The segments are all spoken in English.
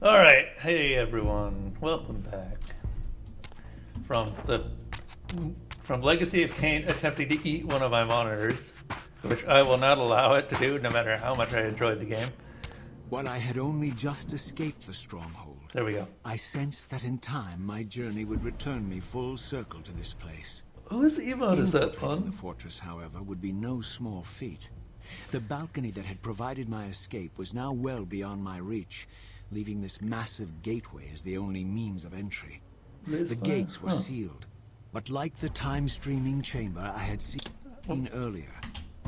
Alright, hey everyone, welcome back. From Legacy of Kain attempting to eat one of my monitors, which I will not allow it to do no matter how much I enjoyed the game. While I had only just escaped the stronghold, There we go. I sensed that in time my journey would return me full circle to this place. Whose emote is that Infiltrating the on? fortress, however, would be no small feat. The balcony that had provided my escape was now well beyond my reach, leaving this massive gateway as the only means of entry. The gates were sealed, but like the time-streaming chamber I had seen earlier,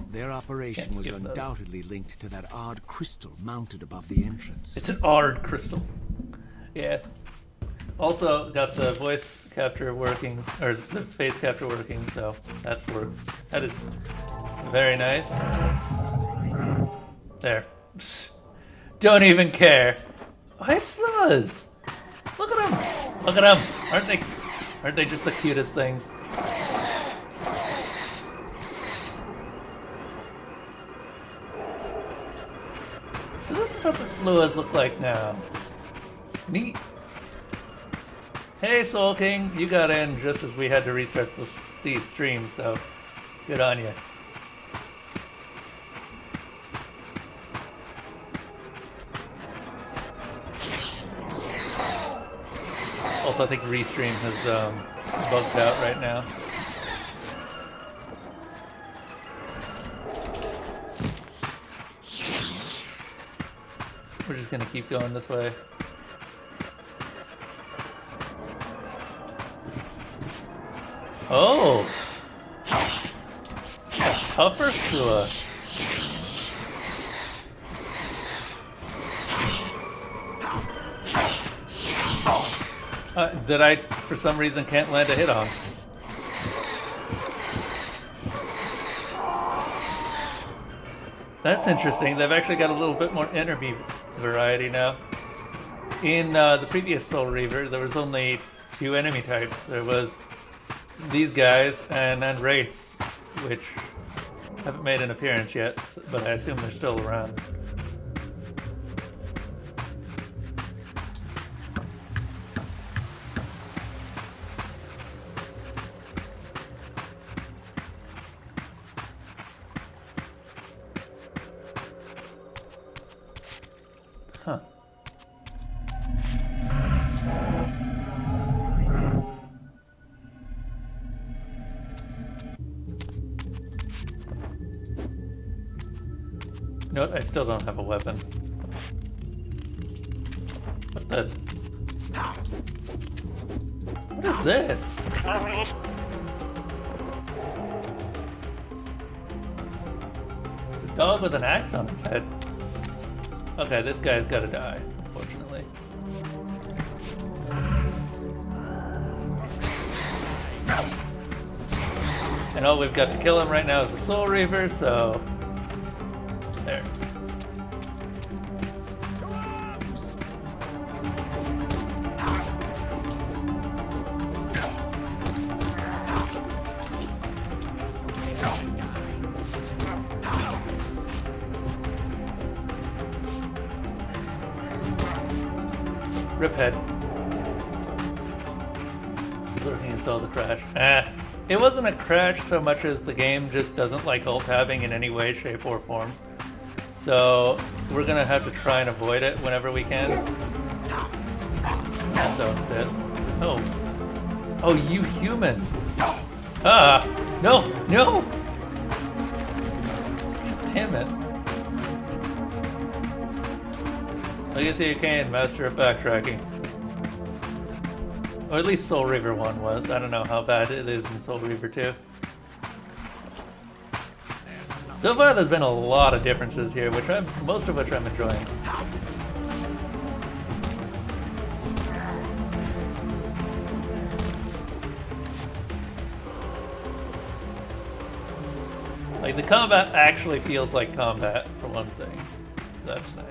their operation was undoubtedly linked to that odd crystal mounted above the entrance. It's an odd crystal. Yeah. Also got the voice capture working, or the face capture working, so that is very nice. There. Don't even care. Why slugs? Look at them! Look at them! Aren't they just the cutest things? So this is what the slugs look like now. Neat. Hey Soul King, you got in just as we had to restart these streams, so good on you. Also, I think Restream has bugged out right now. We're just gonna keep going this way. Oh! A tougher sewer. That I, for some reason, can't land a hit on. That's interesting. They've actually got a little bit more enemy variety now. In the previous Soul Reaver, there was only two enemy types. There was these guys and then Wraiths, which haven't made an appearance yet, but I assume they're still around. Huh. Note, I still don't have a weapon. What the? What is this? It's a dog with an axe on its head. Okay, this guy's gotta die, unfortunately. And all we've got to kill him right now is the Soul Reaver, so... There. Rip head. Lurking and saw the crash. It wasn't a crash so much as the game just doesn't like alt-tabbing in any way, shape, or form. So we're gonna have to try and avoid it whenever we can. That dog's dead. Oh. Oh, you human. Ah! No! No! God damn it. Legacy of Kain, master of backtracking. Or at least Soul Reaver 1 was. I don't know how bad it is in Soul Reaver 2. So far there's been a lot of differences here, most of which I'm enjoying. Like, the combat actually feels like combat, for one thing. That's nice.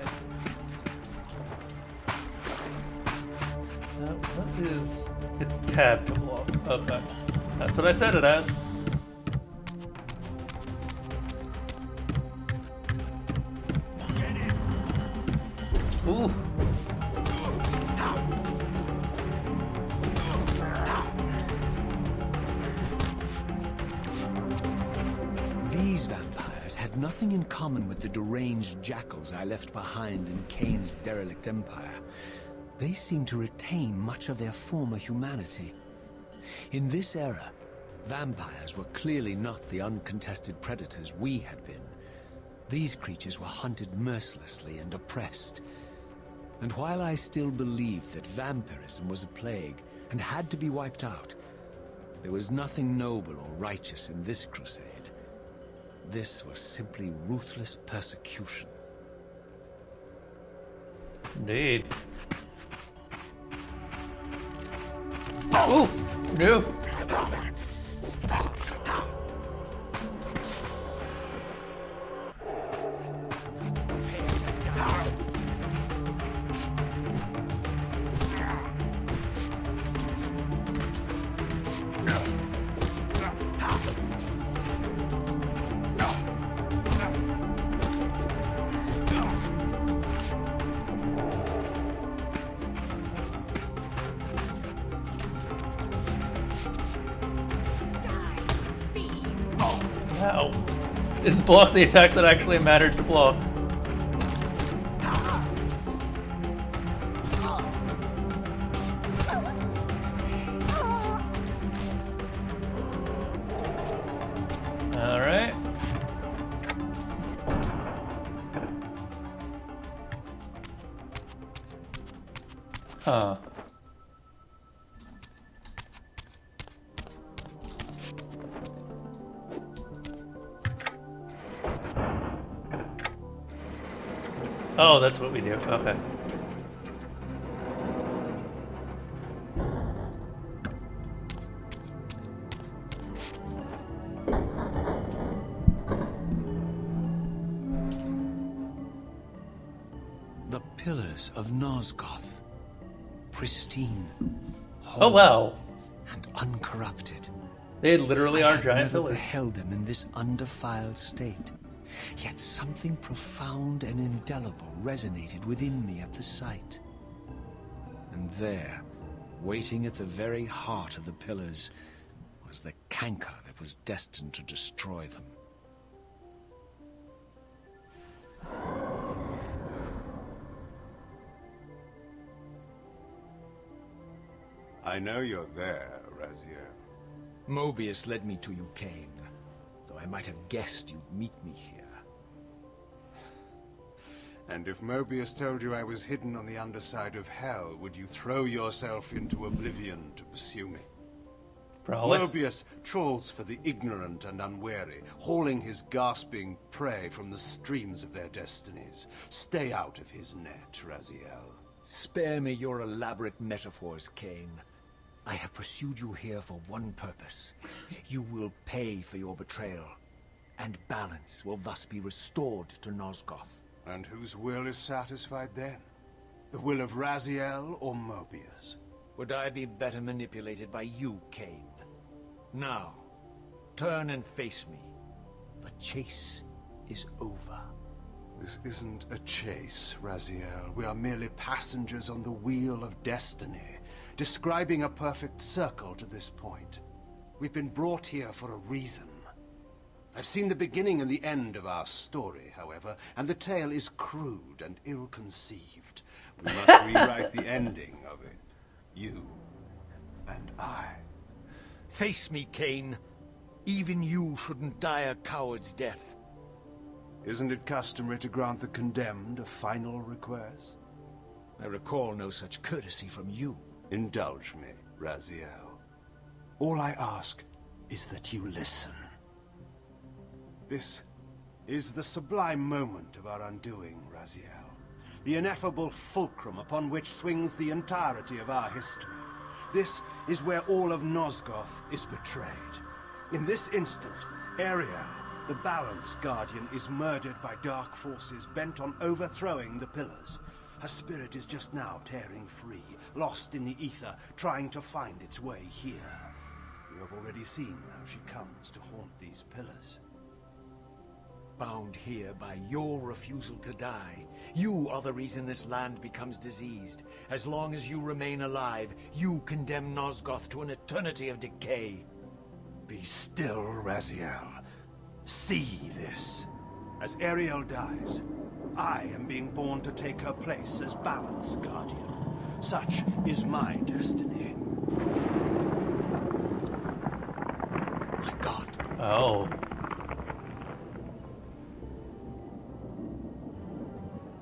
What is... It's tab to blow. Okay. That's what I said it as. Ooh. nothing in common with the deranged jackals I left behind in Kain's derelict empire. They seem to retain much of their former humanity. In this era, vampires were clearly not the uncontested predators we had been. These creatures were hunted mercilessly and oppressed. And while I still believed that vampirism was a plague and had to be wiped out, there was nothing noble or righteous in this crusade. This was simply ruthless persecution. Indeed. Ooh, no. Wow. Didn't block the attack that actually mattered to block. Alright. Huh. Oh, that's what we do. Okay. The pillars of Nosgoth. Pristine. Oh, wow. And uncorrupted. They literally are I had giant never pillars. beheld them in this undefiled state. Yet something profound and indelible resonated within me at the sight. And there, waiting at the very heart of the pillars, was the canker that was destined to destroy them. I know you're there, Raziel. Mobius led me to you, Kain, though I might have guessed you'd meet me here. And if Mobius told you I was hidden on the underside of hell, would you throw yourself into oblivion to pursue me? Probably. Mobius trawls for the ignorant and unwary, hauling his gasping prey from the streams of their destinies. Stay out of his net, Raziel. Spare me your elaborate metaphors, Kain. I have pursued you here for one purpose. You will pay for your betrayal, and balance will thus be restored to Nosgoth. And whose will is satisfied then? The will of Raziel or Mobius? Would I be better manipulated by you, Kain? Now, turn and face me. The chase is over. This isn't a chase, Raziel. We are merely passengers on the wheel of destiny, describing a perfect circle to this point. We've been brought here for a reason. I've seen the beginning and the end of our story, however, and the tale is crude and ill-conceived. We must rewrite the ending of it. You and I. Face me, Kain. Even you shouldn't die a coward's death. Isn't it customary to grant the condemned a final request? I recall no such courtesy from you. Indulge me, Raziel. All I ask is that you listen. This is the sublime moment of our undoing, Raziel. The ineffable fulcrum upon which swings the entirety of our history. This is where all of Nosgoth is betrayed. In this instant, Ariel, the Balance Guardian, is murdered by dark forces bent on overthrowing the pillars. Her spirit is just now tearing free, lost in the ether, trying to find its way here. We have already seen how she comes to haunt these pillars. Bound here by your refusal to die. You are the reason this land becomes diseased. As long as you remain alive, you condemn Nosgoth to an eternity of decay. Be still, Raziel. See this. As Ariel dies, I am being born to take her place as Balance Guardian. Such is my destiny. My God. Oh.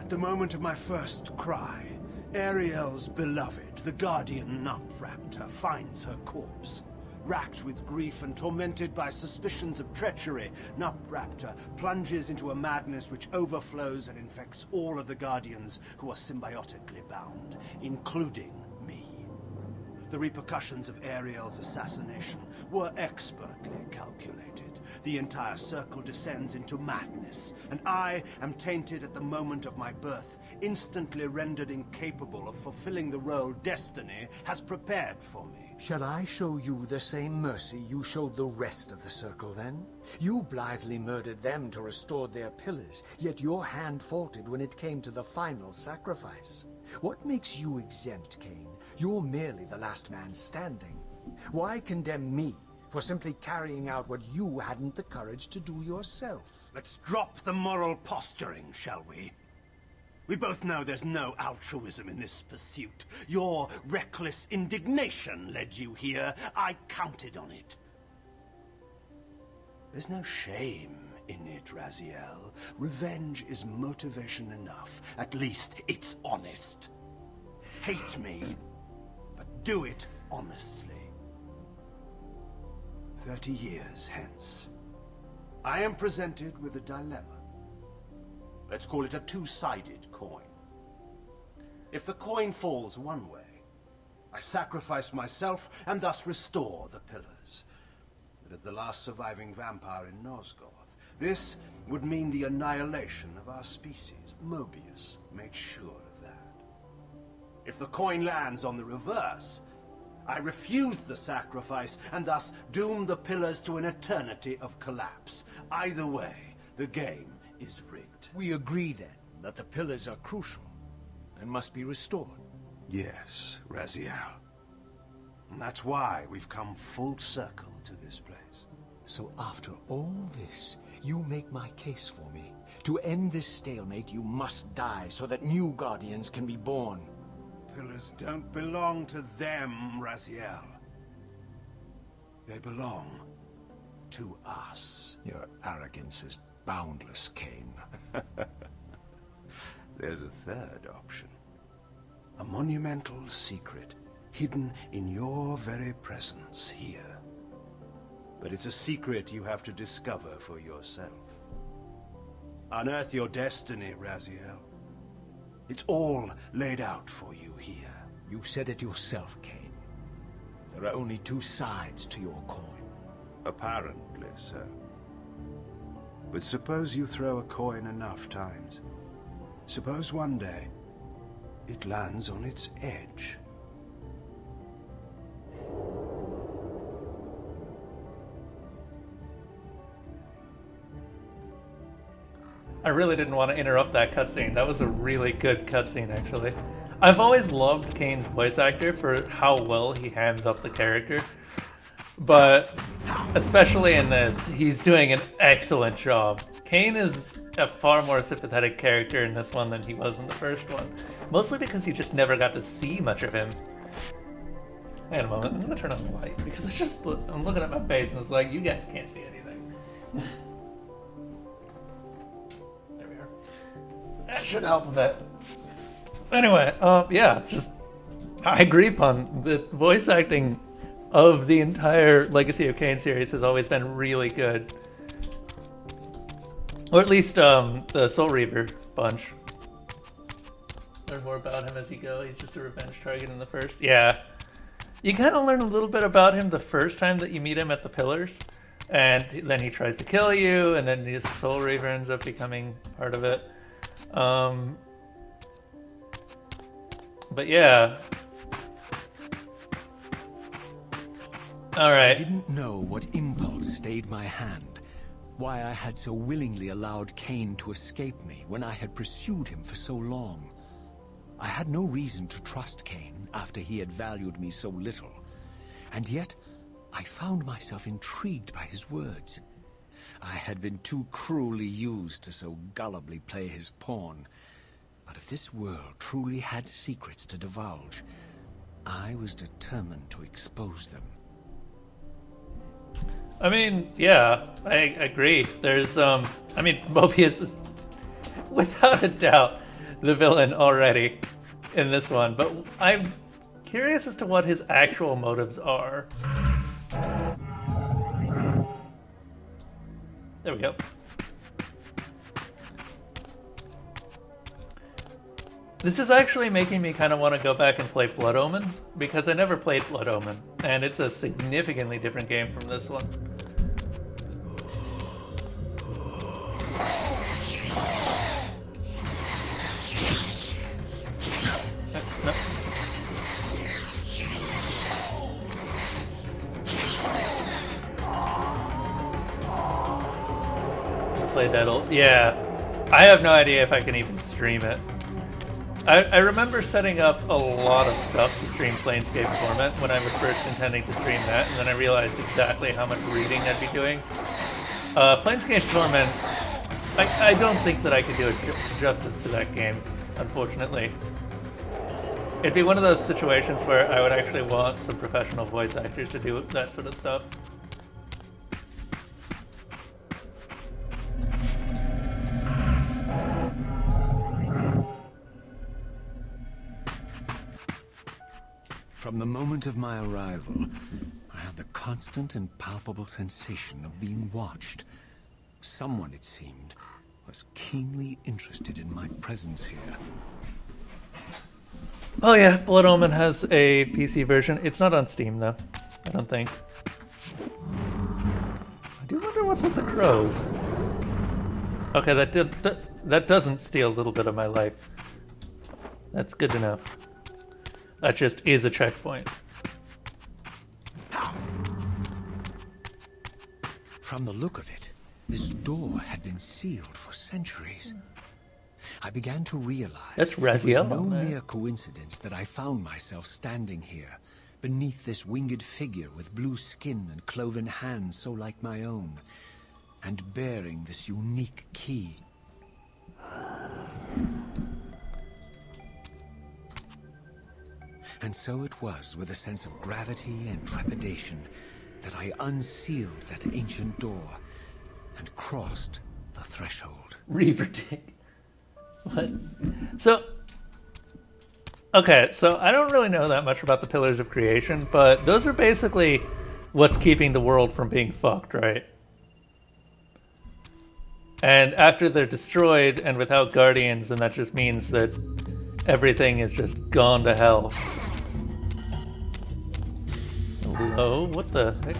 At the moment of my first cry, Ariel's beloved, the Guardian Nupraptor, finds her corpse. Racked with grief and tormented by suspicions of treachery, Nupraptor plunges into a madness which overflows and infects all of the Guardians who are symbiotically bound, including me. The repercussions of Ariel's assassination were expertly calculated. The entire circle descends into madness, and I am tainted at the moment of my birth, instantly rendered incapable of fulfilling the role destiny has prepared for me. Shall I show you the same mercy you showed the rest of the circle, then? You blithely murdered them to restore their pillars, yet your hand faltered when it came to the final sacrifice. What makes you exempt, Kain? You're merely the last man standing. Why condemn me for simply carrying out what you hadn't the courage to do yourself? Let's drop the moral posturing, shall we? We both know there's no altruism in this pursuit. Your reckless indignation led you here. I counted on it. There's no shame in it, Raziel. Revenge is motivation enough. At least it's honest. Hate me, but do it honestly. 30 years hence, I am presented with a dilemma. Let's call it a two-sided coin. If the coin falls one way, I sacrifice myself and thus restore the pillars. But as the last surviving vampire in Nosgoth, this would mean the annihilation of our species. Mobius made sure of that. If the coin lands on the reverse, I refuse the sacrifice and thus doom the pillars to an eternity of collapse. Either way, the game is rigged. We agree, then, that the pillars are crucial and must be restored. Yes, Raziel. And that's why we've come full circle to this place. So after all this, you make my case for me. To end this stalemate, you must die so that new Guardians can be born. Pillars don't belong to them, Raziel. They belong to us. Your arrogance is boundless, Kain. There's a third option. A monumental secret, hidden in your very presence here. But it's a secret you have to discover for yourself. Unearth your destiny, Raziel. It's all laid out for you here. You said it yourself, Kain. There are only two sides to your coin. Apparently so. But suppose you throw a coin enough times. Suppose one day, it lands on its edge. I really didn't want to interrupt that cutscene. That was a really good cutscene, actually. I've always loved Kain's voice actor for how well he hands up the character. But especially in this, he's doing an excellent job. Kain is a far more sympathetic character in this one than he was in the first one. Mostly because you just never got to see much of him. Hang on a moment, I'm gonna turn on the light because I'm looking at my face and it's like, you guys can't see anything. There we are. That should help a bit. Anyway, yeah, I agree upon the voice acting of the entire Legacy of Kain series has always been really good. Or at least the Soul Reaver bunch. Learn more about him as you go. He's just a revenge target in the first. Yeah. You kind of learn a little bit about him the first time that you meet him at the Pillars. And then he tries to kill you, and then his Soul Reaver ends up becoming part of it. But yeah. Alright. I didn't know what impulse stayed my hand, why I had so willingly allowed Kain to escape me when I had pursued him for so long. I had no reason to trust Kain after he had valued me so little, and yet I found myself intrigued by his words. I had been too cruelly used to so gullibly play his pawn. But if this world truly had secrets to divulge, I was determined to expose them. I mean, yeah, I agree. There's, I mean, Mobius is without a doubt the villain already in this one, but I'm curious as to what his actual motives are. There we go. This is actually making me kind of want to go back and play Blood Omen, because I never played Blood Omen, and it's a significantly different game from this one. No. Play that yeah. I have no idea if I can even stream it. I remember setting up a lot of stuff to stream Planescape Torment when I was first intending to stream that, and then I realized exactly how much reading I'd be doing. Planescape Torment, I don't think that I could do it justice to that game, unfortunately. It'd be one of those situations where I would actually want some professional voice actors to do that sort of stuff. From the moment of my arrival, I had the constant and palpable sensation of being watched. Someone, it seemed, was keenly interested in my presence here. Oh yeah, Blood Omen has a PC version. It's not on Steam though, I don't think. I do wonder what's with the crows. Okay, that doesn't steal a little bit of my life. That's good to know. That just is a checkpoint. From the look of it, this door had been sealed for centuries. I began to realize That's it was Raziel, no man. mere coincidence that I found myself standing here, beneath this winged figure with blue skin and cloven hands so like my own, and bearing this unique key. And so it was with a sense of gravity and trepidation that I unsealed that ancient door and crossed the threshold. Reaver dick. What? So, okay, so I don't really know that much about the Pillars of Creation, but those are basically what's keeping the world from being fucked, right? And after they're destroyed and without guardians, then that just means that everything is just gone to hell. Hello? What the heck?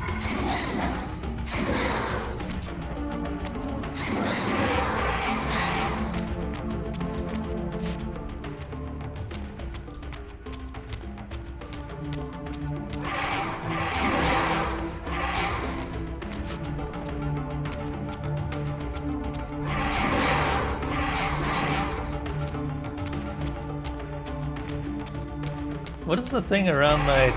What is the thing around my...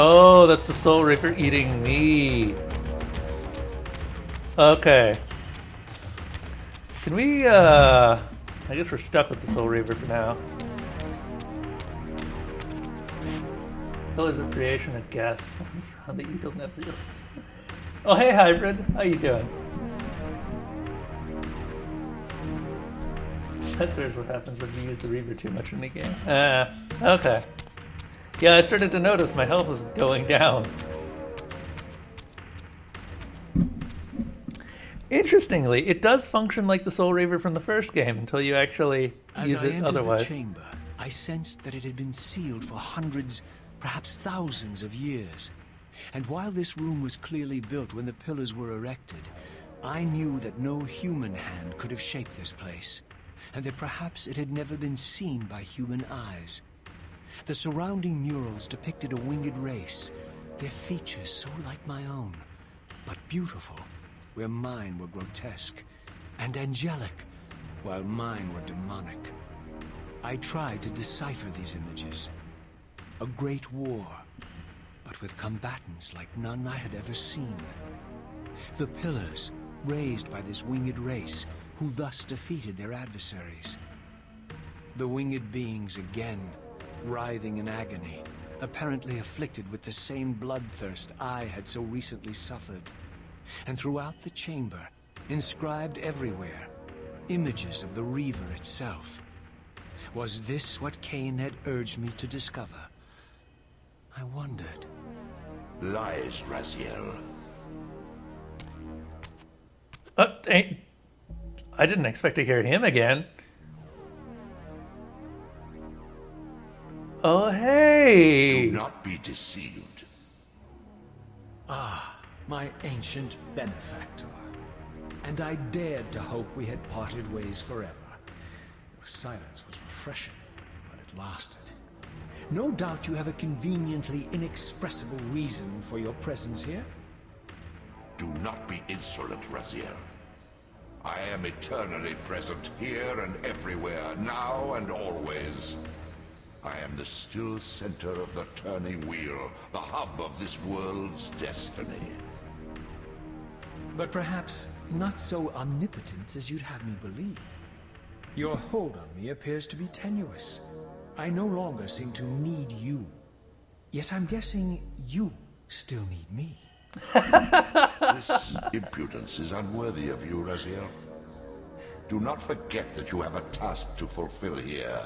Oh, that's the Soul Reaper eating me. Okay. Can we, I guess we're stuck with the Soul Reaver for now. Pillars of Creation, I guess. Around the Eagle Nebulous. Oh, hey, Hybrid. How you doing? That serves what happens when you use the Reaver too much in the game. Okay. Yeah, I started to notice my health was going down. Interestingly, it does function like the Soul Reaver from the first game until you actually use it otherwise. As I entered the chamber, I sensed that it had been sealed for hundreds, perhaps thousands of years. And while this room was clearly built when the pillars were erected, I knew that no human hand could have shaped this place, and that perhaps it had never been seen by human eyes. The surrounding murals depicted a winged race, their features so like my own, but beautiful, where mine were grotesque, and angelic, while mine were demonic. I tried to decipher these images. A great war, but with combatants like none I had ever seen. The pillars, raised by this winged race, who thus defeated their adversaries. The winged beings again, writhing in agony, apparently afflicted with the same bloodthirst I had so recently suffered. And throughout the chamber, inscribed everywhere, images of the Reaver itself. Was this what Kain had urged me to discover? I wondered. Lies, Raziel. I didn't expect to hear him again. Oh, hey! Do not be deceived. My ancient benefactor. And I dared to hope we had parted ways forever. Your silence was refreshing, but it lasted. No doubt you have a conveniently inexpressible reason for your presence here. Do not be insolent, Raziel. I am eternally present here and everywhere, now and always. I am the still center of the turning wheel, the hub of this world's destiny. But perhaps not so omnipotent as you'd have me believe. Your hold on me appears to be tenuous. I no longer seem to need you. Yet I'm guessing you still need me. This impudence is unworthy of you, Raziel. Do not forget that you have a task to fulfill here.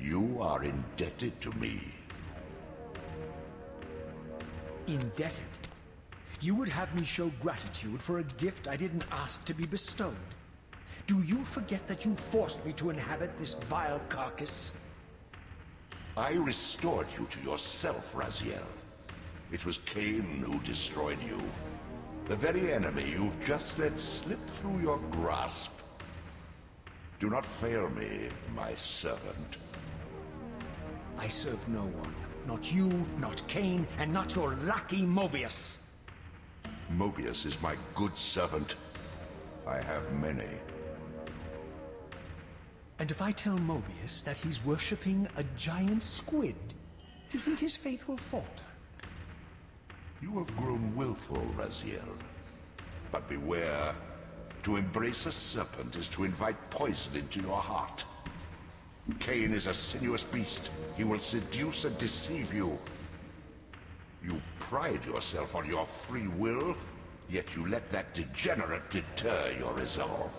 You are indebted to me. Indebted? You would have me show gratitude for a gift I didn't ask to be bestowed. Do you forget that you forced me to inhabit this vile carcass? I restored you to yourself, Raziel. It was Kain who destroyed you. The very enemy you've just let slip through your grasp. Do not fail me, my servant. I serve no one. Not you, not Kain, and not your lackey Mobius. Mobius is my good servant. I have many. And if I tell Mobius that he's worshipping a giant squid, do you think his faith will falter? You have grown willful, Raziel. But beware. To embrace a serpent is to invite poison into your heart. Kain is a sinuous beast. He will seduce and deceive you. You pride yourself on your free will, yet you let that degenerate deter your resolve.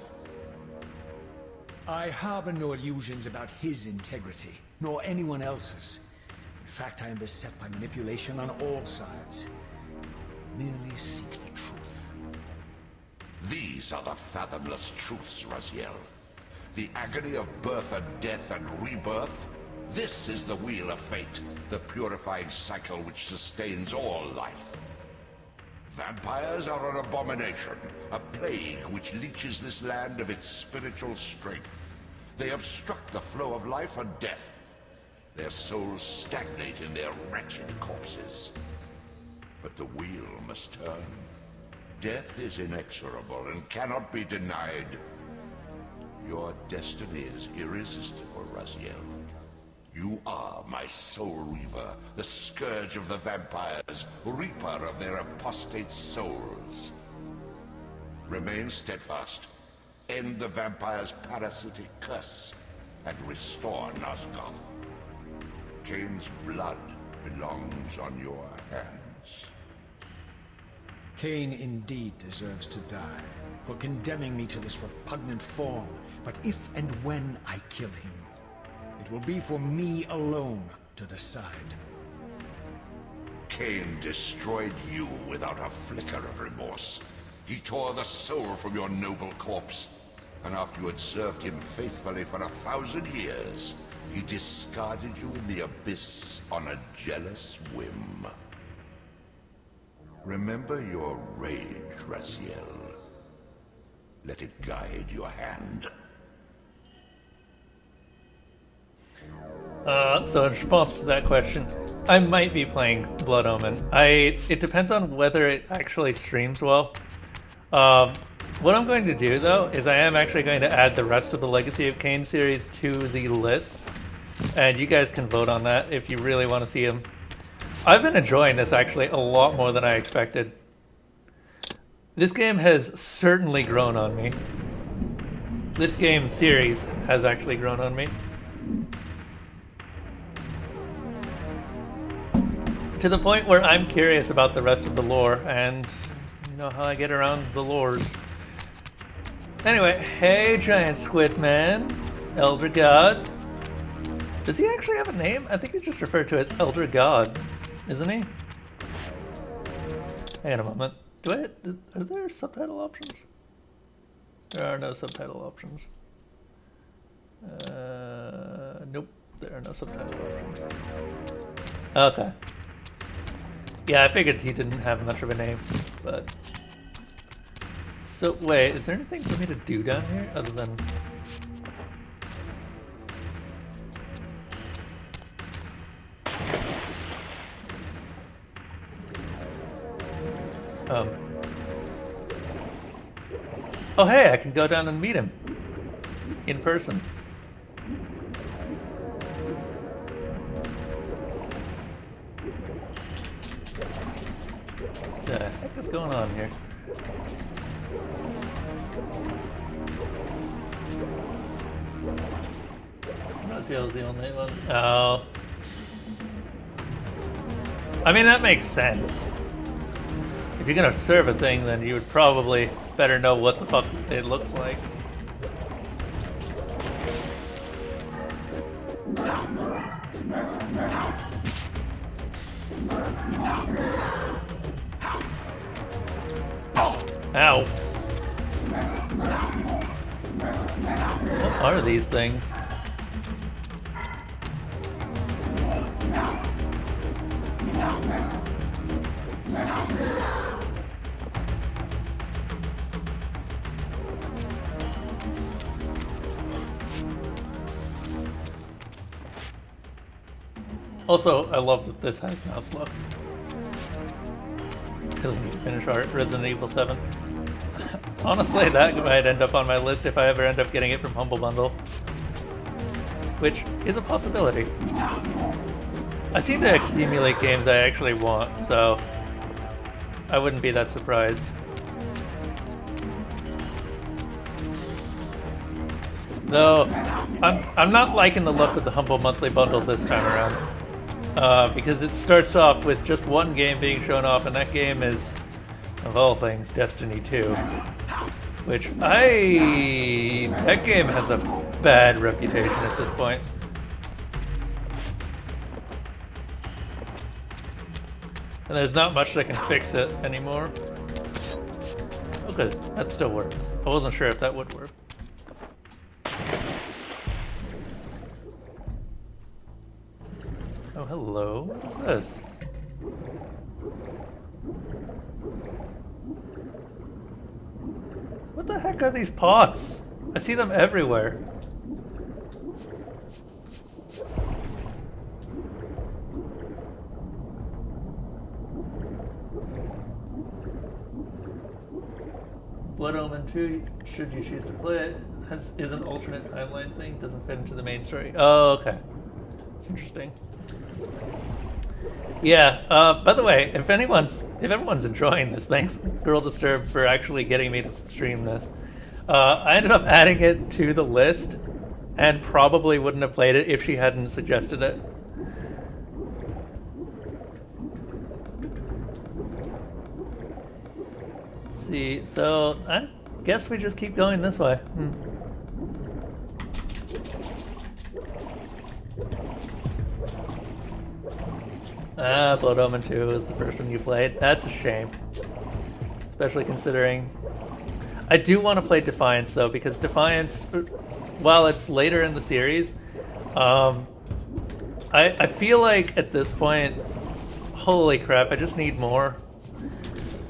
I harbor no illusions about his integrity, nor anyone else's. In fact, I am beset by manipulation on all sides. I merely seek the truth. These are the fathomless truths, Raziel. The agony of birth and death and rebirth. This is the wheel of fate, the purifying cycle which sustains all life. Vampires are an abomination, a plague which leeches this land of its spiritual strength. They obstruct the flow of life and death. Their souls stagnate in their wretched corpses. But the wheel must turn. Death is inexorable and cannot be denied. Your destiny is irresistible, Raziel. You are my soul reaver, the scourge of the vampires, reaper of their apostate souls. Remain steadfast, end the vampires' parasitic curse, and restore Nosgoth. Kain's blood belongs on your hands. Kain indeed deserves to die for condemning me to this repugnant form. But if and when I kill him, it will be for me alone to decide. Kain destroyed you without a flicker of remorse. He tore the soul from your noble corpse, and after you had served him faithfully for 1,000 years, he discarded you in the abyss on a jealous whim. Remember your rage, Raziel. Let it guide your hand. So in response to that question, I might be playing Blood Omen. It depends on whether it actually streams well. What I'm going to do, though, is I am actually going to add the rest of the Legacy of Kain series to the list. And you guys can vote on that if you really want to see them. I've been enjoying this, actually, a lot more than I expected. This game has certainly grown on me. This game series has actually grown on me. To the point where I'm curious about the rest of the lore, and you know how I get around the lores. Anyway, hey giant squid man, Elder God. Does he actually have a name? I think he's just referred to as Elder God, isn't he? Hang on a moment. Are there subtitle options? There are no subtitle options. Nope, there are no subtitle options. Okay. Yeah, I figured he didn't have much of a name, but... So, wait, is there anything for me to do down here other than... Oh, hey, I can go down and meet him. In person. What the heck is going on here? Raziel's the only one. Oh. I mean, that makes sense. If you're gonna serve a thing, then you would probably better know what the fuck it looks like. Ow. What are these things? Also, I love that this has mouse lock. Still need to finish our Resident Evil 7. Honestly, that might end up on my list if I ever end up getting it from Humble Bundle. Which is a possibility. I seem to accumulate games I actually want, so I wouldn't be that surprised. Though, I'm not liking the look of the Humble Monthly Bundle this time around. Because it starts off with just one game being shown off, and that game is, of all things, Destiny 2. Which that game has a bad reputation at this point. And there's not much that can fix it anymore. Oh good, that still works. I wasn't sure if that would work. Oh, hello. What is this? What the heck are these pots? I see them everywhere. Blood Omen 2, should you choose to play it, is an alternate timeline thing. Doesn't fit into the main story. Oh, okay. It's interesting. Yeah, by the way, if everyone's enjoying this, thanks Girl Disturbed for actually getting me to stream this. I ended up adding it to the list and probably wouldn't have played it if she hadn't suggested it. Let's see, so I guess we just keep going this way. Blood Omen 2 is the first one you played. That's a shame. Especially considering... I do want to play Defiance, though, because Defiance, while it's later in the series, I feel like at this point, holy crap, I just need more.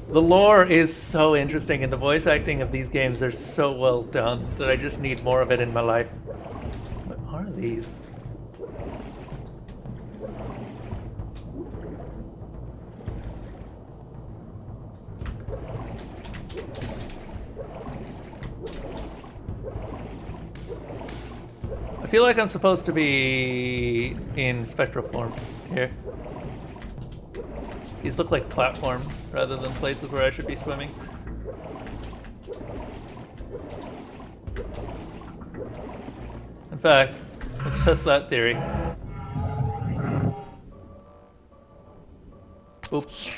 The lore is so interesting, and the voice acting of these games are so well done that I just need more of it in my life. What are these? feel like I'm supposed to be in spectral form here. These look like platforms rather than places where I should be swimming. In fact, let's test that theory. Oops.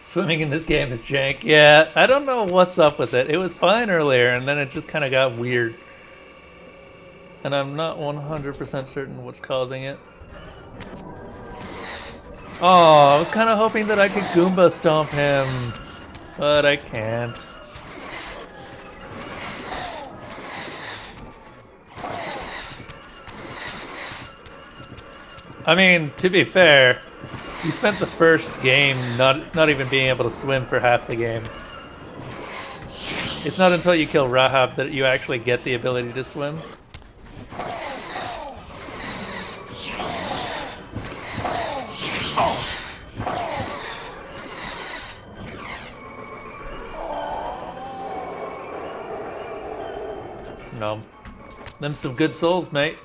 Swimming in this game is jank. Yeah, I don't know what's up with it. It was fine earlier, and then it just kind of got weird. And I'm not 100% certain what's causing it. Oh, I was kind of hoping that I could Goomba stomp him, but I can't. I mean, to be fair, you spent the first game not even being able to swim for half the game. It's not until you kill Rahab that you actually get the ability to swim. No. Them some good souls, mate.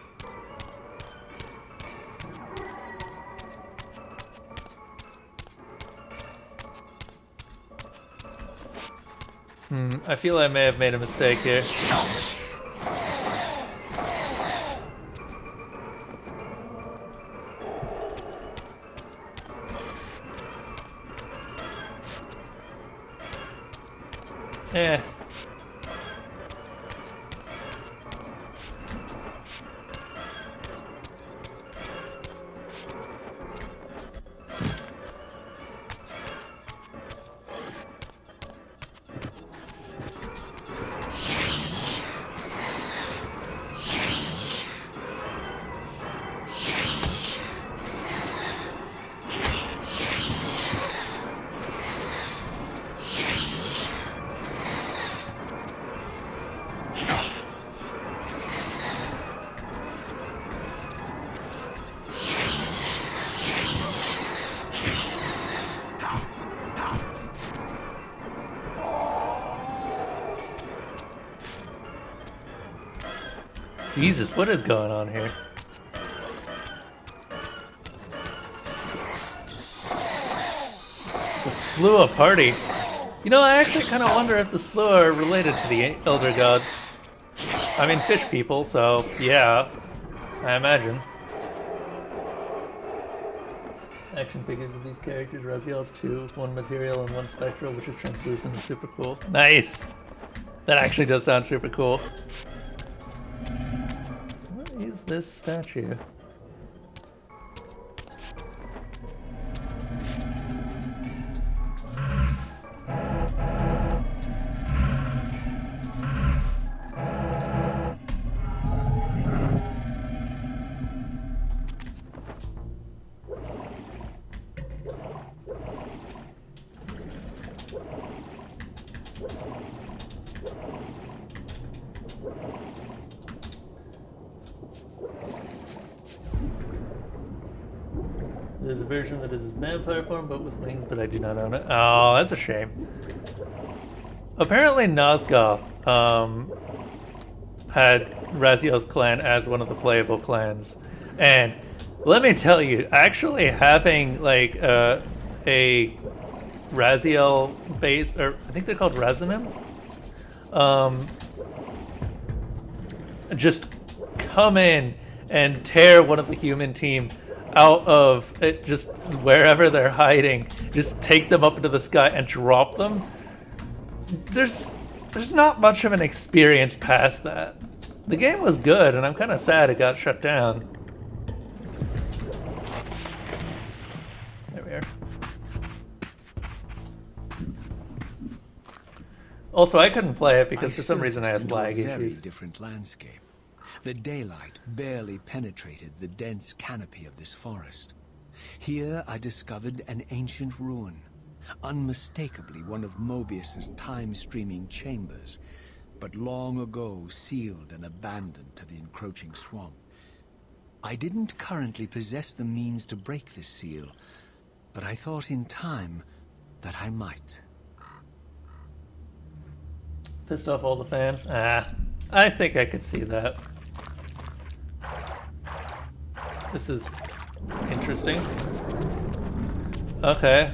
I feel I may have made a mistake here. Eh. Jesus, what is going on here? It's a slew of party. You know, I actually kind of wonder if the slew are related to the Elder God. I mean, fish people, so yeah, I imagine. Action figures of these characters, Raziel's 2, 1 material and 1 spectral, which is translucent and super cool. Nice! That actually does sound super cool. What is this statue? There's a version that is his vampire form, but with wings, but I do not own it. Oh, that's a shame. Apparently Nosgoth had Raziel's clan as one of the playable clans. And let me tell you, actually having like a Raziel base, or I think they're called Razanim, just come in and tear one of the human team out of it, just wherever they're hiding, just take them up into the sky and drop them. There's not much of an experience past that. The game was good, and I'm kind of sad it got shut down. There we are. Also, I couldn't play it because for some reason I had lag issues. Very different landscape. The daylight barely penetrated the dense canopy of this forest. Here I discovered an ancient ruin, unmistakably one of Mobius's time-streaming chambers, but long ago sealed and abandoned to the encroaching swamp. I didn't currently possess the means to break this seal, but I thought in time that I might. Pissed off all the fans? I think I could see that. This is interesting. Okay.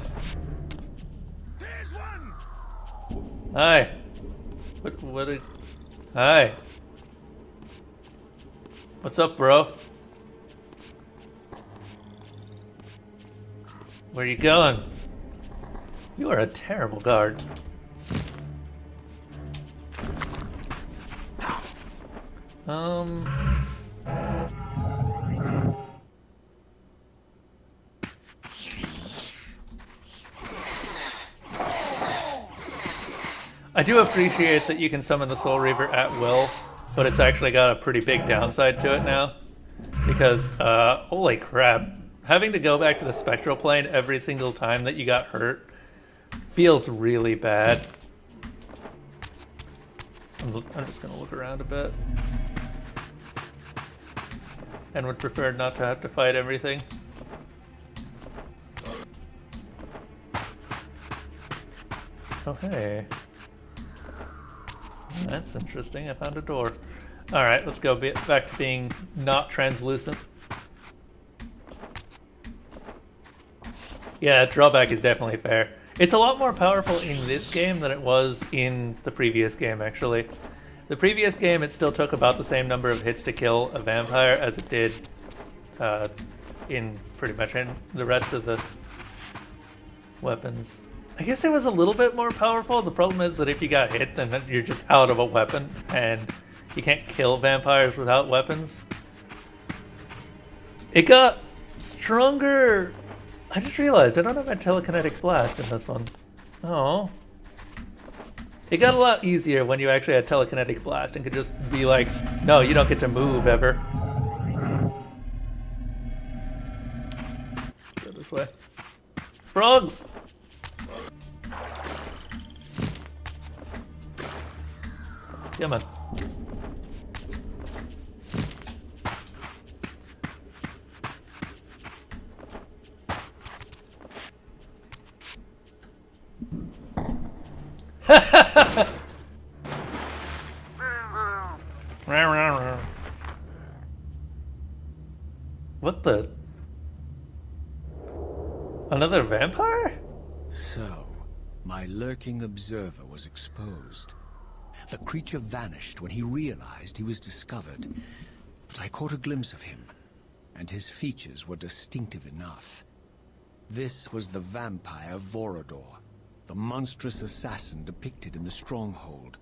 There's one. Hi. Hi. What's up, bro? Where are you going? You are a terrible guard. I do appreciate that you can summon the Soul Reaver at will, but it's actually got a pretty big downside to it now. Because, holy crap, having to go back to the spectral plane every single time that you got hurt feels really bad. I'm just gonna look around a bit. And would prefer not to have to fight everything. Oh, hey. That's interesting. I found a door. Alright, let's go back to being not translucent. Yeah, drawback is definitely fair. It's a lot more powerful in this game than it was in the previous game, actually. The previous game, it still took about the same number of hits to kill a vampire as it did in pretty much in the rest of the weapons. I guess it was a little bit more powerful. The problem is that if you got hit, then you're just out of a weapon, and you can't kill vampires without weapons. It got stronger. I just realized I don't have my telekinetic blast in this one. Oh. It got a lot easier when you actually had telekinetic blast and could just be like, no, you don't get to move ever. Go this way. Frogs! Come on. What the? Another vampire? So, my lurking observer was exposed. The creature vanished when he realized he was discovered, but I caught a glimpse of him, and his features were distinctive enough. This was the vampire Vorador, the monstrous assassin depicted in the Stronghold.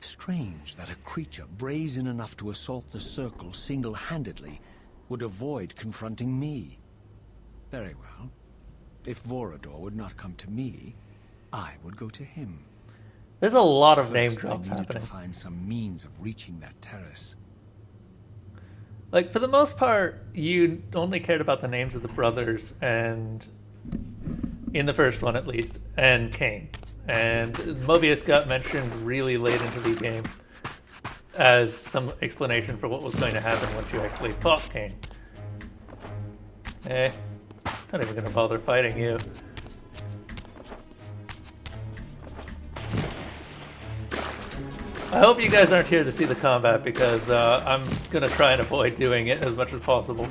Strange that a creature brazen enough to assault the Circle single-handedly would avoid confronting me. Very well. If Vorador would not come to me, I would go to him. There's a lot of First, name drops I needed happening. to find some means of reaching that terrace. Like, for the most part, you only cared about the names of the brothers, and in the first one at least, and Kain. And Mobius got mentioned really late into the game as some explanation for what was going to happen once you actually fought Kain. Eh, not even going to bother fighting you. I hope you guys aren't here to see the combat, because I'm going to try and avoid doing it as much as possible.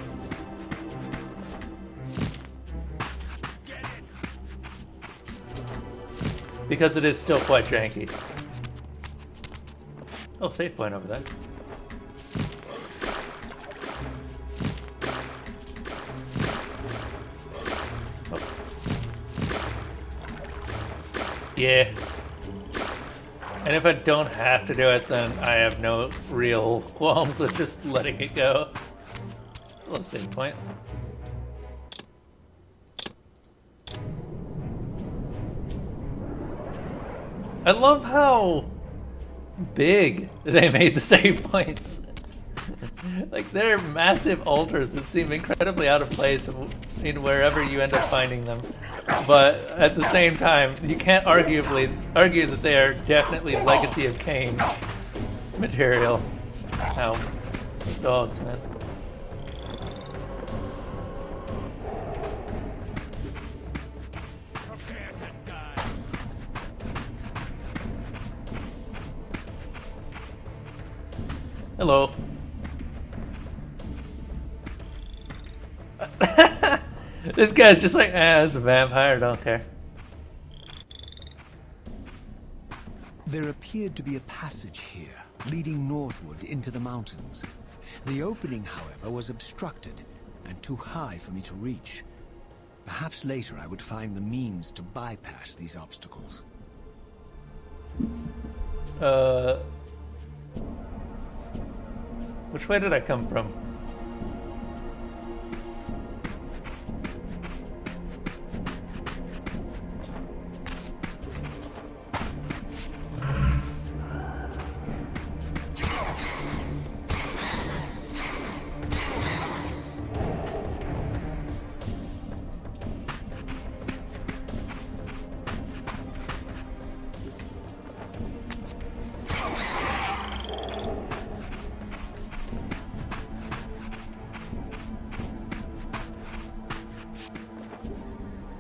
Because it is still quite janky. Oh, save point over there. Oh. Yeah. And if I don't have to do it, then I have no real qualms with just letting it go. Let's save point. I love how big they made the save points. Like, they're massive altars that seem incredibly out of place in wherever you end up finding them. But at the same time, you can't argue that they are definitely Legacy of Kain material. Ow. Those dogs, man. Prepare to die. Hello. This guy's just like, it's a vampire, don't care. There appeared to be a passage here, leading northward into the mountains. The opening, however, was obstructed and too high for me to reach. Perhaps later I would find the means to bypass these obstacles. Which way did I come from?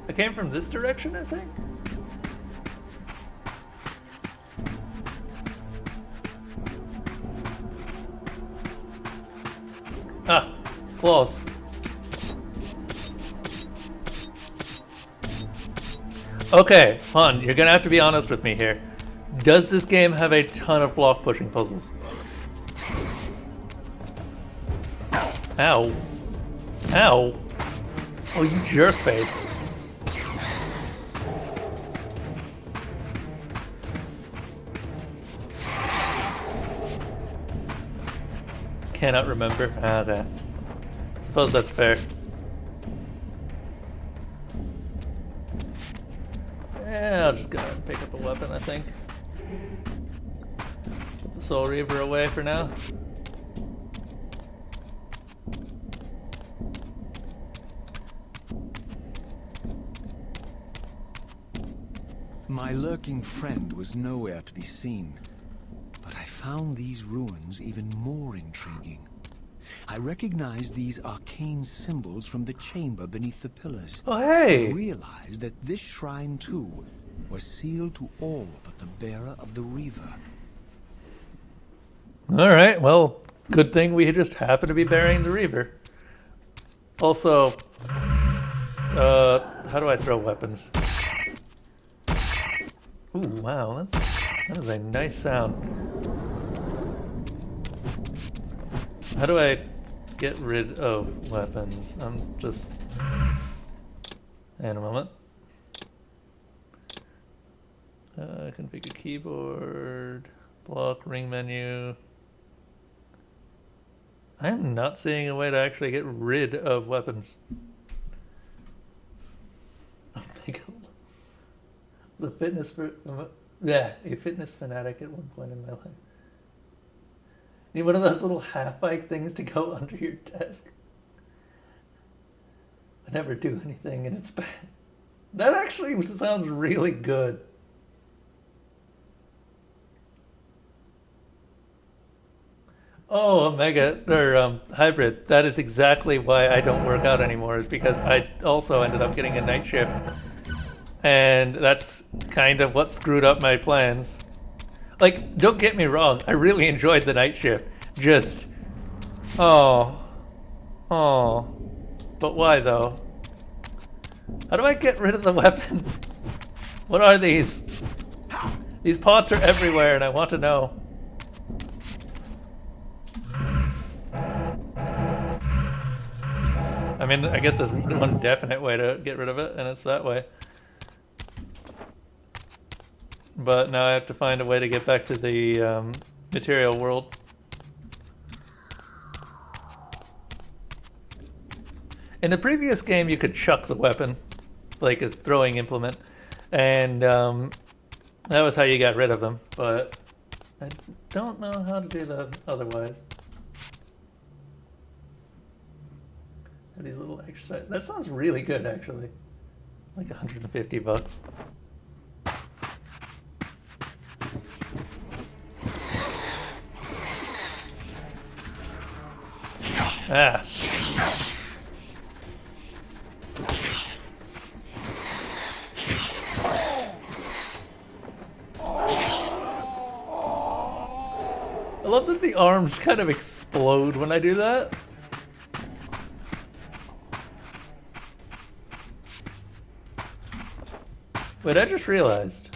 I came from this direction, I think? Ah, claws. Okay, hon, you're gonna have to be honest with me here. Does this game have a ton of block pushing puzzles? Ow. Ow. Oh, you jerk face. Cannot remember. Okay. Suppose that's fair. Yeah, I'll just go ahead and pick up a weapon, I think. Put the Soul Reaver away for now. My lurking friend was nowhere to be seen, but I found these ruins even more intriguing. I recognized these arcane symbols from the chamber beneath the pillars. Oh, hey! I realized that this shrine, too, was sealed to all but the bearer of the Reaver. Alright, well, good thing we just happen to be burying the Reaver. Also, how do I throw weapons? Ooh, wow, that is a nice sound. How do I get rid of weapons? I'm just... Hang on a moment. Configure keyboard, block, ring menu. I am not seeing a way to actually get rid of weapons. Oh my god. A fitness fanatic at one point in my life. Need one of those little half-bike things to go under your desk. I never do anything and it's bad. That actually sounds really good. Oh, Omega, or Hybrid. That is exactly why I don't work out anymore, is because I also ended up getting a night shift. And that's kind of what screwed up my plans. Like, don't get me wrong, I really enjoyed the night shift. Just, oh. But why though? How do I get rid of the weapon? What are these? These pots are everywhere and I want to know. I mean, I guess there's one definite way to get rid of it, and it's that way. But now I have to find a way to get back to the material world. In the previous game, you could chuck the weapon, like a throwing implement, and that was how you got rid of them, but I don't know how to do that otherwise. for these little exercises. That sounds really good, actually. Like $150. Ah. I love that the arms kind of explode when I do that. Wait, I just realized.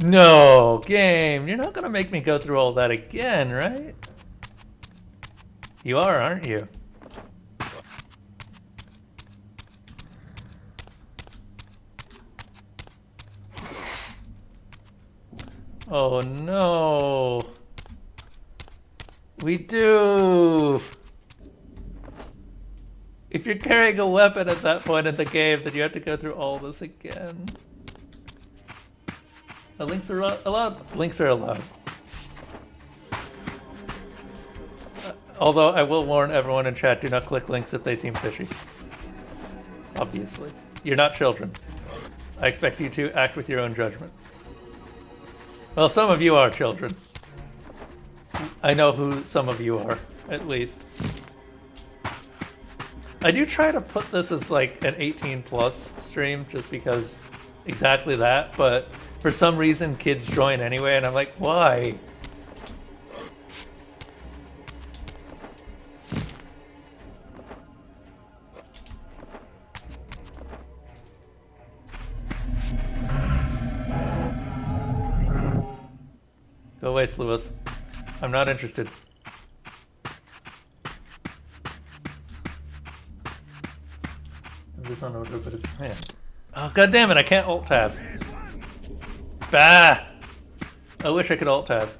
No, game, you're not gonna make me go through all that again, right? You are, aren't you? Oh no. We do. If you're carrying a weapon at that point in the game, then you have to go through all this again. Links are allowed. Links are allowed. Although I will warn everyone in chat, do not click links if they seem fishy. Obviously. You're not children. I expect you to act with your own judgment. Well, some of you are children. I know who some of you are, at least. I do try to put this as like an 18 plus stream just because exactly that, but for some reason kids join anyway and I'm like, why? Go away, Sluis. I'm not interested. I'm just on order, but it's man. Oh god damn it! I can't alt tab. Bah! I wish I could alt tab.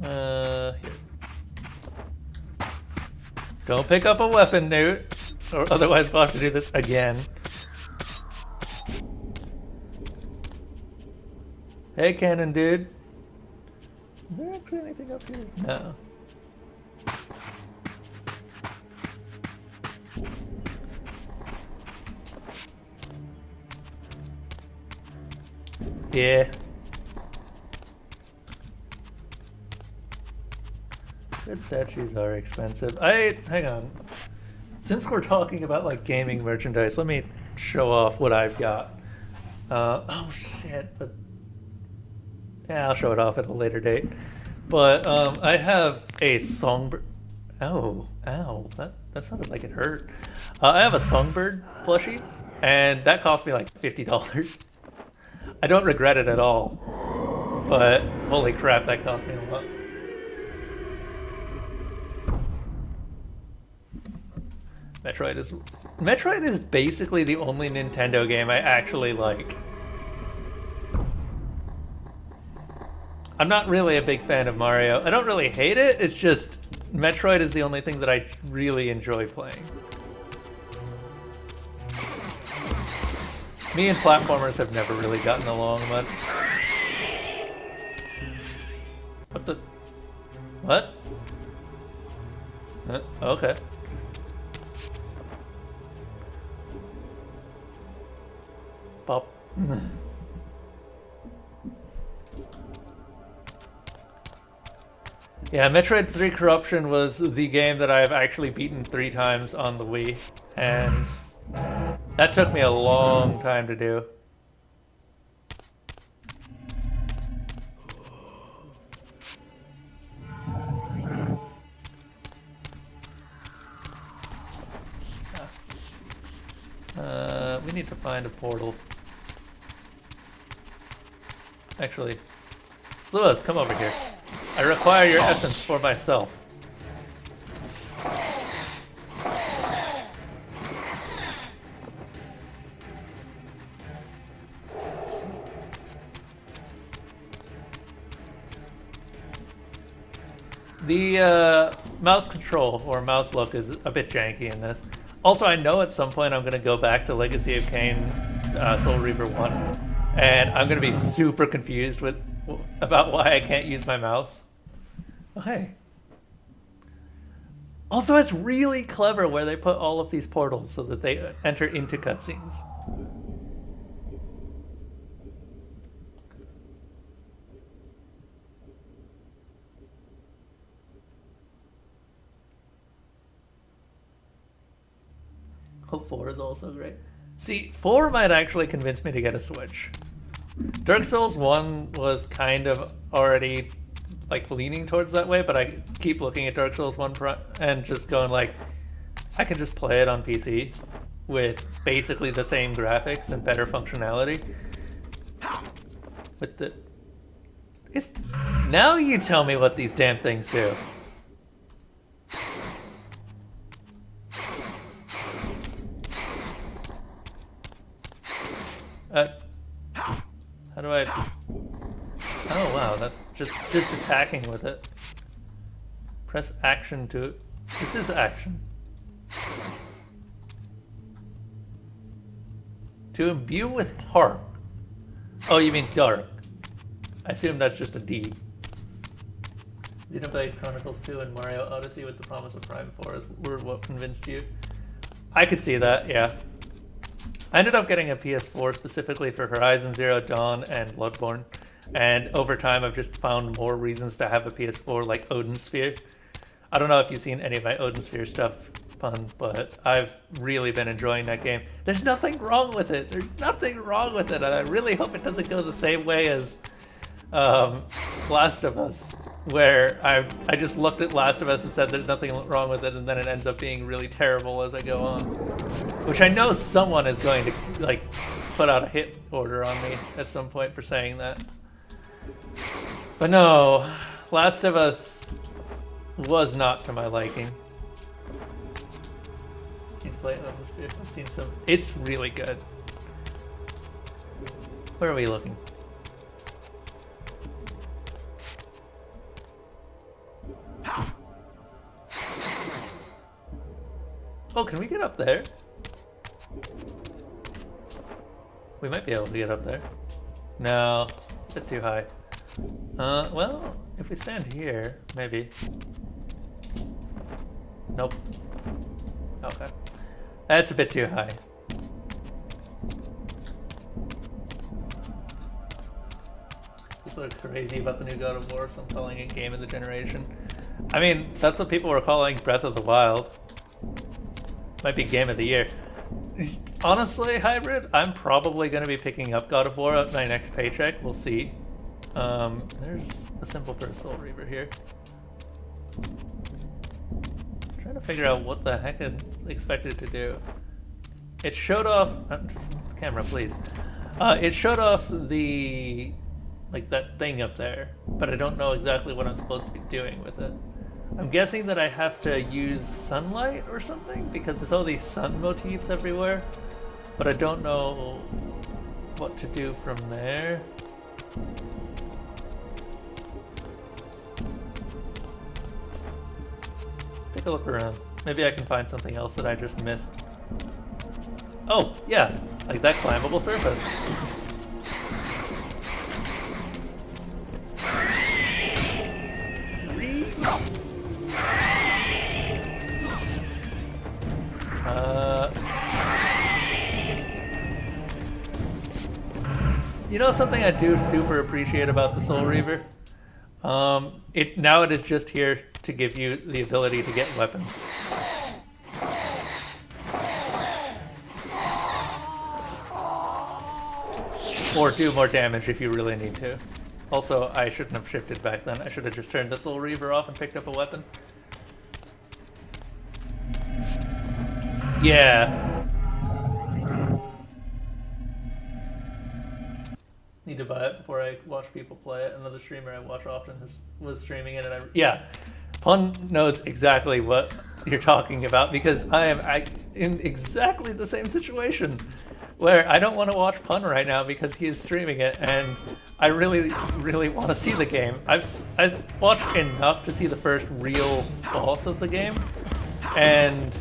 Here. Don't pick up a weapon, Newt, or otherwise we'll have to do this again. Hey, Cannon dude. Is there actually anything up here? No. Yeah. Good statues are expensive. Hang on. Since we're talking about like gaming merchandise, let me show off what I've got. Oh shit, but yeah, I'll show it off at a later date. But I have a songbird. Oh, ow, that sounded like it hurt. I have a songbird plushie, and that cost me like $50. I don't regret it at all, but holy crap, that cost me a lot. Metroid is basically the only Nintendo game I actually like. I'm not really a big fan of Mario. I don't really hate it, it's just Metroid is the only thing that I really enjoy playing. Me and platformers have never really gotten along much. What the? What? Okay. Pop. Yeah, Metroid 3 Corruption was the game that I've actually beaten 3 times on the Wii, and that took me a long time to do. We need to find a portal. Actually, Sluis, come over here. I require your essence for myself. The mouse control or mouse look is a bit janky in this. Also, I know at some point I'm going to go back to Legacy of Kain, Soul Reaver 1, and I'm going to be super confused about why I can't use my mouse. Oh, hey. Also, it's really clever where they put all of these portals so that they enter into cutscenes. Oh, 4 is also great. See, 4 might actually convince me to get a Switch. Dark Souls 1 was kind of already like leaning towards that way, but I keep looking at Dark Souls 1 and just going like, I can just play it on PC with basically the same graphics and better functionality. With the... Now you tell me what these damn things do. How do I... Oh wow, that just attacking with it. Press action to... This is action. To imbue with park. Oh, you mean dark. I assume that's just a D. Xenoblade Chronicles 2 and Mario Odyssey with the promise of Prime 4 were what convinced you. I could see that, yeah. I ended up getting a PS4 specifically for Horizon Zero Dawn and Bloodborne, and over time I've just found more reasons to have a PS4, like Odin Sphere. I don't know if you've seen any of my Odin Sphere stuff, Pun, but I've really been enjoying that game. There's nothing wrong with it. There's nothing wrong with it, and I really hope it doesn't go the same way as Last of Us, where I just looked at Last of Us and said there's nothing wrong with it, and then it ends up being really terrible as I go on. Which I know someone is going to like put out a hit order on me at some point for saying that. But no, Last of Us was not to my liking. Need to play Odin Sphere. I've seen some. It's really good. Where are we looking? Oh, can we get up there? We might be able to get up there. No, a bit too high. Well, if we stand here, maybe. Nope. Okay. That's a bit too high. People are crazy about the new God of War, so I'm calling it Game of the Generation. I mean, that's what people were calling Breath of the Wild. Might be Game of the Year. Honestly, Hybrid, I'm probably going to be picking up God of War at my next paycheck. We'll see. There's a symbol for a Soul Reaver here. I'm trying to figure out what the heck it expected to do. It showed off... camera, please. It showed off the... like that thing up there, but I don't know exactly what I'm supposed to be doing with it. I'm guessing that I have to use sunlight or something, because there's all these sun motifs everywhere, but I don't know what to do from there. Take a look around. Maybe I can find something else that I just missed. Oh, yeah, like that climbable surface. You know something I do super appreciate about the Soul Reaver? Now it is just here to give you the ability to get weapons. Or do more damage if you really need to. Also, I shouldn't have shifted back then. I should have just turned the Soul Reaver off and picked up a weapon. Yeah. Need to buy it before I watch people play it. Another streamer I watch often was streaming it, and yeah, Pun knows exactly what you're talking about, because I am in exactly the same situation where I don't want to watch Pun right now because he is streaming it, and I really, really want to see the game. I've watched enough to see the first real boss of the game, and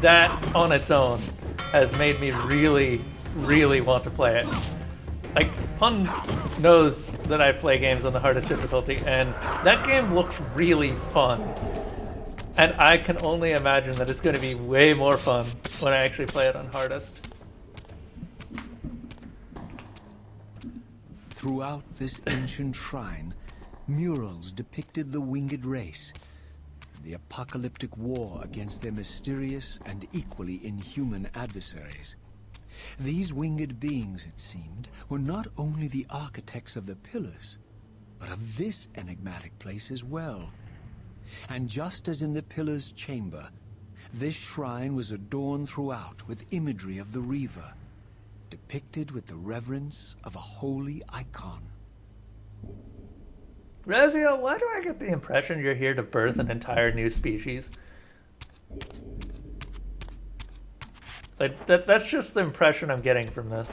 that on its own has made me really, really want to play it. Like, Pun knows that I play games on the hardest difficulty, and that game looks really fun. And I can only imagine that it's going to be way more fun when I actually play it on hardest. Throughout this ancient shrine, murals depicted the winged race, the apocalyptic war against their mysterious and equally inhuman adversaries. These winged beings, it seemed, were not only the architects of the pillars, but of this enigmatic place as well. And just as in the pillar's chamber, this shrine was adorned throughout with imagery of the Reaver, depicted with the reverence of a holy icon. Raziel, why do I get the impression you're here to birth an entire new species? Like, that's just the impression I'm getting from this.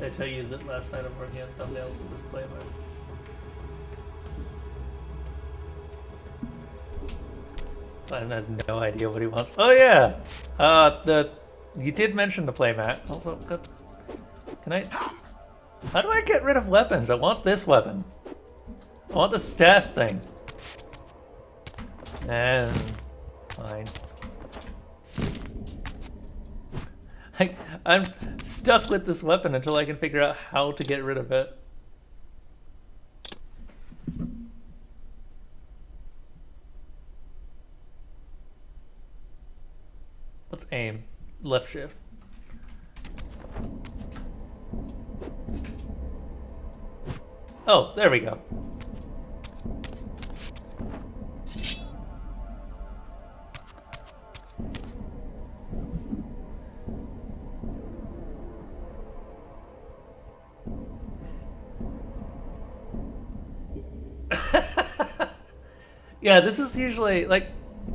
Did I tell you that last night I'm working on thumbnails with this playmat? I have no idea what he wants. Oh yeah, you did mention the playmat. Also, can I? How do I get rid of weapons? I want this weapon. I want the staff thing. And fine. I'm stuck with this weapon until I can figure out how to get rid of it. Let's aim. Left shift. Oh, there we go. Yeah, this is usually like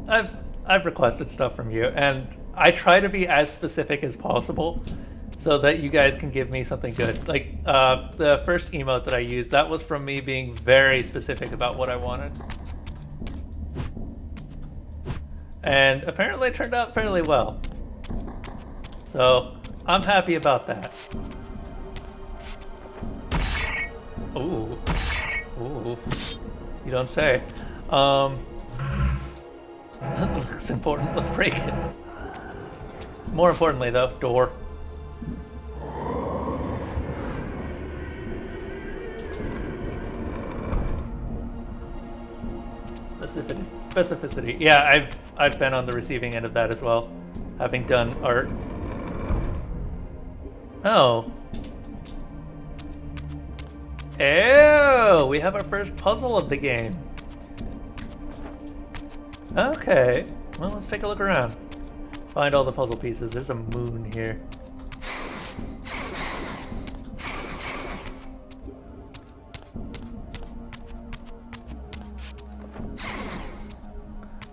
I've requested stuff from you, and I try to be as specific as possible so that you guys can give me something good. Like the first emote that I used, that was from me being very specific about what I wanted. And apparently it turned out fairly well. So I'm happy about that. Ooh. Ooh. You don't say. That looks important. Let's break it. More importantly, though, door. Specificity. Yeah, I've been on the receiving end of that as well, having done art. Oh. Ew! We have our first puzzle of the game. Okay. Well, let's take a look around. Find all the puzzle pieces. There's a moon here.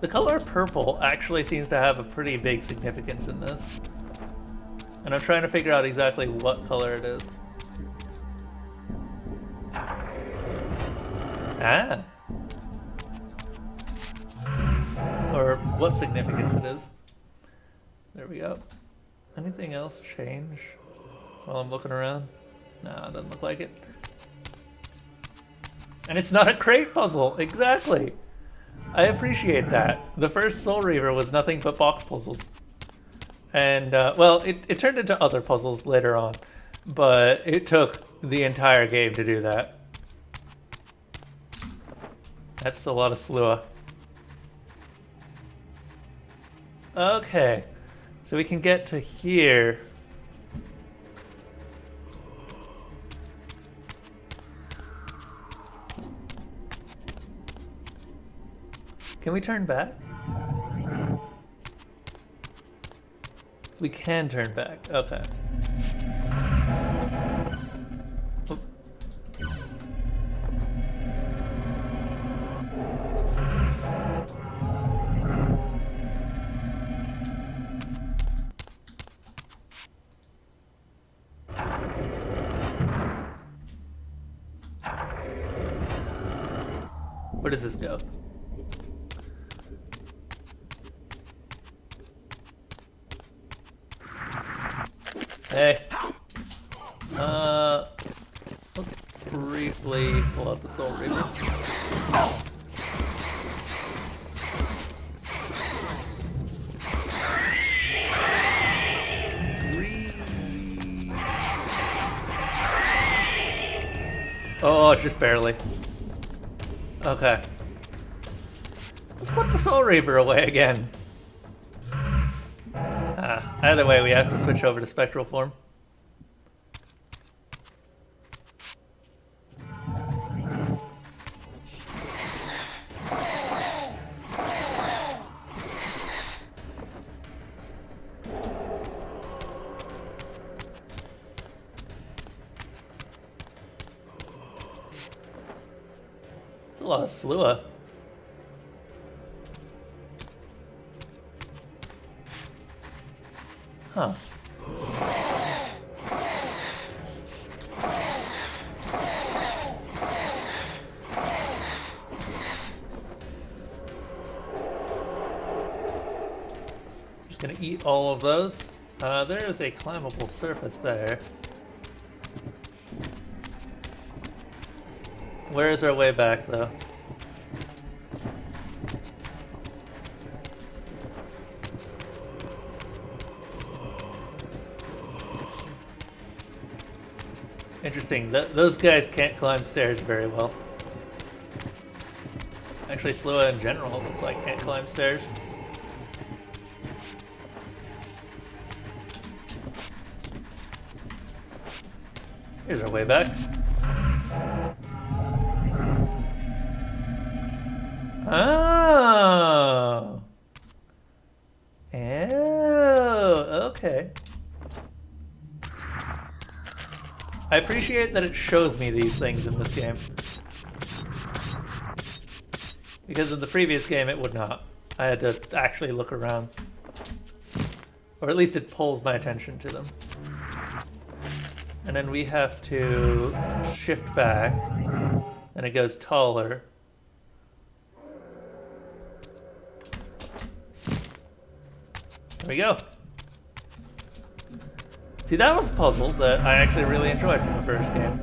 The color purple actually seems to have a pretty big significance in this. And I'm trying to figure out exactly what color it is. Ah. Or what significance it is. There we go. Anything else change while I'm looking around? No, it doesn't look like it. And it's not a crate puzzle. Exactly. I appreciate that. The first Soul Reaver was nothing but box puzzles. And, well, it turned into other puzzles later on. But it took the entire game to do that. That's a lot of slua. Okay. So we can get to here. Can we turn back? We can turn back. Okay. Oop. Where does this go? Hey. Let's briefly pull out the Soul Reaver. Oh, just barely. Okay. Let's put the Soul Reaver away again. Either way, we have to switch over to spectral form. It's a lot of Slua. Huh. Just gonna eat all of those. There is a climbable surface there. Where is our way back, though? Interesting. Those guys can't climb stairs very well. Actually, Slua in general looks like can't climb stairs. Here's our way back. Oh. Oh, okay. I appreciate that it shows me these things in this game. Because in the previous game it would not. I had to actually look around. Or at least it pulls my attention to them. And then we have to shift back. And it goes taller. There we go. See, that was a puzzle that I actually really enjoyed from the first game.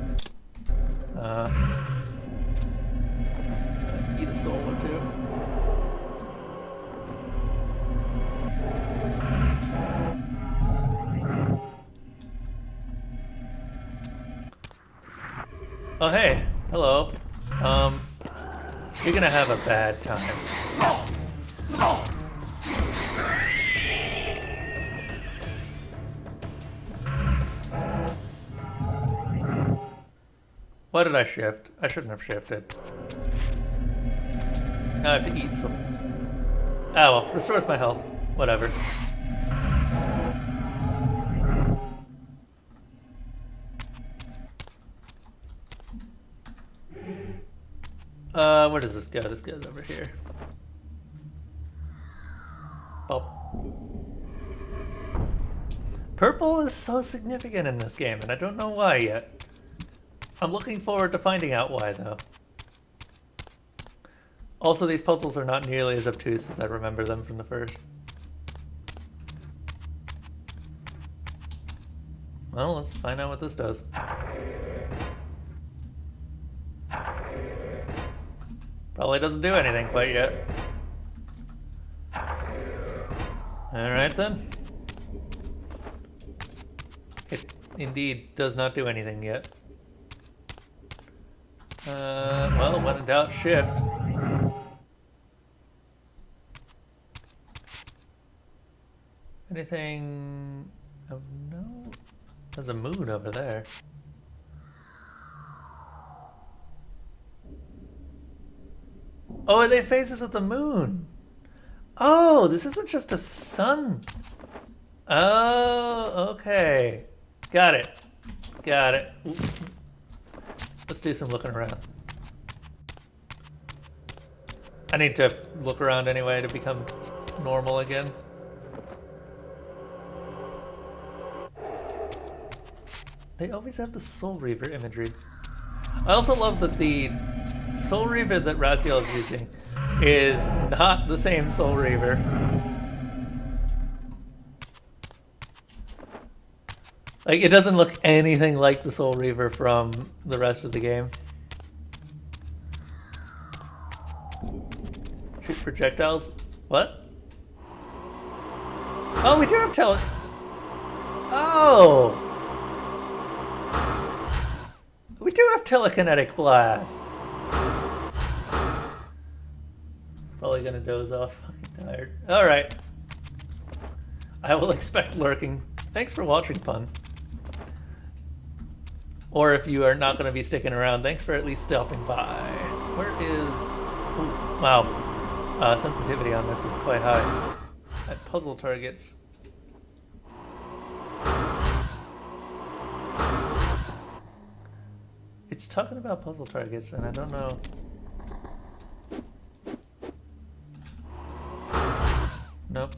Eat a soul or two. Oh, hey. Hello. You're gonna have a bad time. Why did I shift? I shouldn't have shifted. Now I have to eat souls. Ah well, restores my health. Whatever. Where does this go? This goes over here. Oh. Purple is so significant in this game, and I don't know why yet. I'm looking forward to finding out why, though. Also, these puzzles are not nearly as obtuse as I remember them from the first. Well, let's find out what this does. Probably doesn't do anything quite yet. Alright then. It indeed does not do anything yet. Well, when in doubt, shift. Anything of note? There's a moon over there. Oh, are they phases of the moon? Oh, this isn't just a sun Oh, okay. Got it. Got it. Let's do some looking around. I need to look around anyway to become normal again. They always have the Soul Reaver imagery. I also love that the Soul Reaver that Raziel is using is not the same Soul Reaver. Like, it doesn't look anything like the Soul Reaver from the rest of the game. Shoot projectiles? What? Oh, we do have Oh! We do have telekinetic blast. Probably gonna doze off. Fucking tired. Alright. I will expect lurking. Thanks for watching, Pun. Or if you are not gonna be sticking around, thanks for at least stopping by. Where is... Ooh, wow. Sensitivity on this is quite high. At puzzle targets. It's talking about puzzle targets, and I don't know. Nope.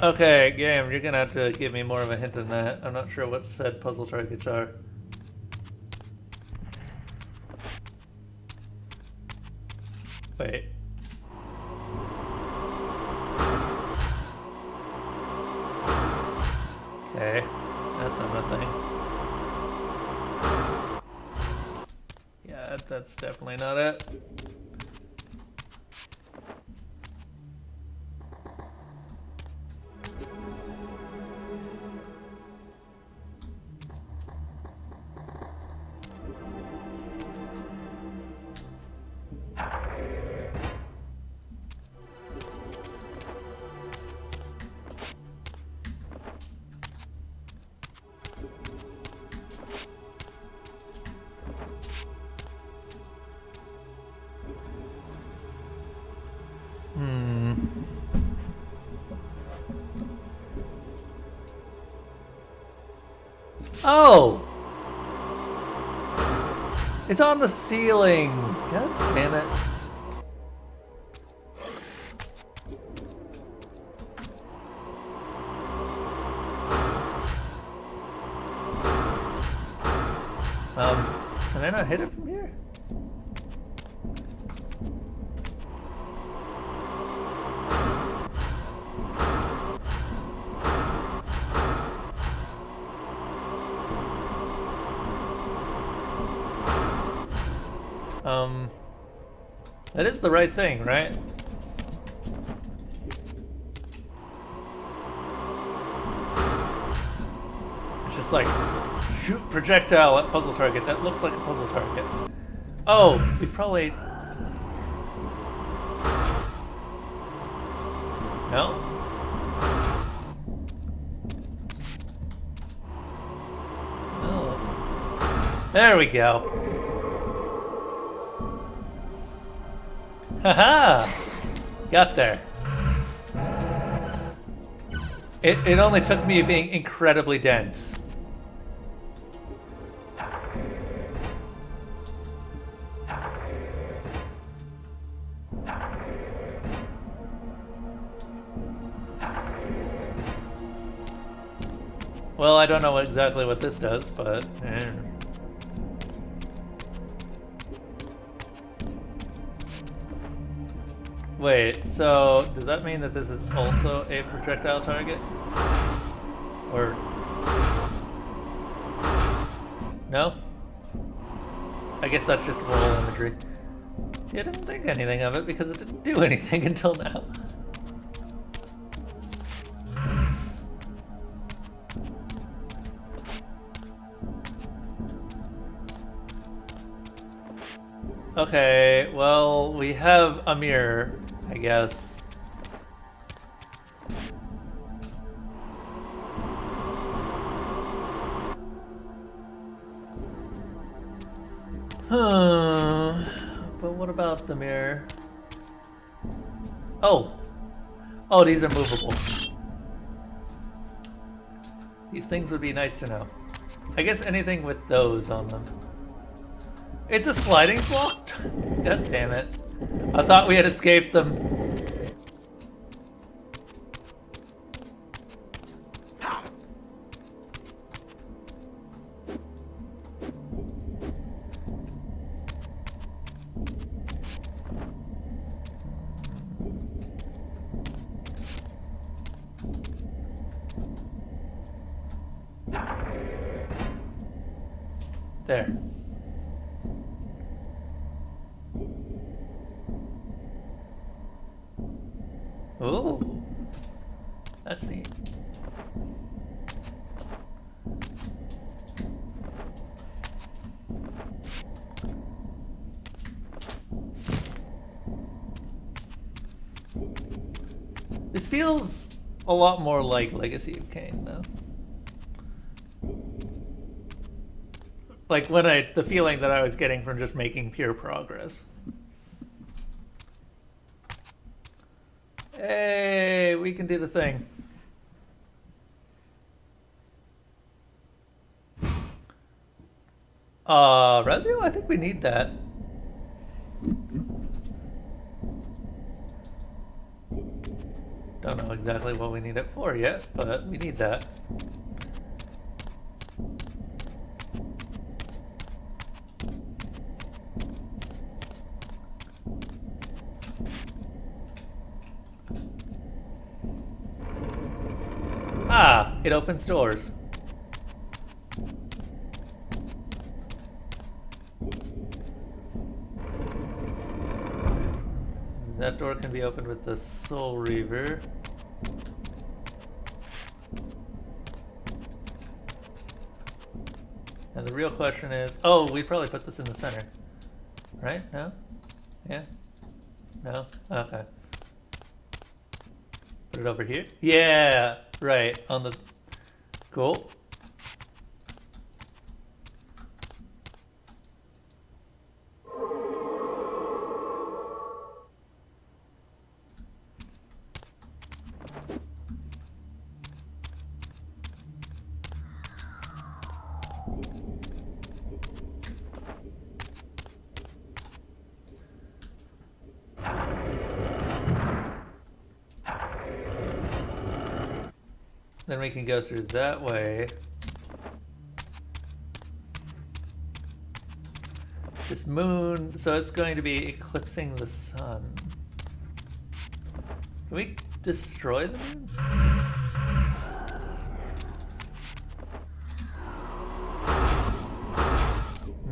Okay, game, you're gonna have to give me more of a hint than that. I'm not sure what said puzzle targets are. Wait. Okay, that's not a thing. Yeah, that's definitely not it. Oh! It's on the ceiling! God damn it. Can I not hit it from here? That is the right thing, right? It's just like, shoot projectile at puzzle target. That looks like a puzzle target. Oh, we probably... No? No. There we go. Haha! Got there. It only took me being incredibly dense. Well, I don't know exactly what this does, but... Wait, so does that mean that this is also a projectile target? Or... No? I guess that's just roll imagery. See, I didn't think anything of it because it didn't do anything until now. Okay, well, we have a mirror, I guess. But what about the mirror? Oh! Oh, these are movable. These things would be nice to know. I guess anything with those on them. It's a sliding block? God damn it. I thought we had escaped them. There. Ooh. That's neat. This feels a lot more like Legacy of Kain, though. Like the feeling that I was getting from just making pure progress. Hey, we can do the thing. Raziel, I think we need that. Don't know exactly what we need it for yet, but we need that. Ah, it opens doors. That door can be opened with the Soul Reaver. And the real question is, oh, we probably put this in the center. Right? No? Yeah? No? Okay. Put it over here? Yeah! Right, on the... Cool. Then we can go through that way. This moon, so it's going to be eclipsing the sun. Can we destroy the moon?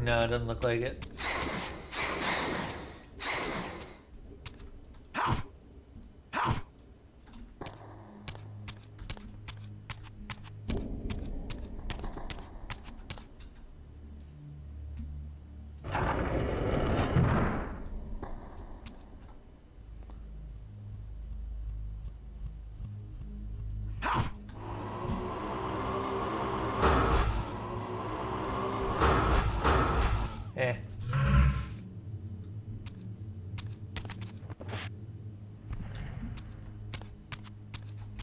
No, it doesn't look like it.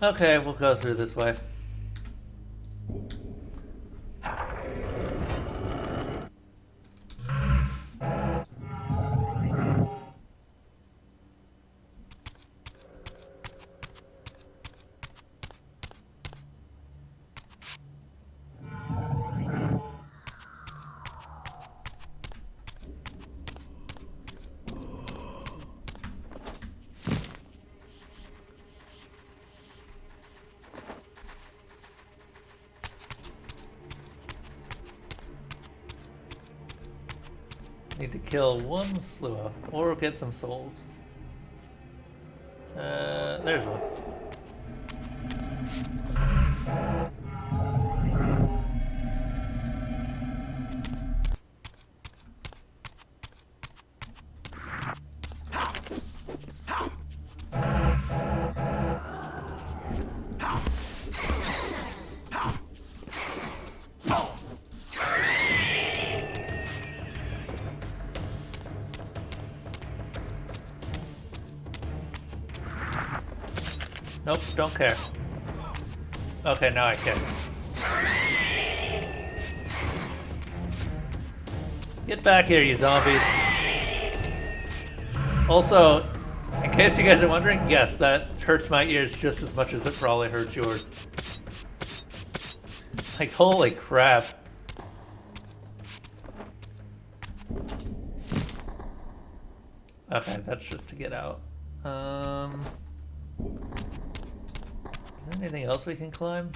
Okay, we'll go through this way. Need to kill one Slua, or get some souls. There's one. Nope, don't care. Okay, now I care. Get back here, you zombies. Also, in case you guys are wondering, yes, that hurts my ears just as much as it probably hurts yours. Like, holy crap. Okay, that's just to get out. Is there anything else we can climb?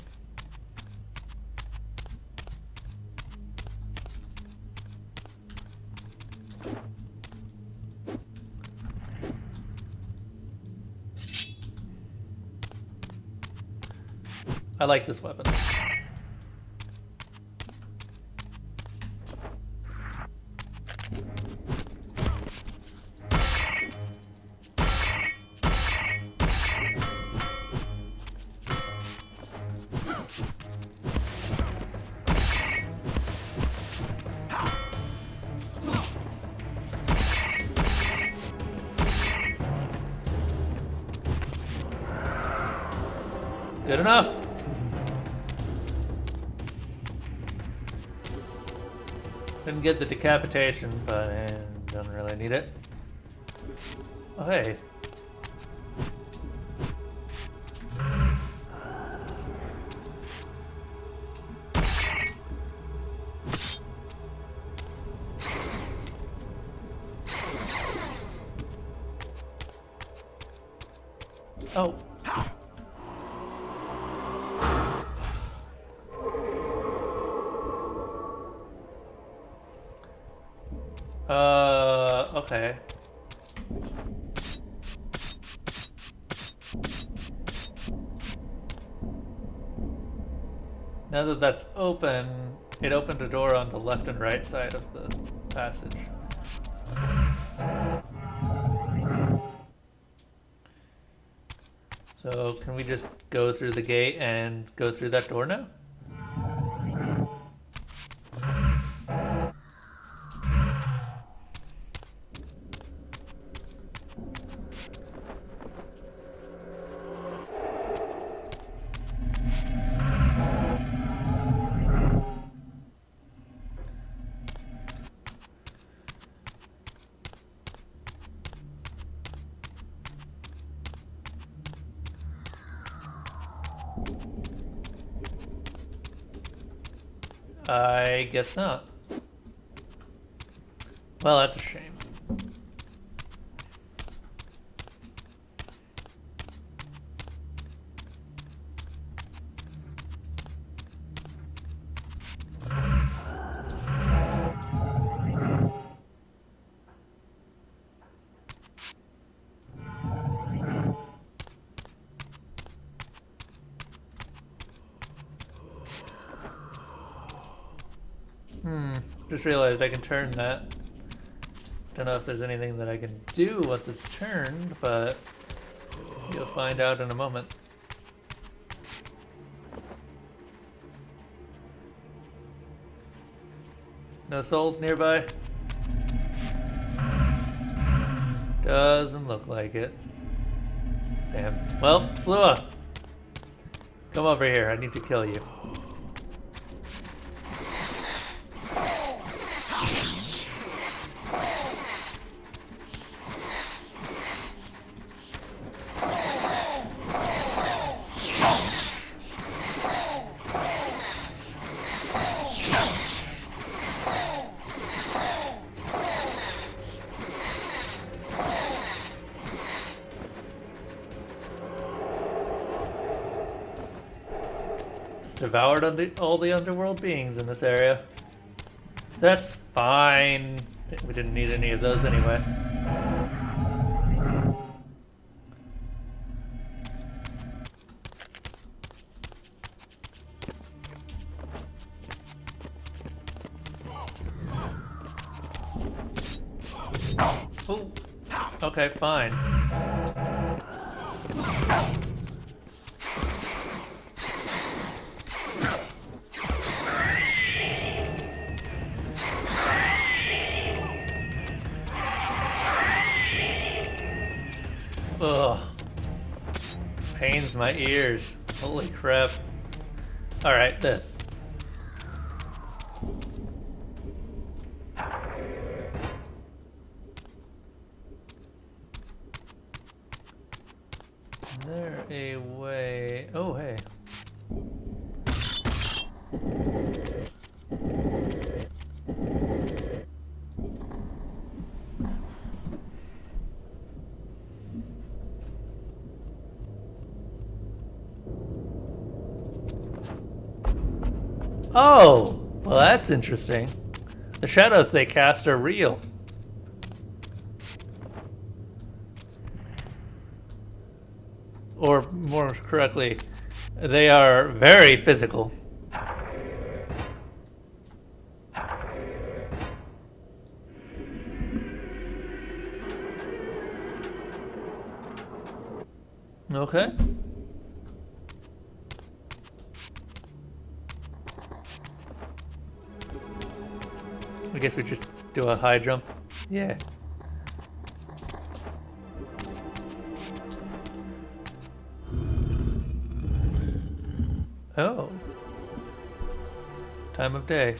I like this weapon. Good enough. Didn't get the decapitation, but don't really need it. Oh, hey. Oh. Okay. Now that that's open, it opened a door on the left and right side of the passage. So can we just go through the gate and go through that door now? I guess not. Well, that's a shame. Just realized I can turn that. Don't know if there's anything that I can do once it's turned, but you'll find out in a moment. No souls nearby? Doesn't look like it. Damn. Well, Slua! Come over here, I need to kill you. Devoured all the underworld beings in this area. That's fine. We didn't need any of those anyway. Ooh. Okay, fine. Ugh. pains my ears. Holy crap. Alright, this. Is there a way? Oh, hey. Oh, well that's interesting. The shadows they cast are real. Or more correctly, they are very physical. Okay. I guess we just do a high jump. Yeah. Oh. Time of day.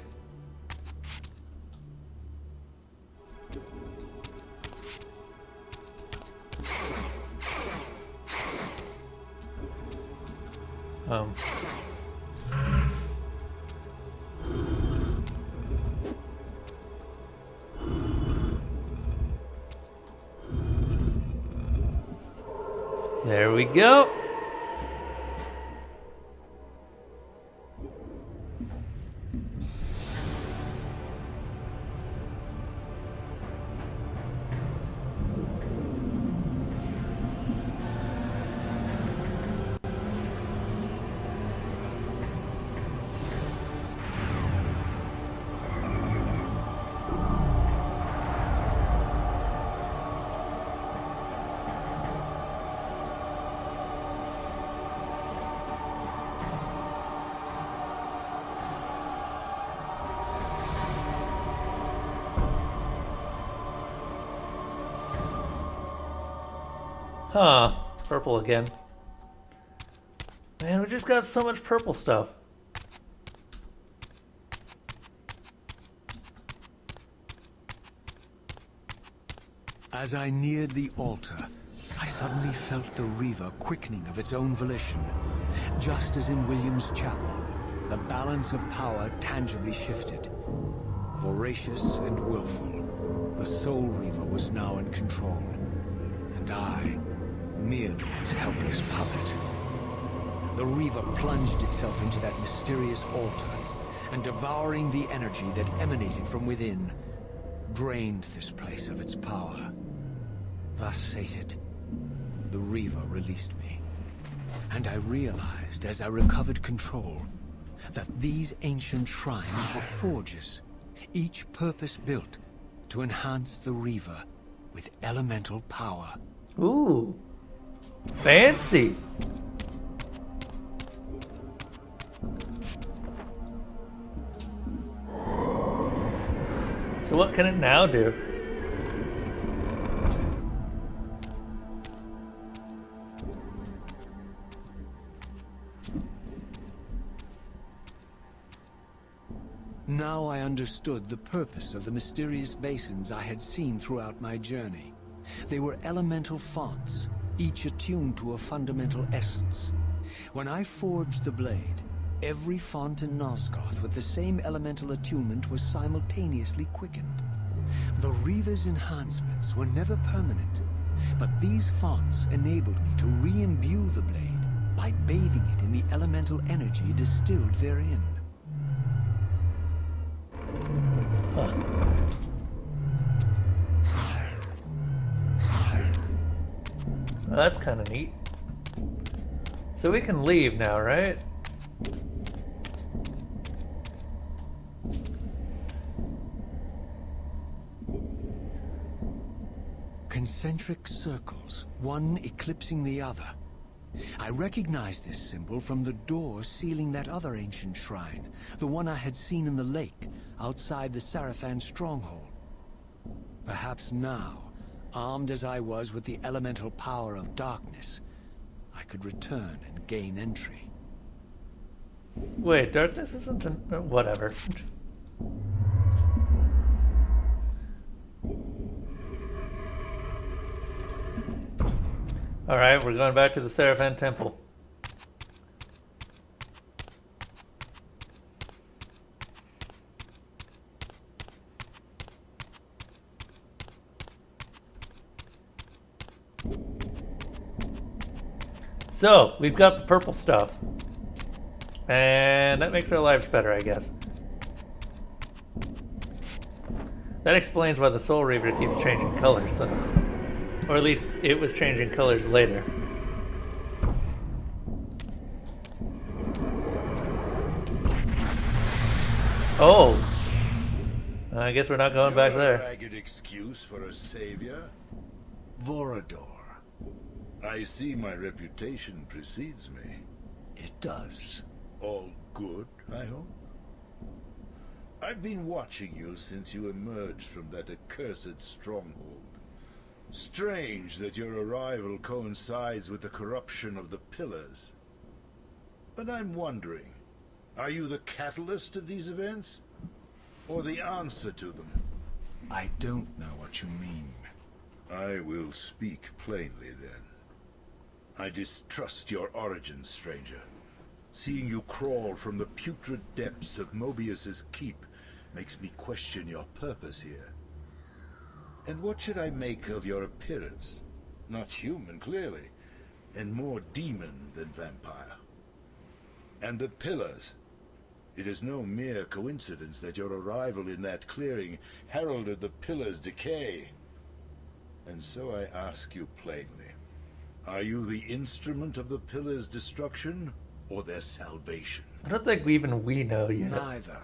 There we go. Huh. Purple again. Man, we just got so much purple stuff. As I neared the altar, I suddenly felt the Reaver quickening of its own volition. Just as in William's chapel, the balance of power tangibly shifted. Voracious and willful, the Soul Reaver was now in control. And I, merely its helpless puppet. The Reaver plunged itself into that mysterious altar, and devouring the energy that emanated from within, drained this place of its power. Thus sated, the Reaver released me. And I realized as I recovered control, that these ancient shrines were forges, each purpose-built to enhance the Reaver with elemental power. Ooh. Fancy. So what can it now do? Now I understood the purpose of the mysterious basins I had seen throughout my journey. They were elemental fonts, each attuned to a fundamental essence. When I forged the blade, every font in Nosgoth with the same elemental attunement was simultaneously quickened. The Reaver's enhancements were never permanent, but these fonts enabled me to re-imbue the blade by bathing it in the elemental energy distilled therein. Huh. Well, that's kind of neat. So we can leave now, right? Concentric circles, one eclipsing the other. I recognized this symbol from the door sealing that other ancient shrine, the one I had seen in the lake outside the Sarafan stronghold. Perhaps now, armed as I was with the elemental power of darkness, I could return and gain entry. Wait, darkness isn't whatever. Alright, we're going back to the Seraphan Temple. So, we've got the purple stuff. And that makes our lives better, I guess. That explains why the Soul Reaver keeps changing colors, so. Or at least it was changing colors later. Oh! I guess we're not going back there. A ragged excuse for a savior? Vorador. I see my reputation precedes me. It does. All good, I hope? I've been watching you since you emerged from that accursed stronghold. Strange that your arrival coincides with the corruption of the Pillars. But I'm wondering, are you the catalyst of these events? Or the answer to them? I don't know what you mean. I will speak plainly then. I distrust your origins, stranger. Seeing you crawl from the putrid depths of Mobius's keep makes me question your purpose here. And what should I make of your appearance? Not human, clearly, and more demon than vampire. And the Pillars. It is no mere coincidence that your arrival in that clearing heralded the Pillars' decay. And so I ask you plainly, are you the instrument of the Pillars' destruction, or their salvation? I don't think even we know yet. Neither.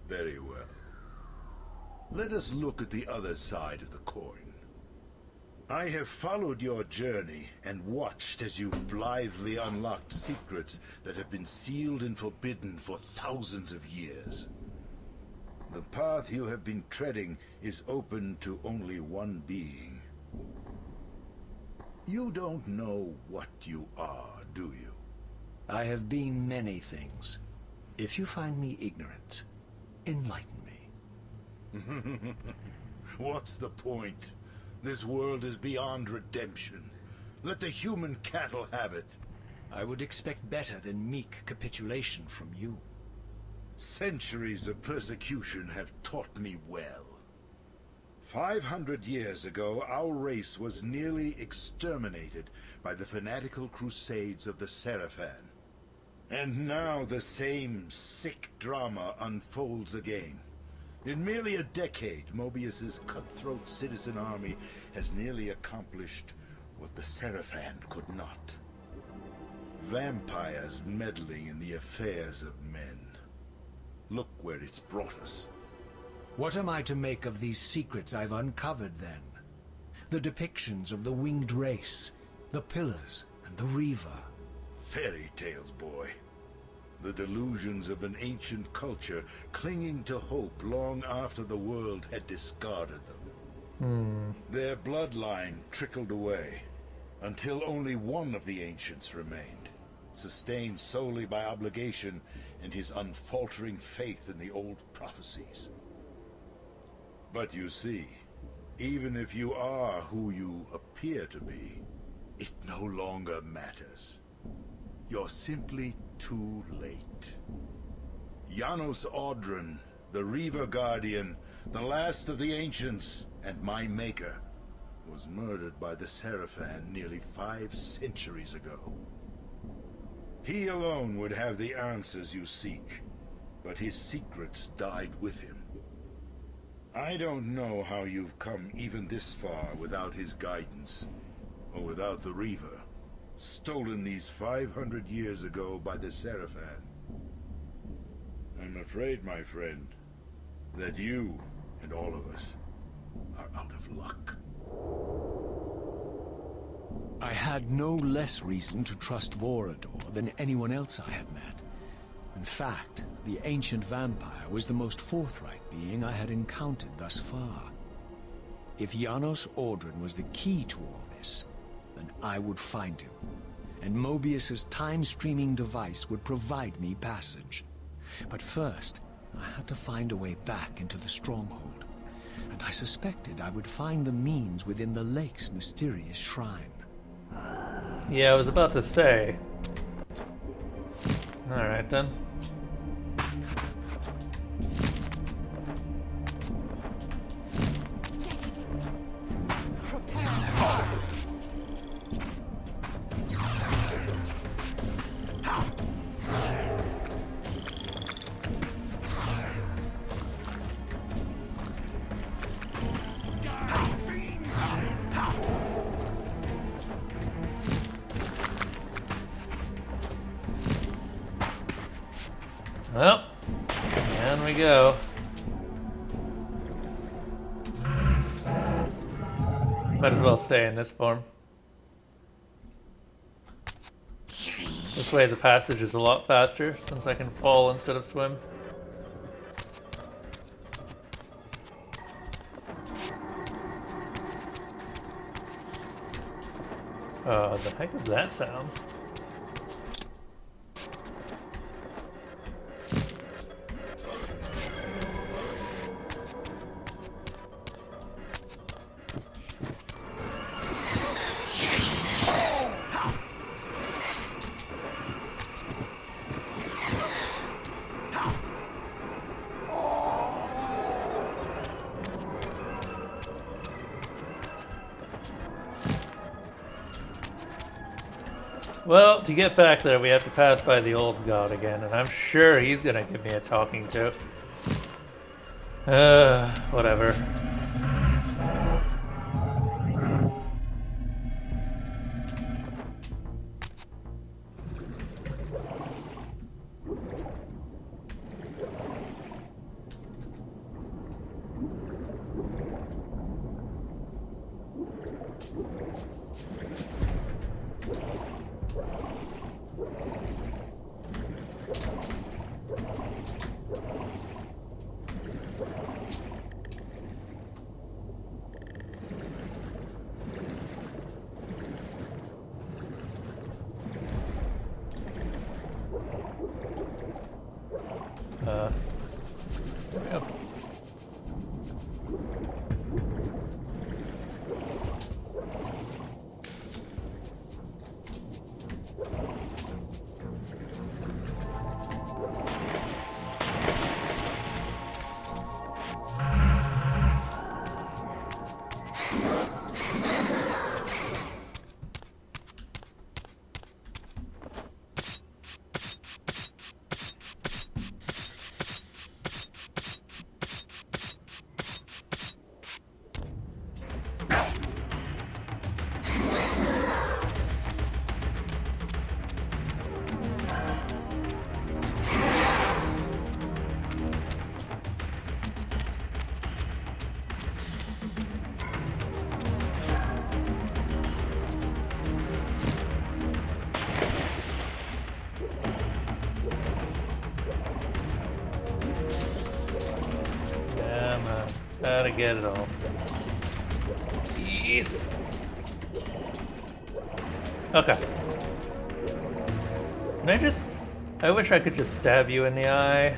Very well. Let us look at the other side of the coin. I have followed your journey and watched as you blithely unlocked secrets that have been sealed and forbidden for thousands of years. The path you have been treading is open to only one being. You don't know what you are, do you? I have been many things. If you find me ignorant, enlighten me. What's the point? This world is beyond redemption. Let the human cattle have it. I would expect better than meek capitulation from you. Centuries of persecution have taught me well. 500 years ago, our race was nearly exterminated by the fanatical crusades of the Seraphan. And now the same sick drama unfolds again. In merely a decade, Mobius's cutthroat citizen army has nearly accomplished what the Seraphan could not. Vampires meddling in the affairs of men. Look where it's brought us. What am I to make of these secrets I've uncovered, then? The depictions of the winged race, the Pillars, and the Reaver. Fairy tales, boy. The delusions of an ancient culture clinging to hope long after the world had discarded them. Their bloodline trickled away, until only one of the ancients remained, sustained solely by obligation and his unfaltering faith in the old prophecies. But you see, even if you are who you appear to be, it no longer matters. You're simply too late. Janos Audron, the Reaver Guardian, the last of the ancients, and my maker, was murdered by the Seraphan nearly 5 centuries ago. He alone would have the answers you seek, but his secrets died with him. I don't know how you've come even this far without his guidance, or without the Reaver, stolen these 500 years ago by the Seraphan. I'm afraid, my friend, that you and all of us are out of luck. I had no less reason to trust Vorador than anyone else I had met. In fact, the ancient vampire was the most forthright being I had encountered thus far. If Janos Audron was the key to all Mobius, then I would find him. And Mobius's time-streaming device would provide me passage. But first, I had to find a way back into the stronghold. And I suspected I would find the means within the lake's mysterious shrine. Yeah, I was about to say. Alright then. Well, down we go. Might as well stay in this form. This way the passage is a lot faster, since I can fall instead of swim. The heck is that sound? Well, to get back there, we have to pass by the old god again, and I'm sure he's gonna give me a talking to. Whatever. There we go. Gotta get it all. Yes. Okay. I wish I could just stab you in the eye.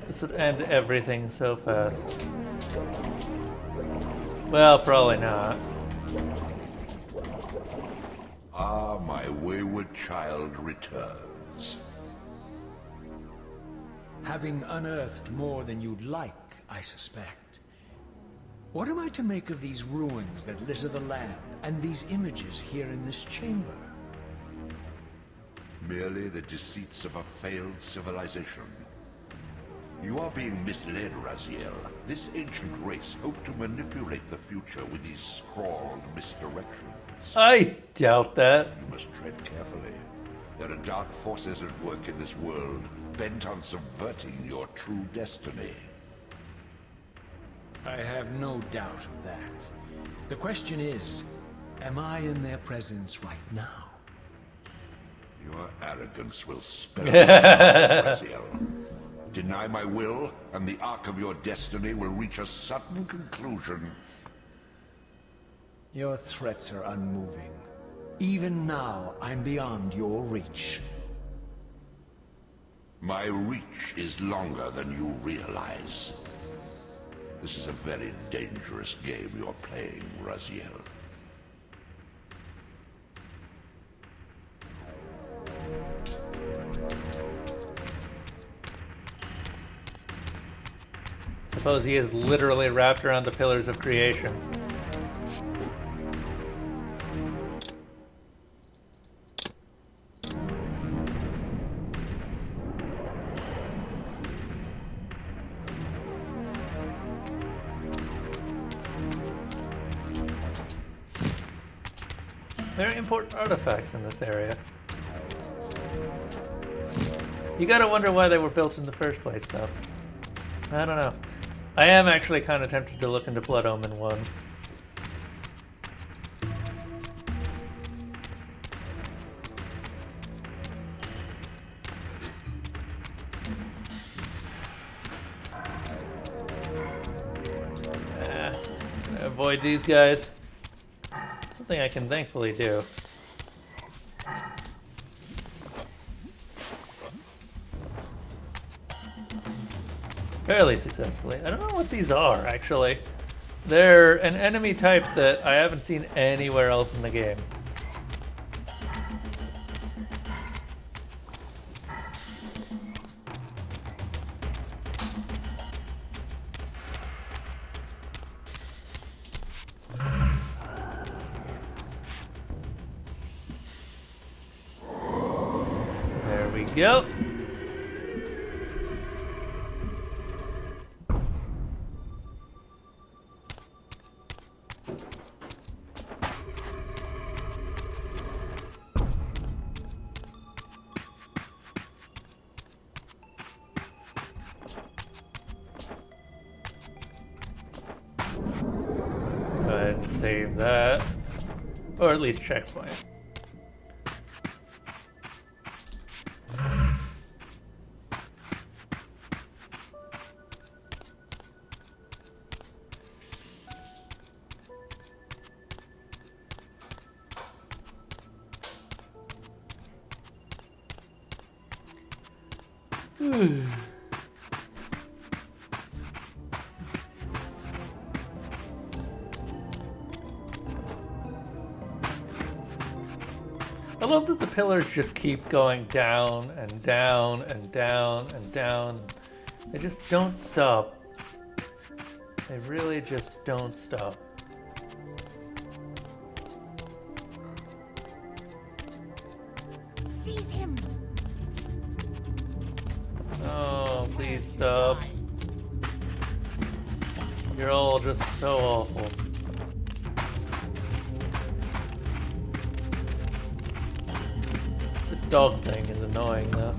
This would end everything so fast. Well, probably not. Ah, my wayward child returns. Having unearthed more than you'd like, I suspect. What am I to make of these ruins that litter the land, and these images here in this chamber? Merely the deceits of a failed civilization. You are being misled, Raziel. This ancient race hoped to manipulate the future with these scrawled misdirections. I doubt that. You must tread carefully. There are dark forces at work in this world, bent on subverting your true destiny. I have no doubt of that. The question is, am I in their presence right now? Your arrogance will spell Raziel. Deny my will, and the arc of your destiny will reach a sudden conclusion. Your threats are unmoving. Even now, I'm beyond your reach. My reach is longer than you realize. This is a very dangerous game you're playing, Raziel. Suppose he is literally wrapped around the pillars of creation. Very important artifacts in this area. You gotta wonder why they were built in the first place, though. I don't know. I am actually kind of tempted to look into Blood Omen 1. Avoid these guys. Something I can thankfully do. Fairly successfully. I don't know what these are, actually. They're an enemy type that I haven't seen anywhere else in the game. There we go. Go ahead and save that. Or at least checkpoint. I love that the pillars just keep going down and down and down and down. They just don't stop. They really just don't stop. Seize him. Oh, please stop. You're all just so awful. This dog thing is annoying though.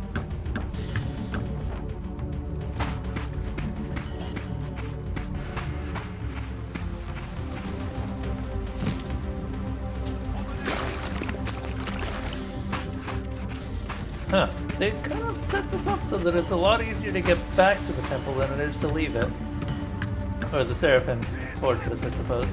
Huh. They kind of set this up so that it's a lot easier to get back to the temple than it is to leave it. Or the Seraphim Fortress, I suppose.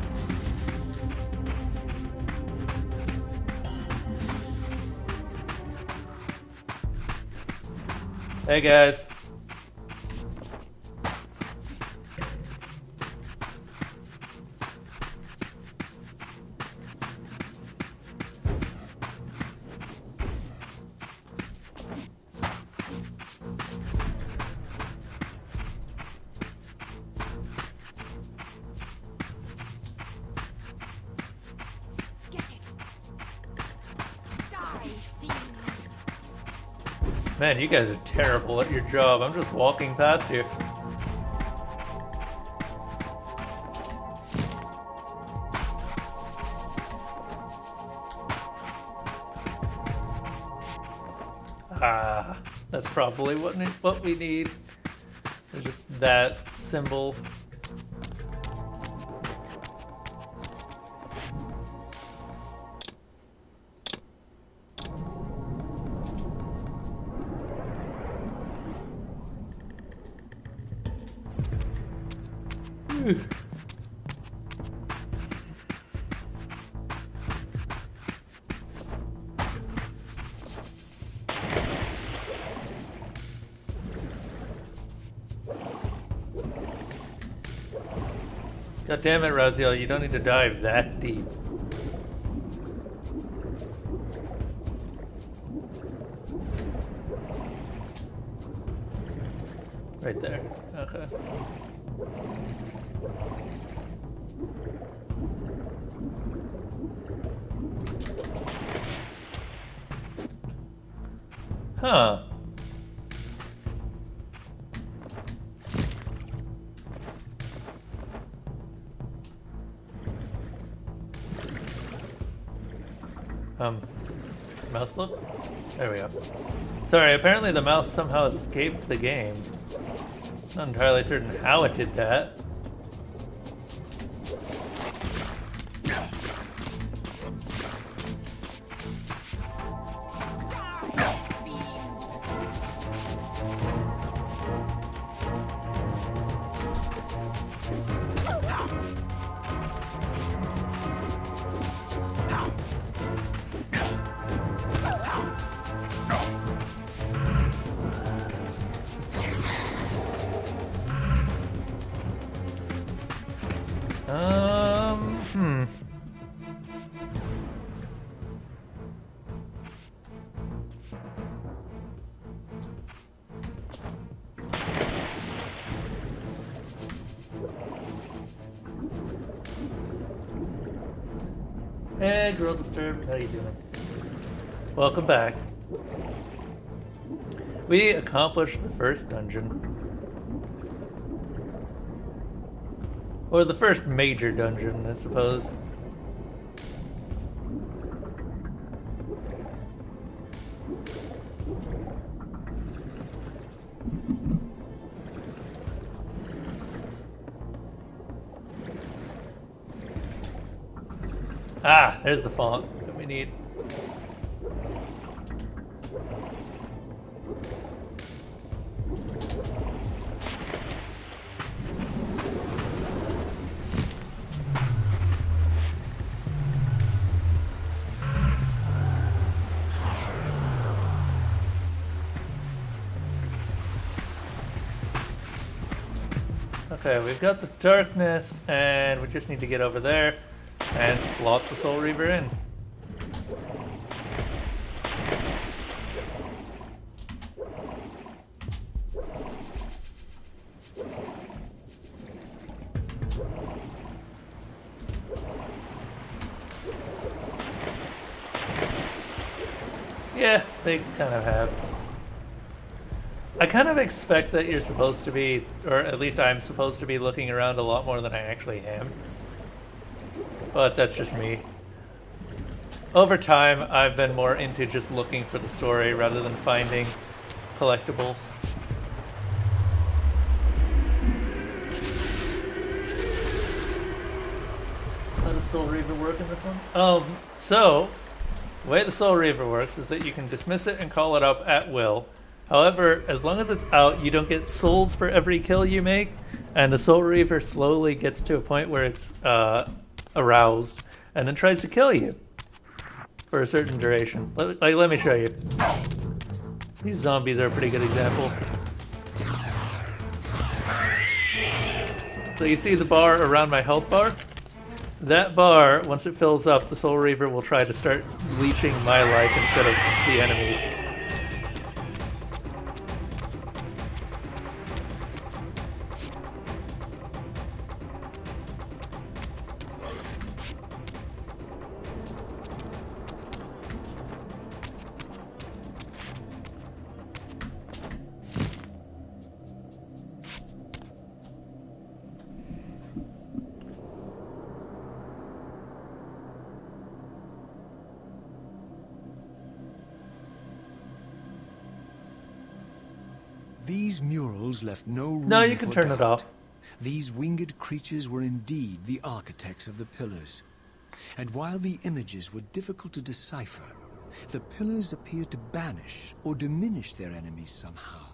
Hey guys. Get it. Die, fiend. Man, you guys are terrible at your job. I'm just walking past you. Ah, that's probably what we need. There's just that symbol. God damn it, Raziel, you don't need to dive that deep. Right there. Okay. Huh. Mouse look? There we go. Sorry, apparently the mouse somehow escaped the game. Not entirely certain how it did that. Hmm. Hey, Girl Disturbed, how you doing? Welcome back. We accomplished the first dungeon. Or the first major dungeon, I suppose. Ah, there's the font that we need. Okay, we've got the darkness, and we just need to get over there and slot the Soul Reaver in. Yeah, they kind of have. I kind of expect that you're supposed to be, or at least I'm supposed to be looking around a lot more than I actually am. But that's just me. Over time, I've been more into just looking for the story rather than finding collectibles. How does Soul Reaver work in this one? So, the way the Soul Reaver works is that you can dismiss it and call it up at will. However, as long as it's out, you don't get souls for every kill you make, and the Soul Reaver slowly gets to a point where it's aroused and then tries to kill you for a certain duration. Let me show you. These zombies are a pretty good example. So you see the bar around my health bar? That bar, once it fills up, the Soul Reaver will try to start leeching my life instead of the enemy's. These murals left no room. No, you can for turn it doubt. off. These winged creatures were indeed the architects of the pillars. And while the images were difficult to decipher, the pillars appeared to banish or diminish their enemies somehow.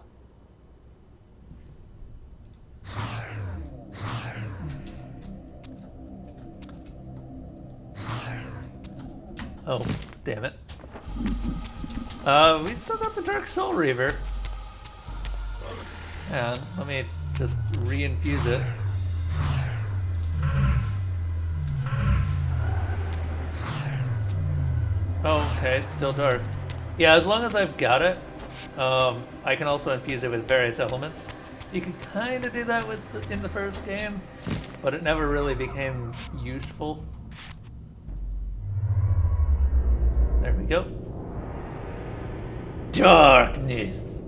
Oh, damn it. We still got the Dark Soul Reaver. And let me just re-infuse it. Oh, okay, it's still dark. Yeah, as long as I've got it, I can also infuse it with various elements. You could kind of do that in the first game, but it never really became useful. There we go. Darkness!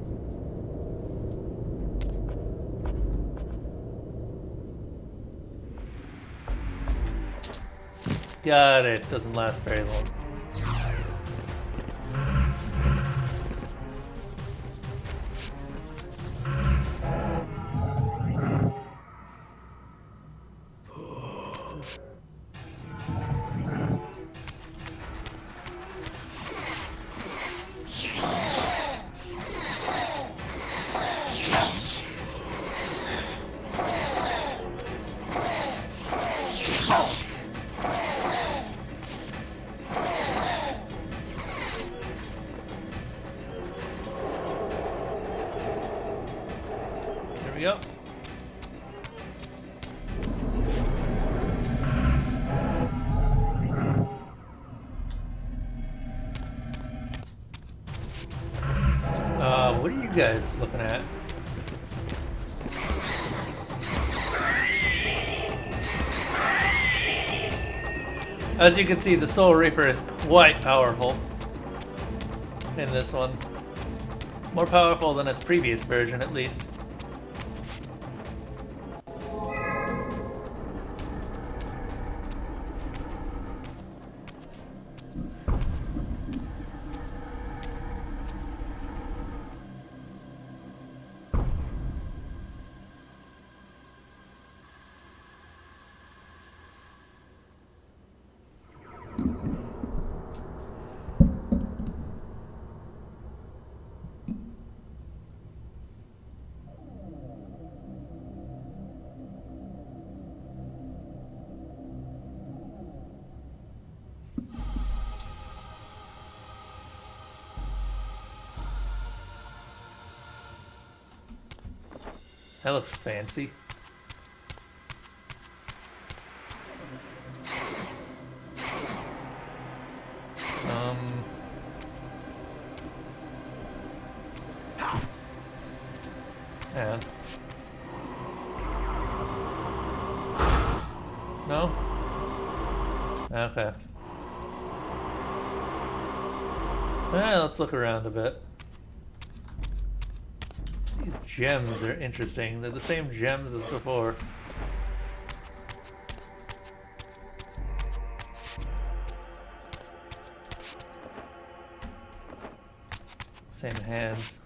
Got it. Doesn't last very long. There we go. What are you guys looking at? As you can see, the Soul Reaper is quite powerful in this one. More powerful than its previous version, at least. That looks fancy. Yeah. No? Okay. Let's look around a bit. These gems are interesting. They're the same gems as before. Same hands.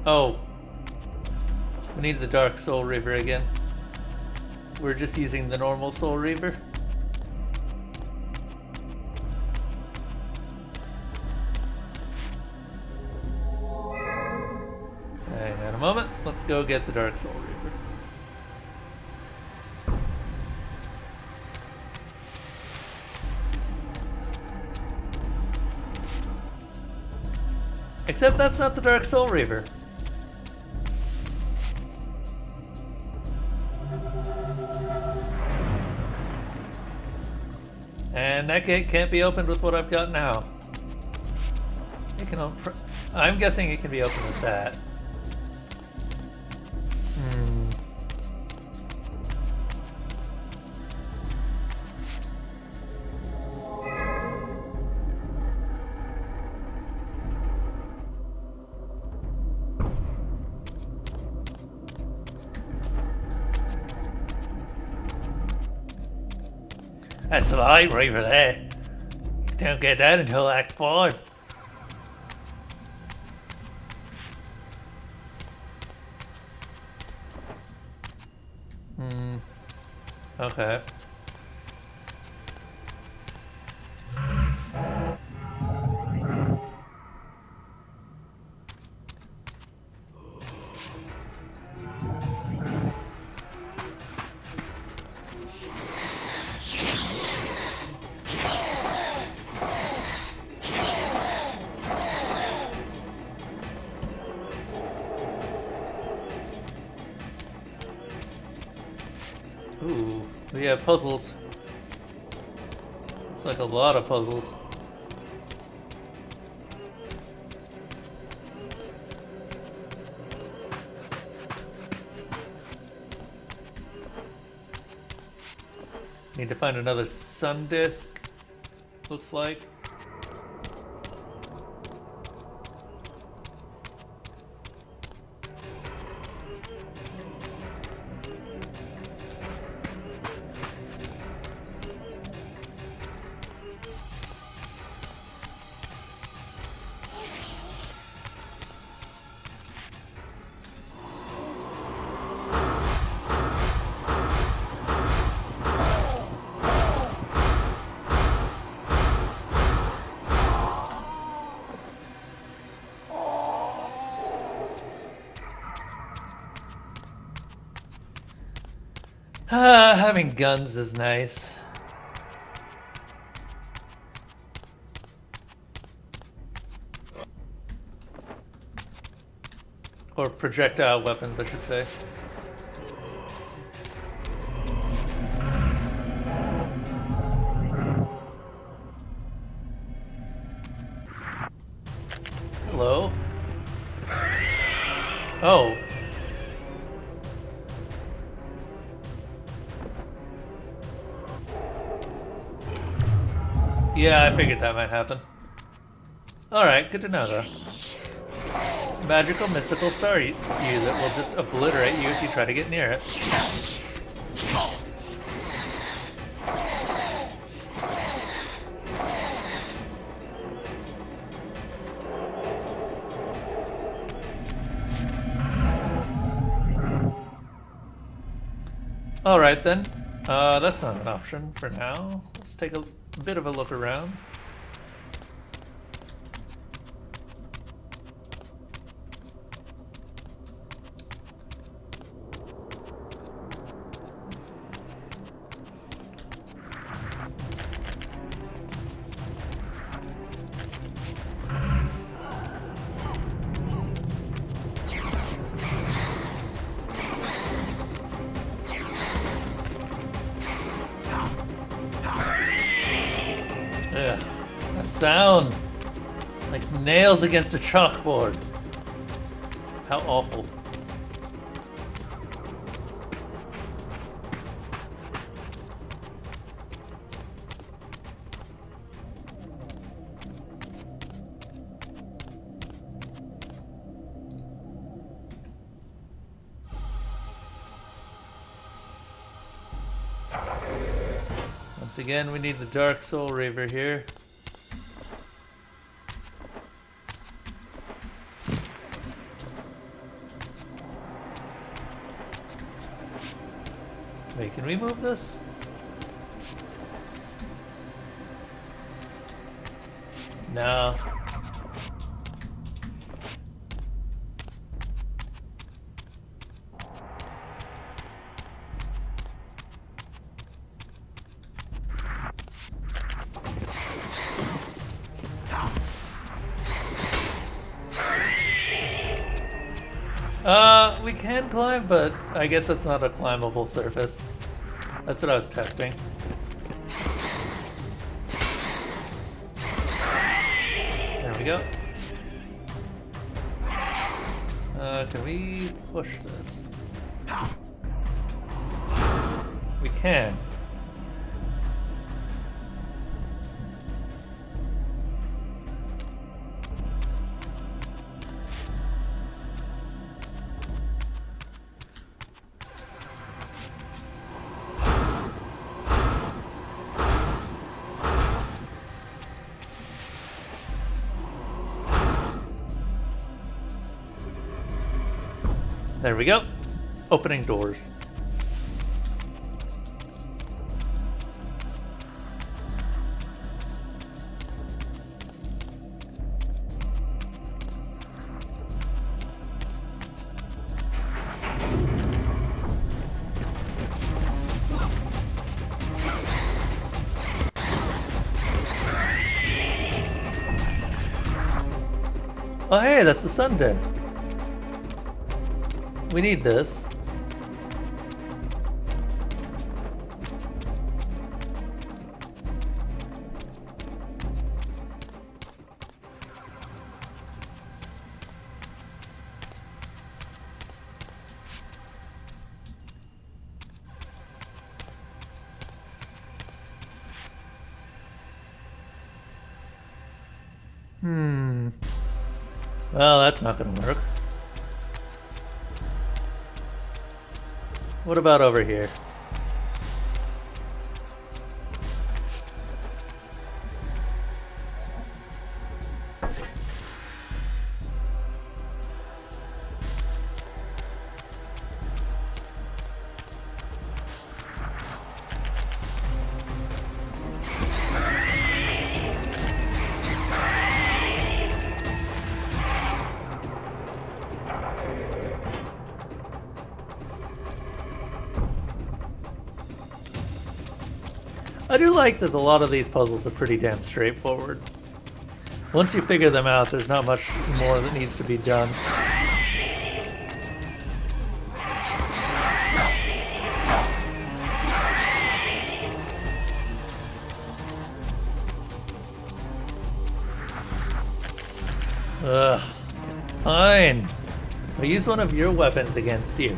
Oh. We need the Dark Soul Reaver again. We're just using the normal Soul Reaver. Hang on a moment. Let's go get the Dark Soul Reaver. Except that's not the Dark Soul Reaver. And that gate can't be opened with what I've got now. It can I'm guessing it can be opened with that. That's the light Reaver there. Don't get that until Act 5. Okay. Ooh, we have puzzles. It's like a lot of puzzles. Need to find another sun disk, looks like. Having guns is nice. Or projectile weapons, I should say. Hello? Oh. Yeah, I figured that might happen. Alright, good to know though. Magical, mystical star you that will just obliterate you if you try to get near it. Alright then. That's not an option for now. Let's take a bit of a look around. Ugh, that sound! Like nails against a chalkboard. How awful. Once again, we need the Dark Soul Reaver here. Wait, can we move this? No. We can climb, but I guess that's not a climbable surface. That's what I was testing. There we go. Can we push this? We can. There we go. Opening doors. Oh hey, that's the sun disk. We need this. Well, that's not gonna work. What about over here? I do like that a lot of these puzzles are pretty damn straightforward. Once you figure them out, there's not much more that needs to be done. Ugh. Fine. I'll use one of your weapons against you.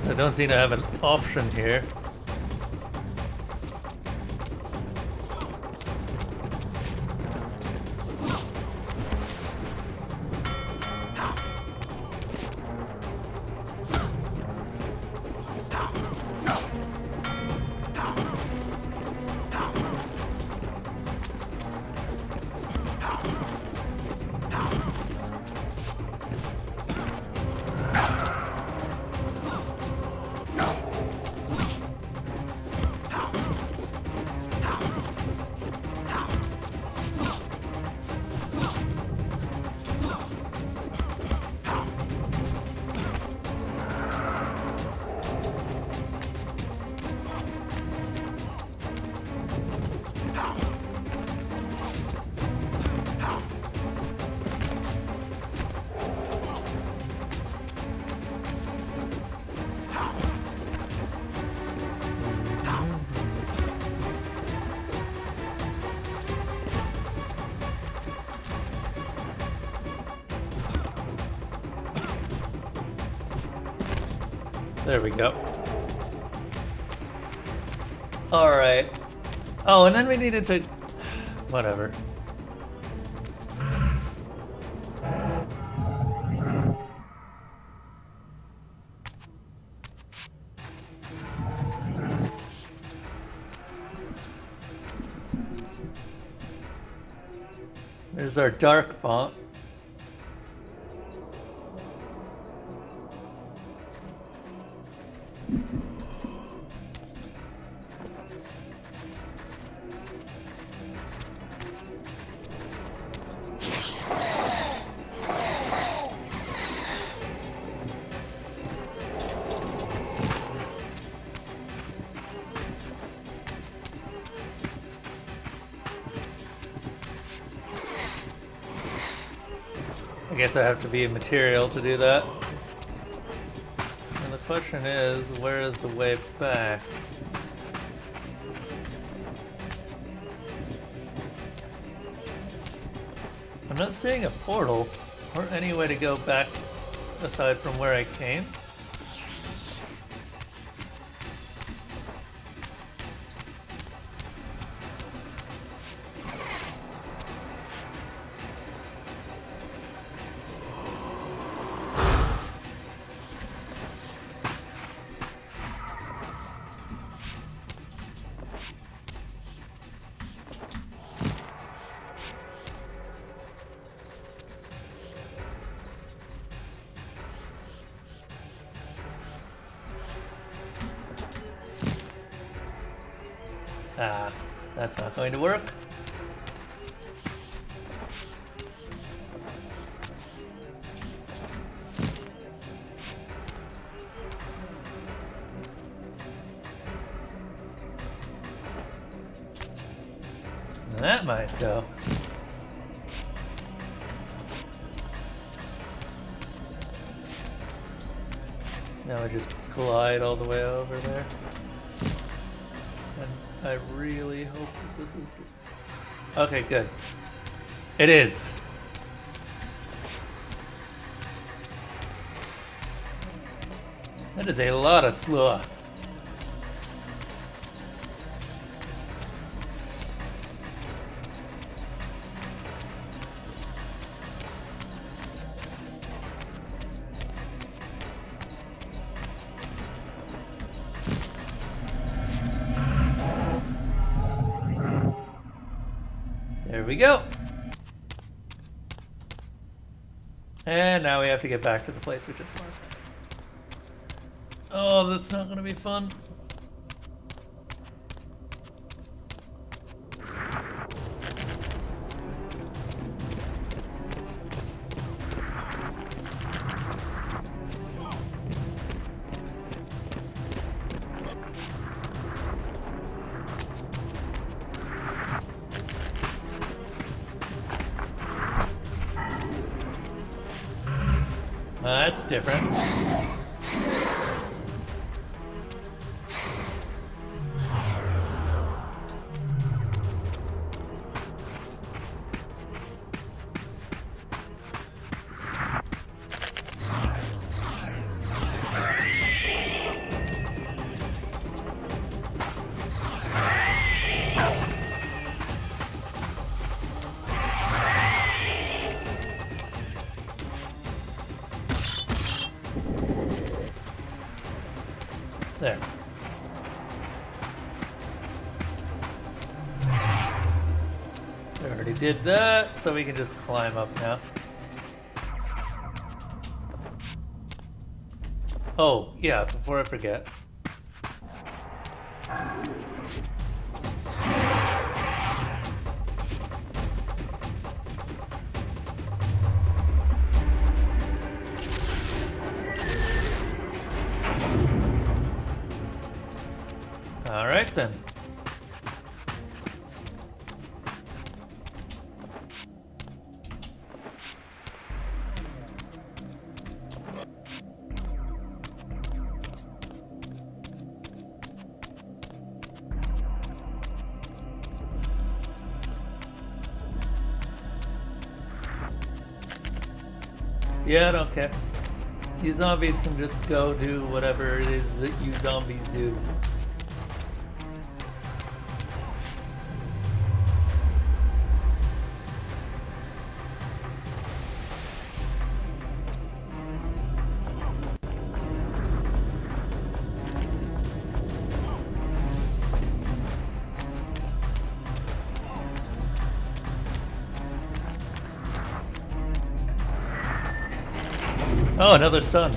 I don't seem to have an option here. There we go. Alright. Oh, and then we needed to... Whatever. There's our dark font. I guess I have to be a material to do that. And the question is, where is the way back? I'm not seeing a portal or any way to go back aside from where I came. Ah, that's not going to work. That might go. Now I just glide all the way over there. And I really hope that this is... Okay, good. It is. That is a lot of slow. There we go. And now we have to get back to the place we just left. Oh, that's not going to be fun. That's different. There. We already did that, so we can just climb up now. Oh, yeah, before I forget. All right then. Yeah, I don't care. You zombies can just go do whatever it is that you zombies do. Oh, another sun.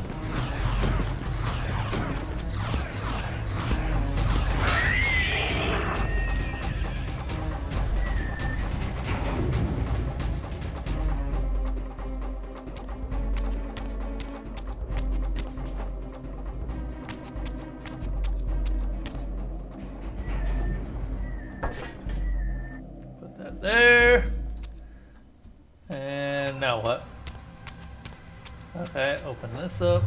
Put that there. And now what? Okay, open this up.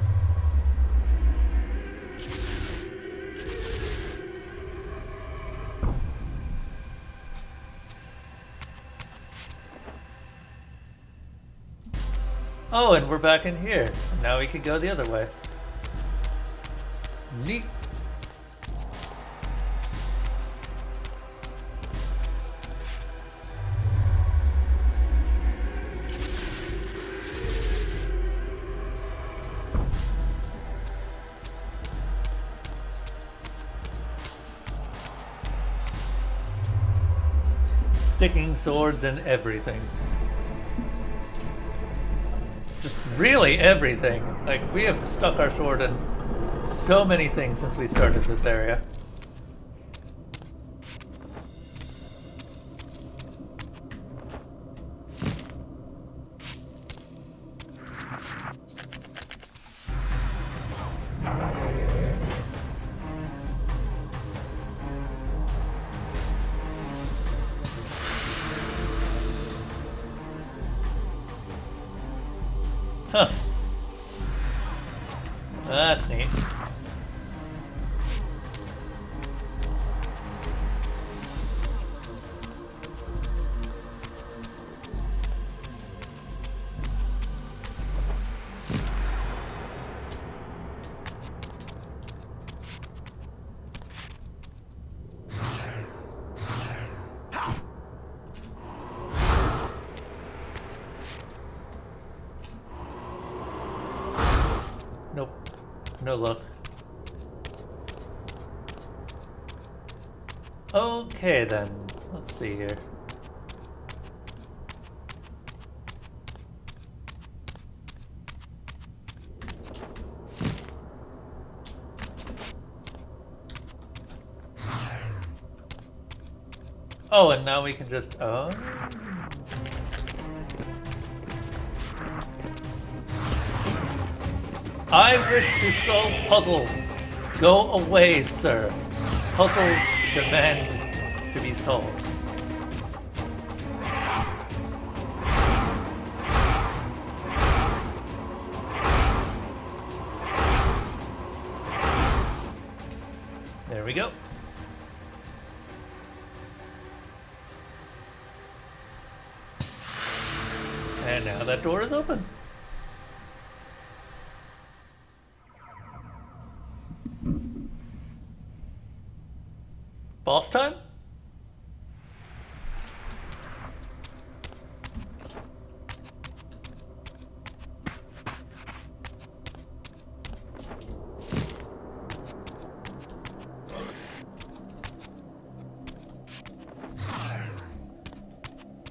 Oh, and we're back in here. Now we can go the other way. Neat. Sticking swords and everything. Just really everything. Like, we have stuck our sword in so many things since we started this area. Huh. That's neat. No luck. Okay then, let's see here. Oh, and now we can just, oh. I wish to solve puzzles. Go away, sir. Puzzles demand to be solved. There we go. And now that door is open. Boss time?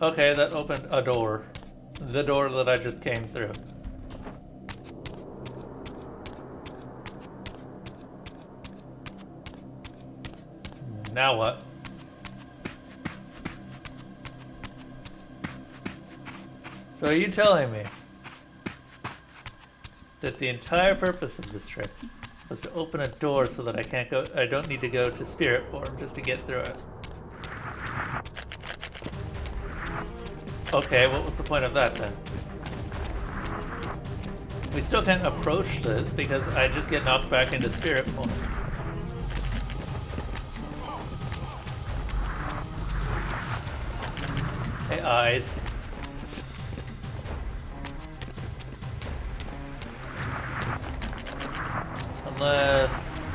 Okay, that opened a door. The door that I just came through. Now what? So are you telling me that the entire purpose of this trick was to open a door so that I don't need to go to spirit form just to get through it? Okay, what was the point of that then? We still can't approach this because I just get knocked back into spirit form. Hey, eyes. Unless...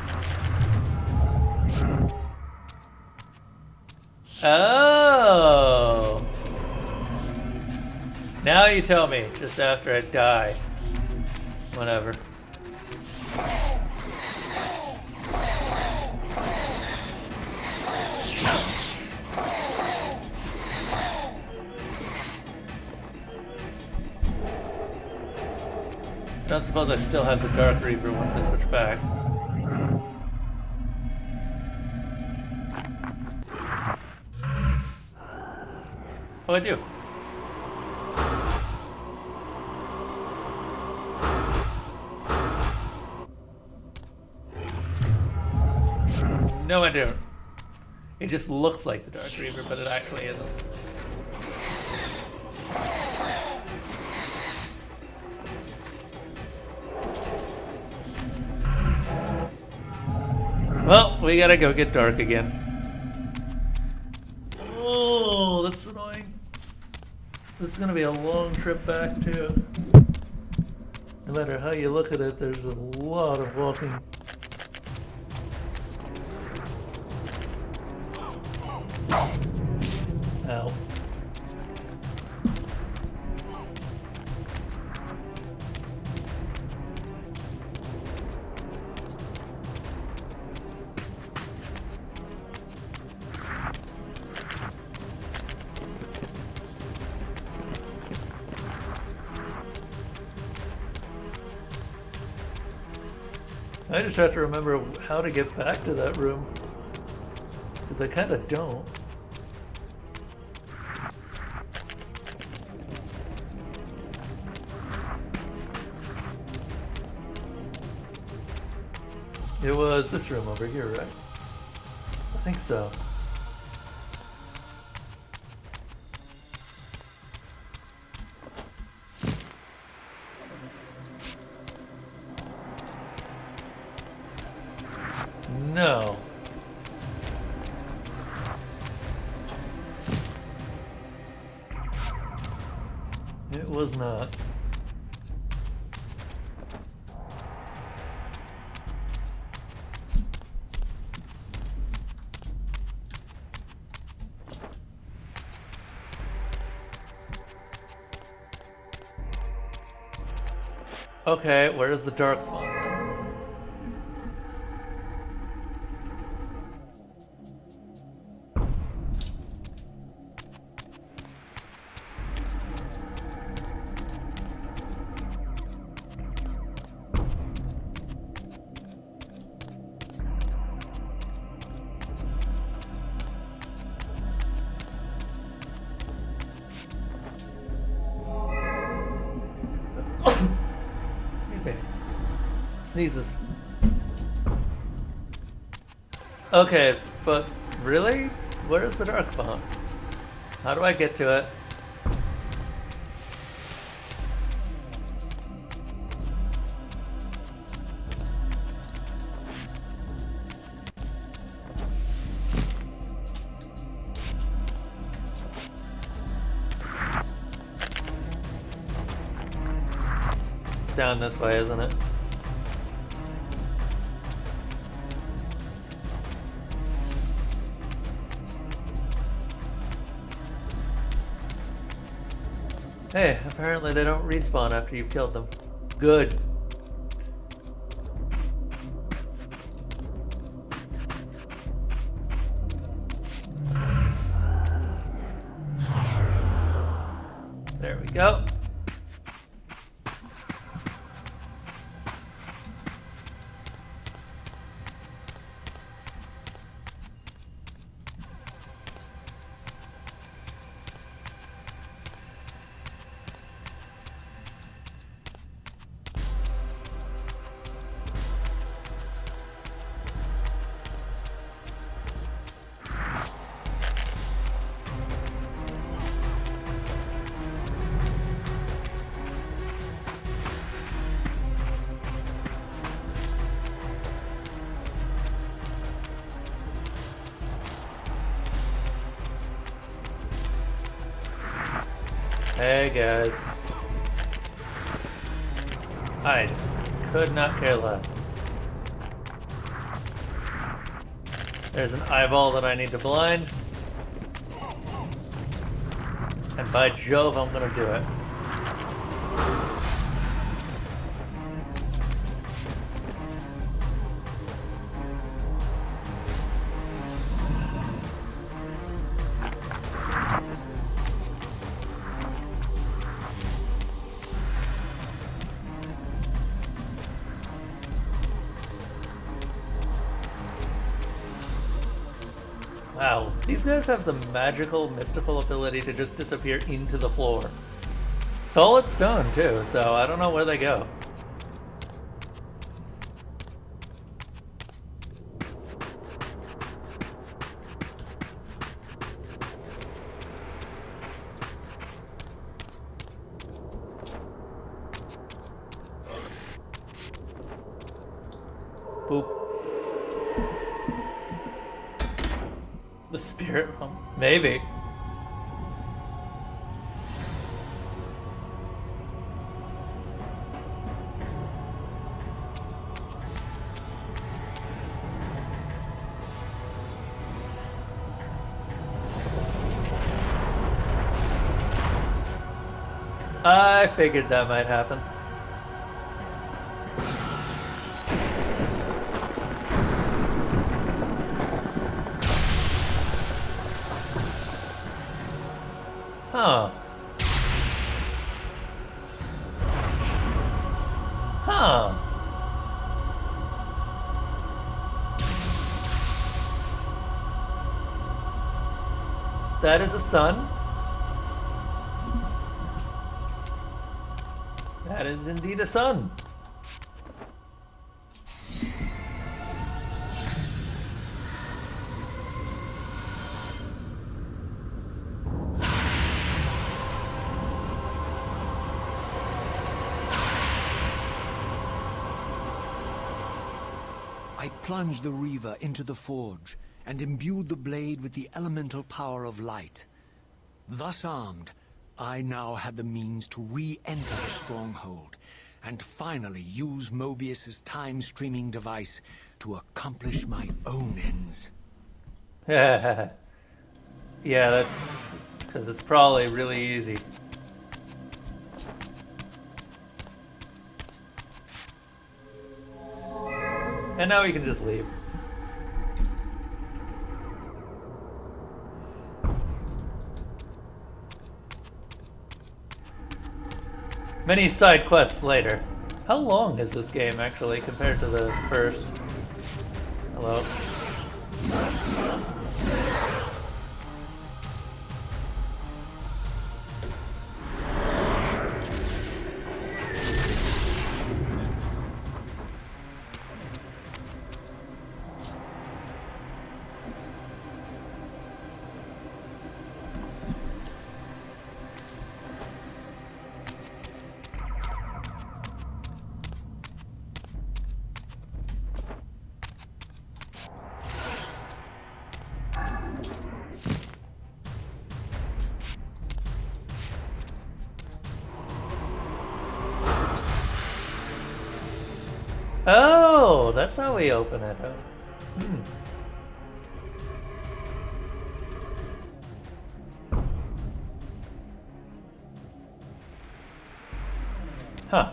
Oh! Now you tell me, just after I die. Whatever. I don't suppose I still have the Dark Reaver once I switch back. Oh, I do. No, I don't. It just looks like the Dark Reaver, but it actually isn't. Well, we gotta go get dark again. Oh, that's annoying. This is gonna be a long trip back, too. No matter how you look at it, there's a lot of walking. Ow. I just have to remember how to get back to that room. Because I kind of don't. It was this room over here, right? I think so. No. It was not. Okay, where is the dark one? Excuse me. Sneezes. Okay, but really? Where's the dark bomb? How do I get to it? It's down this way, isn't it? Hey, apparently they don't respawn after you've killed them. Good. There we go. Hey guys. I could not care less. There's an eyeball that I need to blind. And by Jove, I'm gonna do it. Wow, these guys have the magical, mystical ability to just disappear into the floor. Solid stone, too, so I don't know where they go. Boop. The spirit home? Maybe. I figured that might happen. Huh. Huh. That is a sun. That is indeed a sun. I plunged the Reaver into the forge and imbued the blade with the elemental power of light. Thus armed, I now had the means to re-enter the stronghold and finally use Mobius's time-streaming device to accomplish my own ends. Yeah, that's because it's probably really easy. And now we can just leave. Many side quests later. How long is this game actually compared to the first? Hello? Oh, that's how we open it up. Huh.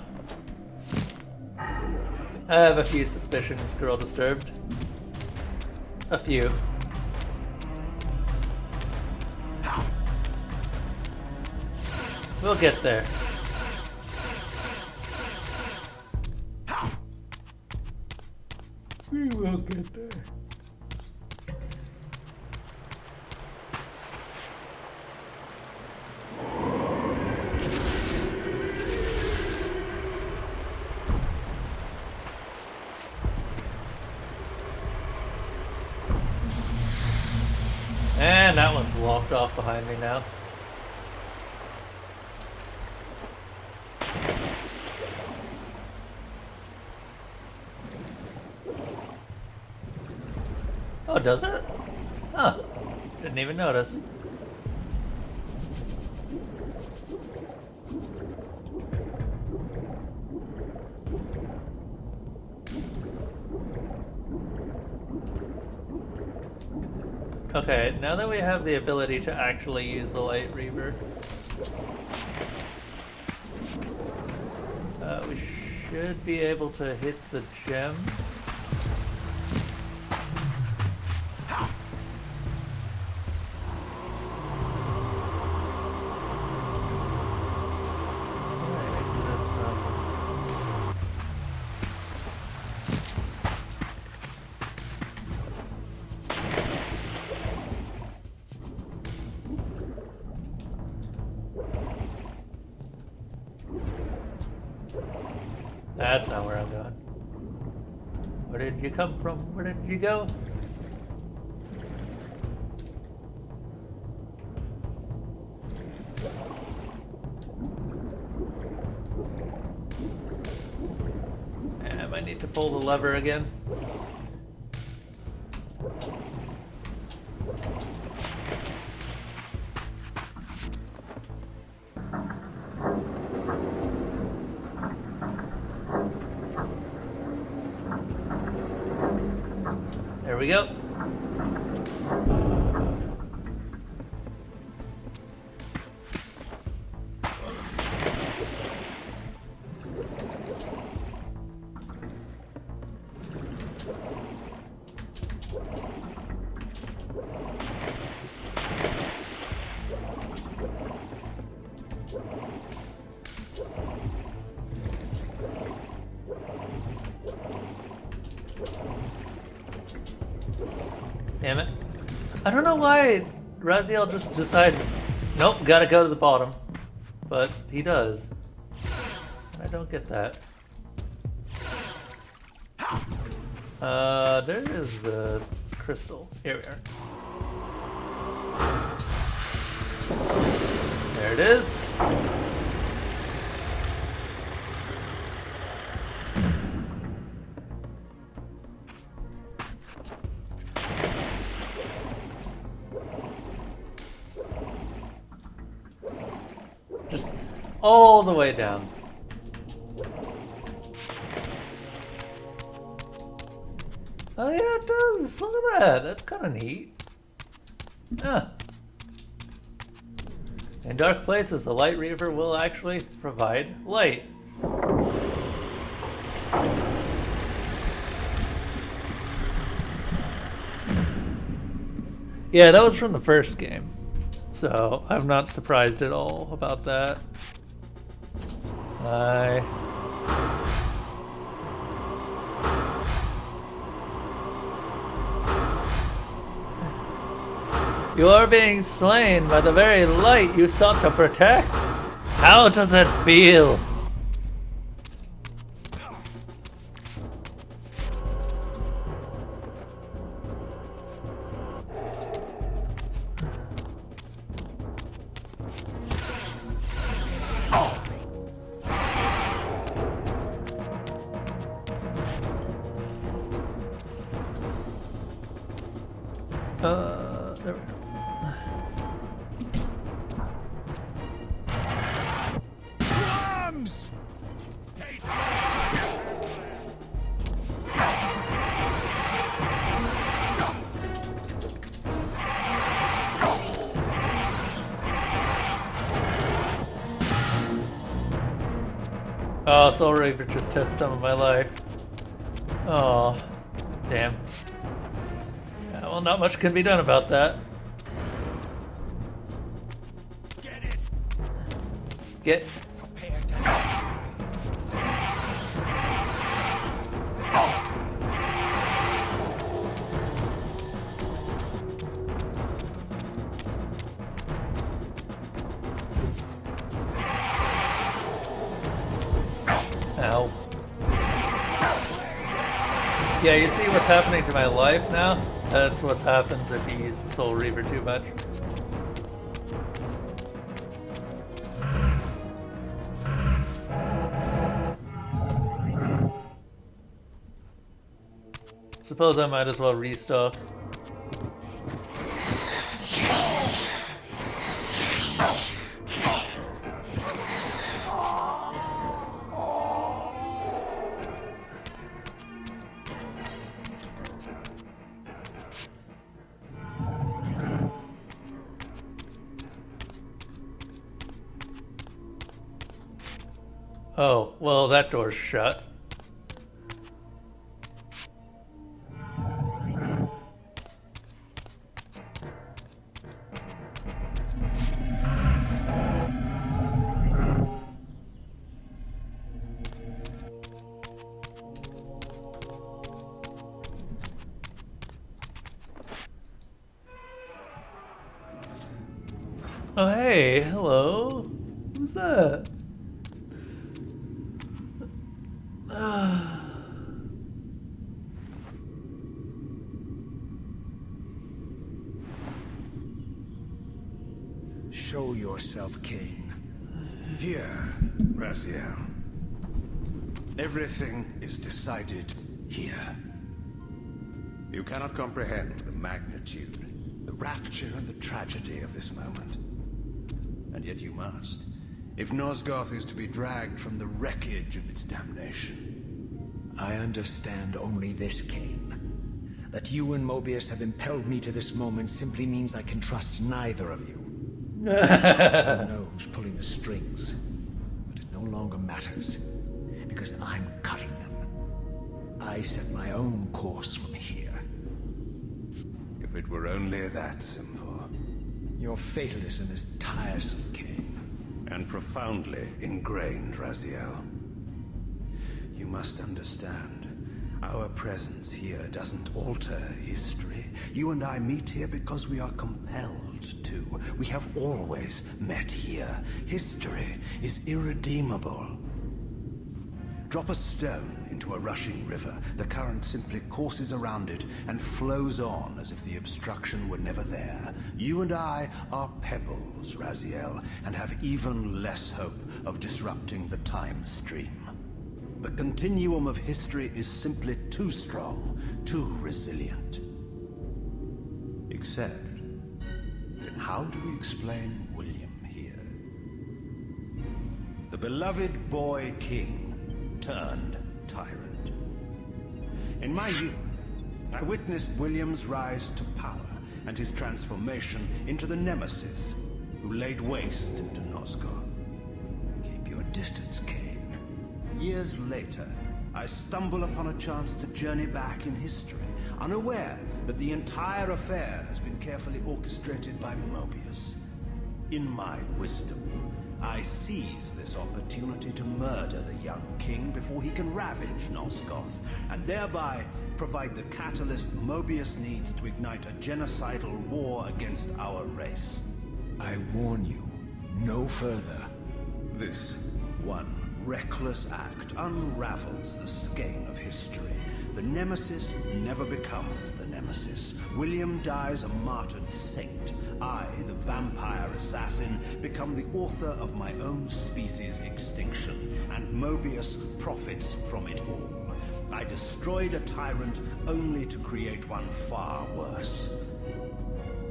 I have a few suspicions, Girl Disturbed. A few. We'll get there. We will get there. And that one's locked off behind me now. Oh, does it? Huh. Didn't even notice. Okay, now that we have the ability to actually use the Light Reaver, we should be able to hit the gems. That's not where I'm going. Where did you come from? Where did you go? I might need to pull the lever again. There we go. Damn it. I don't know why Raziel just decides, nope, gotta go to the bottom. But he does. I don't get that. There is a crystal. Here we are. There it is. Just all the way down. Oh yeah, it does. Look at that. That's kind of neat. Huh. In dark places, the Light Reaver will actually provide light. Yeah, that was from the first game. So, I'm not surprised at all about that. You are being slain by the very light you sought to protect. How does it feel? There we go. Drums! Oh, Soul Reaver just took some of my life. Oh, damn. Yeah, well, not much can be done about that. Get it! Get. Prepare to die. Ow. Yeah, you see what's happening to my life now? That's what happens if you use the Soul Reaver too much. Suppose I might as well restock. Oh, well, that door's shut. Oh, hey, hello. Who's that? Show yourself, Kain. Here, Raziel. Everything is decided here. You cannot comprehend the magnitude, the rapture and the tragedy of this moment. And yet you must, if Nosgoth is to be dragged from the wreckage of its damnation. I understand only this, Kain. That you and Mobius have impelled me to this moment simply means I can trust neither of you. I don't know who's pulling the strings, but it no longer matters, because I'm cutting them. I set my own course from here. If it were only that simple. Your fatalism is tiresome, Kain. And profoundly ingrained, Raziel. You must understand, our presence here doesn't alter history. You and I meet here because we are compelled to. We have always met here. History is irredeemable. Drop a stone into a rushing river. The current simply courses around it and flows on as if the obstruction were never there. You and I are pebbles, Raziel, and have even less hope of disrupting the time stream. The continuum of history is simply too strong, too resilient. Except, then how do we explain William here? The beloved boy king turned tyrant. In my youth, I witnessed William's rise to power and his transformation into the nemesis who laid waste to Nosgoth. Keep your distance, Kain. Years later, I stumble upon a chance to journey back in history, unaware that the entire affair has been carefully orchestrated by Mobius. In my wisdom, I seize this opportunity to murder the young king before he can ravage Nosgoth, and thereby provide the catalyst Mobius needs to ignite a genocidal war against our race. I warn you, no further. This one reckless act unravels the skein of history. The Nemesis never becomes the Nemesis. William dies a martyred saint. I, the vampire assassin, become the author of my own species' extinction, and Mobius profits from it all. I destroyed a tyrant only to create one far worse.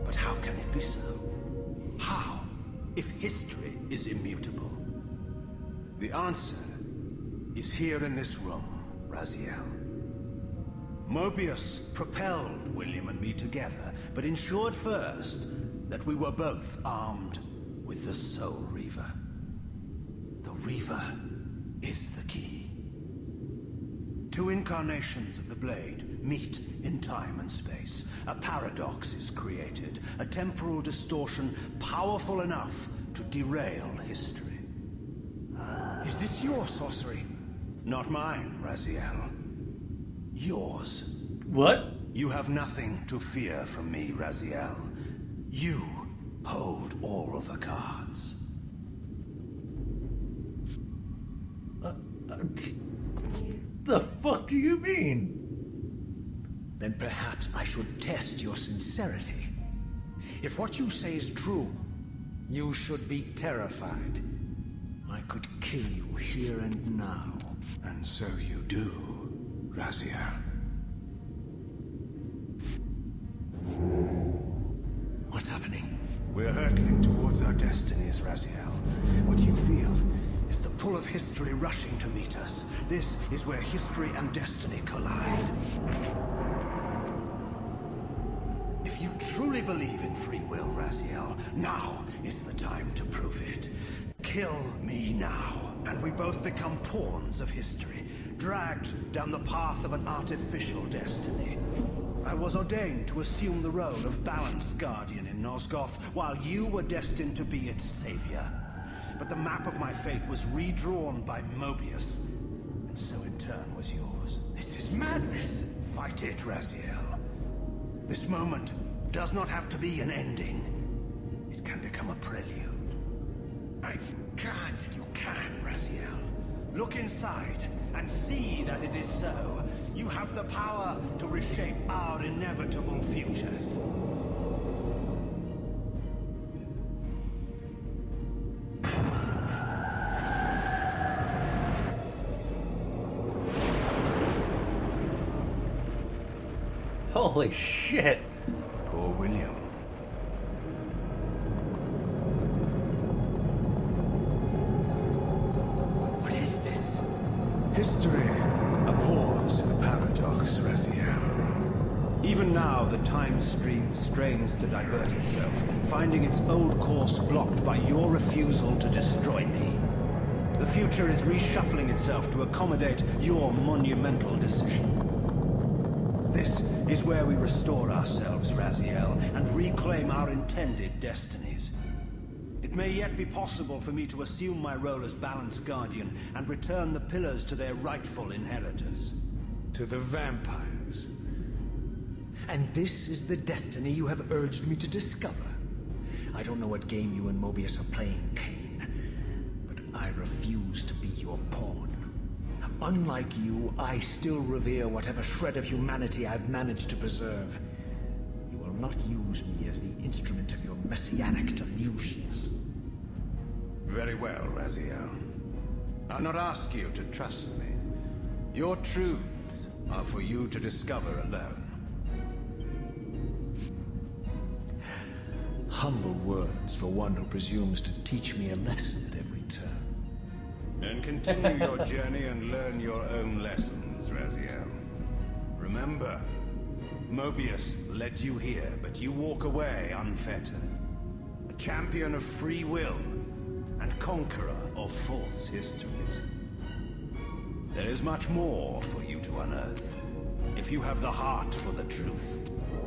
But how can it be so? How, if history is immutable? The answer is here in this room, Raziel. Mobius propelled William and me together, but ensured first that we were both armed with the Soul Reaver. The Reaver is the Two incarnations of the blade meet in time and space. A paradox is created, a temporal distortion powerful enough to derail history. Is this your sorcery? Not mine, Raziel. Yours. What? You have nothing to fear from me, Raziel. You hold all the cards. The fuck do you mean? Then perhaps I should test your sincerity. If what you say is true, you should be terrified. I could kill you here and now. And so you do, Raziel. What's happening? We're hurtling towards our destinies, Raziel. What you feel is the pull of history rushing to meet us. This is where history and destiny collide. If you truly believe in free will, Raziel, now is the time to prove it. Kill me now, and we both become pawns of history, dragged down the path of an artificial destiny. I was ordained to assume the role of Balance Guardian in Nosgoth, while you were destined to be its savior. But the map of my fate was redrawn by Mobius, and so in turn was yours. This is madness! Fight it, Raziel. This moment does not have to be an ending. It can become a prelude. I can't. You can, Raziel. Look inside and see that it is so. You have the power to reshape our inevitable futures. Holy shit. Poor William. What is this? History abhors a paradox, Raziel. Even now, the time stream strains to divert itself, finding its old course blocked by your refusal to destroy me. The future is reshuffling itself to accommodate your monumental decision. This is where we restore ourselves, Raziel, and reclaim our intended destinies. It may yet be possible for me to assume my role as Balance Guardian and return the pillars to their rightful inheritors. To the vampires. And this is the destiny you have urged me to discover. I don't know what game you and Mobius are playing, Kain, but I refuse to be your pawn. Unlike you, I still revere whatever shred of humanity I've managed to preserve. You will not use me as the instrument of your messianic delusions. Very well, Raziel. I'll not ask you to trust me. Your truths are for you to discover alone. Humble words for one who presumes to teach me a lesson at every turn. Then continue your journey and learn your own lessons, Raziel. Remember, Mobius led you here, but you walk away unfettered. A champion of free will and conqueror of false histories. There is much more for you to unearth, if you have the heart for the truth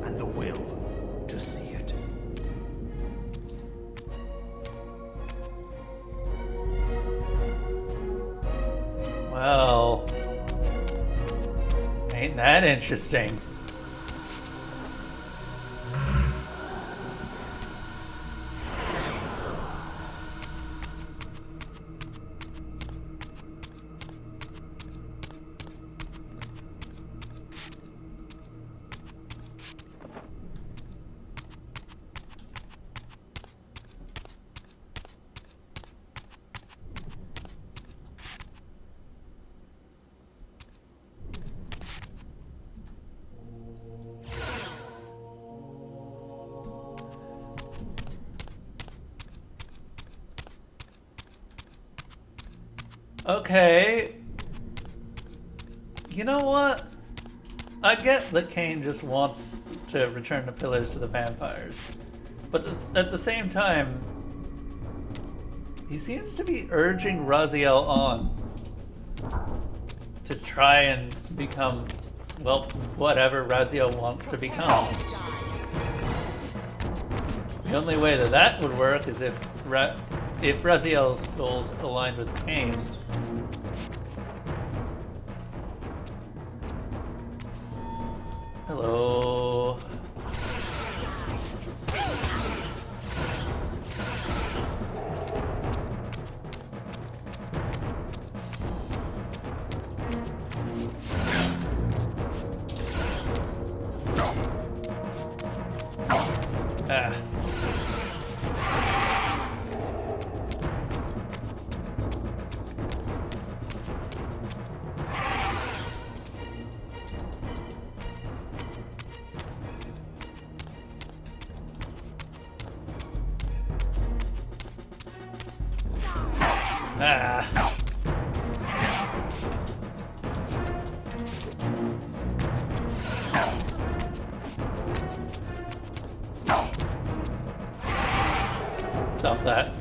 and the will to see it. Well, ain't that interesting? Okay. You know what? I get that Kain just wants to return the pillars to the vampires. But at the same time, he seems to be urging Raziel on. to try and become, well, whatever Raziel wants to become. The only way that that would work is if Raziel's goals aligned with Kain's. Hello. Stop that.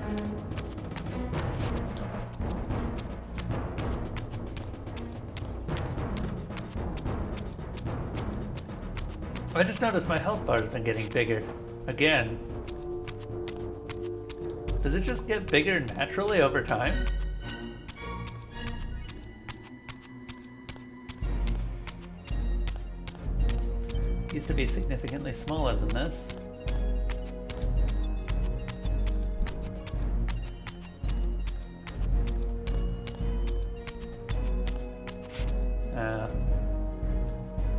I just noticed my health bar's been getting bigger. Again. Does it just get bigger naturally over time? Used to be significantly smaller than this.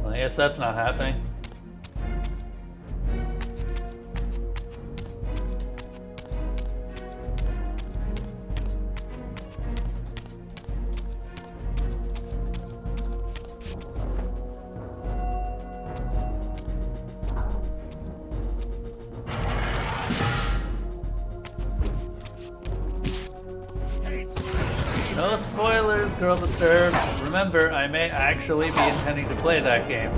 Well, I guess that's not happening. No spoilers, Girl Disturbed. Remember, I may actually be intending to play that game.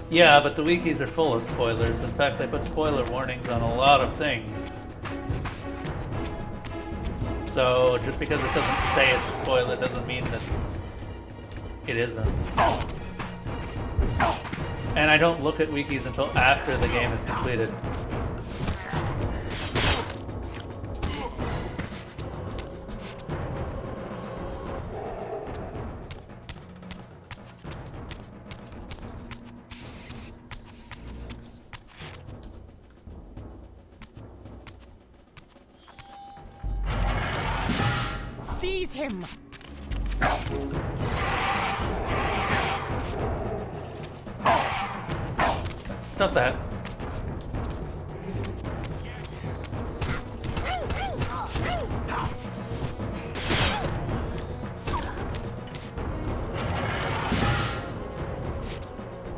Yeah, but the wikis are full of spoilers. In fact, they put spoiler warnings on a lot of things. So, just because it doesn't say it's a spoiler doesn't mean that it isn't. And I don't look at wikis until after the game is completed. Seize him! Stop that.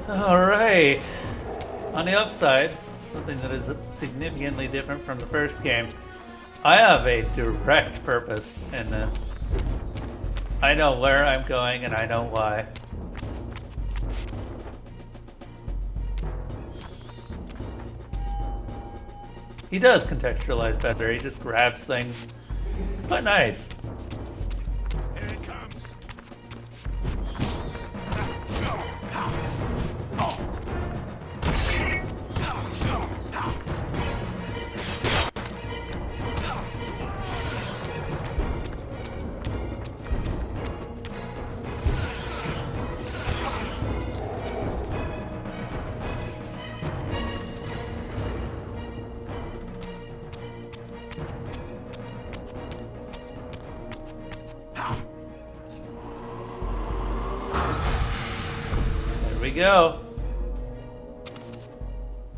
Alright. On the upside, something that is significantly different from the first game, I have a direct purpose in this. I know where I'm going and I know why. He does contextualize better, he just grabs things. But nice. Here it comes. There we go.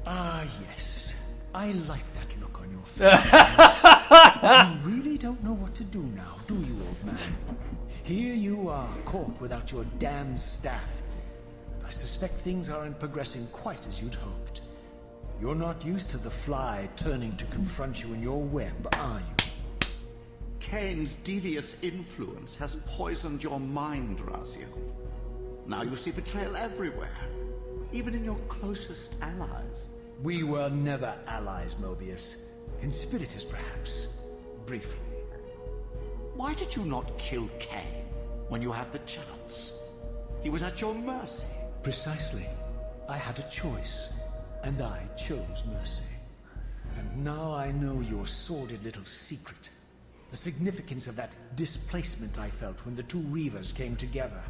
Ah, yes. I like that look on your face. You really don't know what to do now, do you, old man? Here you are, caught without your damn staff. I suspect things aren't progressing quite as you'd hoped. You're not used to the fly turning to confront you in your web, are you? Kain's devious influence has poisoned your mind, Raziel. Now you see betrayal everywhere, even in your closest allies. We were never allies, Mobius. Conspirators, perhaps. Briefly. Why did you not kill Kain when you had the chance? He was at your mercy. Precisely. I had a choice, and I chose mercy. And now I know your sordid little secret. The significance of that displacement I felt when the two Reavers came together.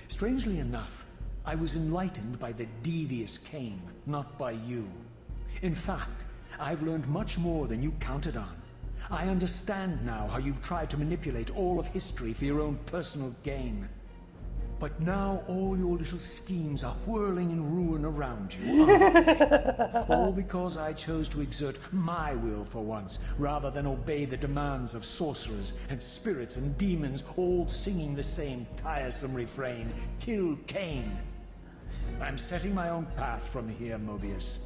Strangely enough, I was enlightened by the devious Kain, not by you. In fact, I've learned much more than you counted on. I understand now how you've tried to manipulate all of history for your own personal gain. But now all your little schemes are whirling in ruin around you, aren't they? All because I chose to exert my will for once, rather than obey the demands of sorcerers and spirits and demons, all singing the same tiresome refrain, "Kill Kain." I'm setting my own path from here, Mobius.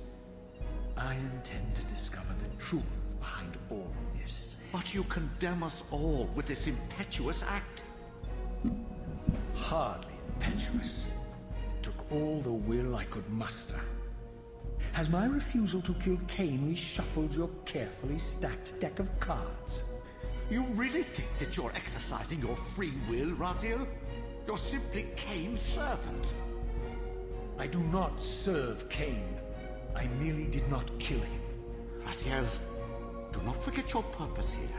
I intend to discover the truth behind all of this. But you condemn us all with this impetuous act. Hardly impetuous. It took all the will I could muster. Has my refusal to kill Kain reshuffled your carefully stacked deck of cards? You really think that you're exercising your free will, Raziel? You're simply Kain's servant. I do not serve Kain. I merely did not kill him. Raziel, do not forget your purpose here.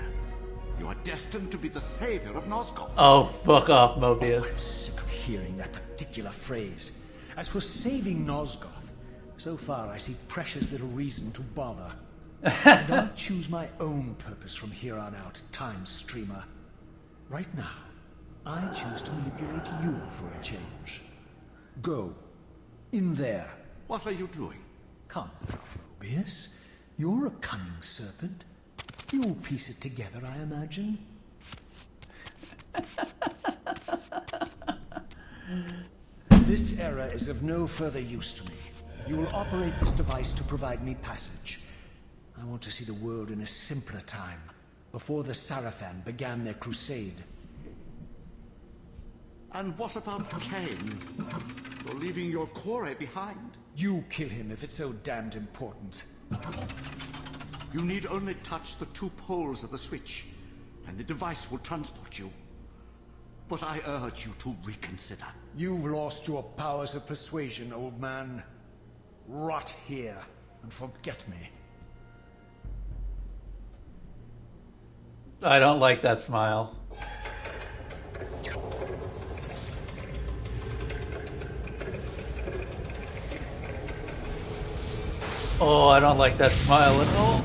You are destined to be the savior of Nosgoth. Oh, fuck off, I'm Mobius. sick of hearing that particular phrase. As for saving Nosgoth, so far I see precious little reason to bother. And I'll choose my own purpose from here on out, Time Streamer. Right now, I choose to manipulate you for a change. Go. In there. What are you doing? Come now, Mobius. You're a cunning serpent. You'll piece it together, I imagine. This era is of no further use to me. You will operate this device to provide me passage. I want to see the world in a simpler time, before the Sarafan began their crusade. And what about Kain? You're leaving your core behind. You kill him if it's so damned important. You need only touch the two poles of the switch, and the device will transport you. But I urge you to reconsider. You've lost your powers of persuasion, old man. Rot here and forget me. I don't like that smile. Oh, I don't like that smile at all.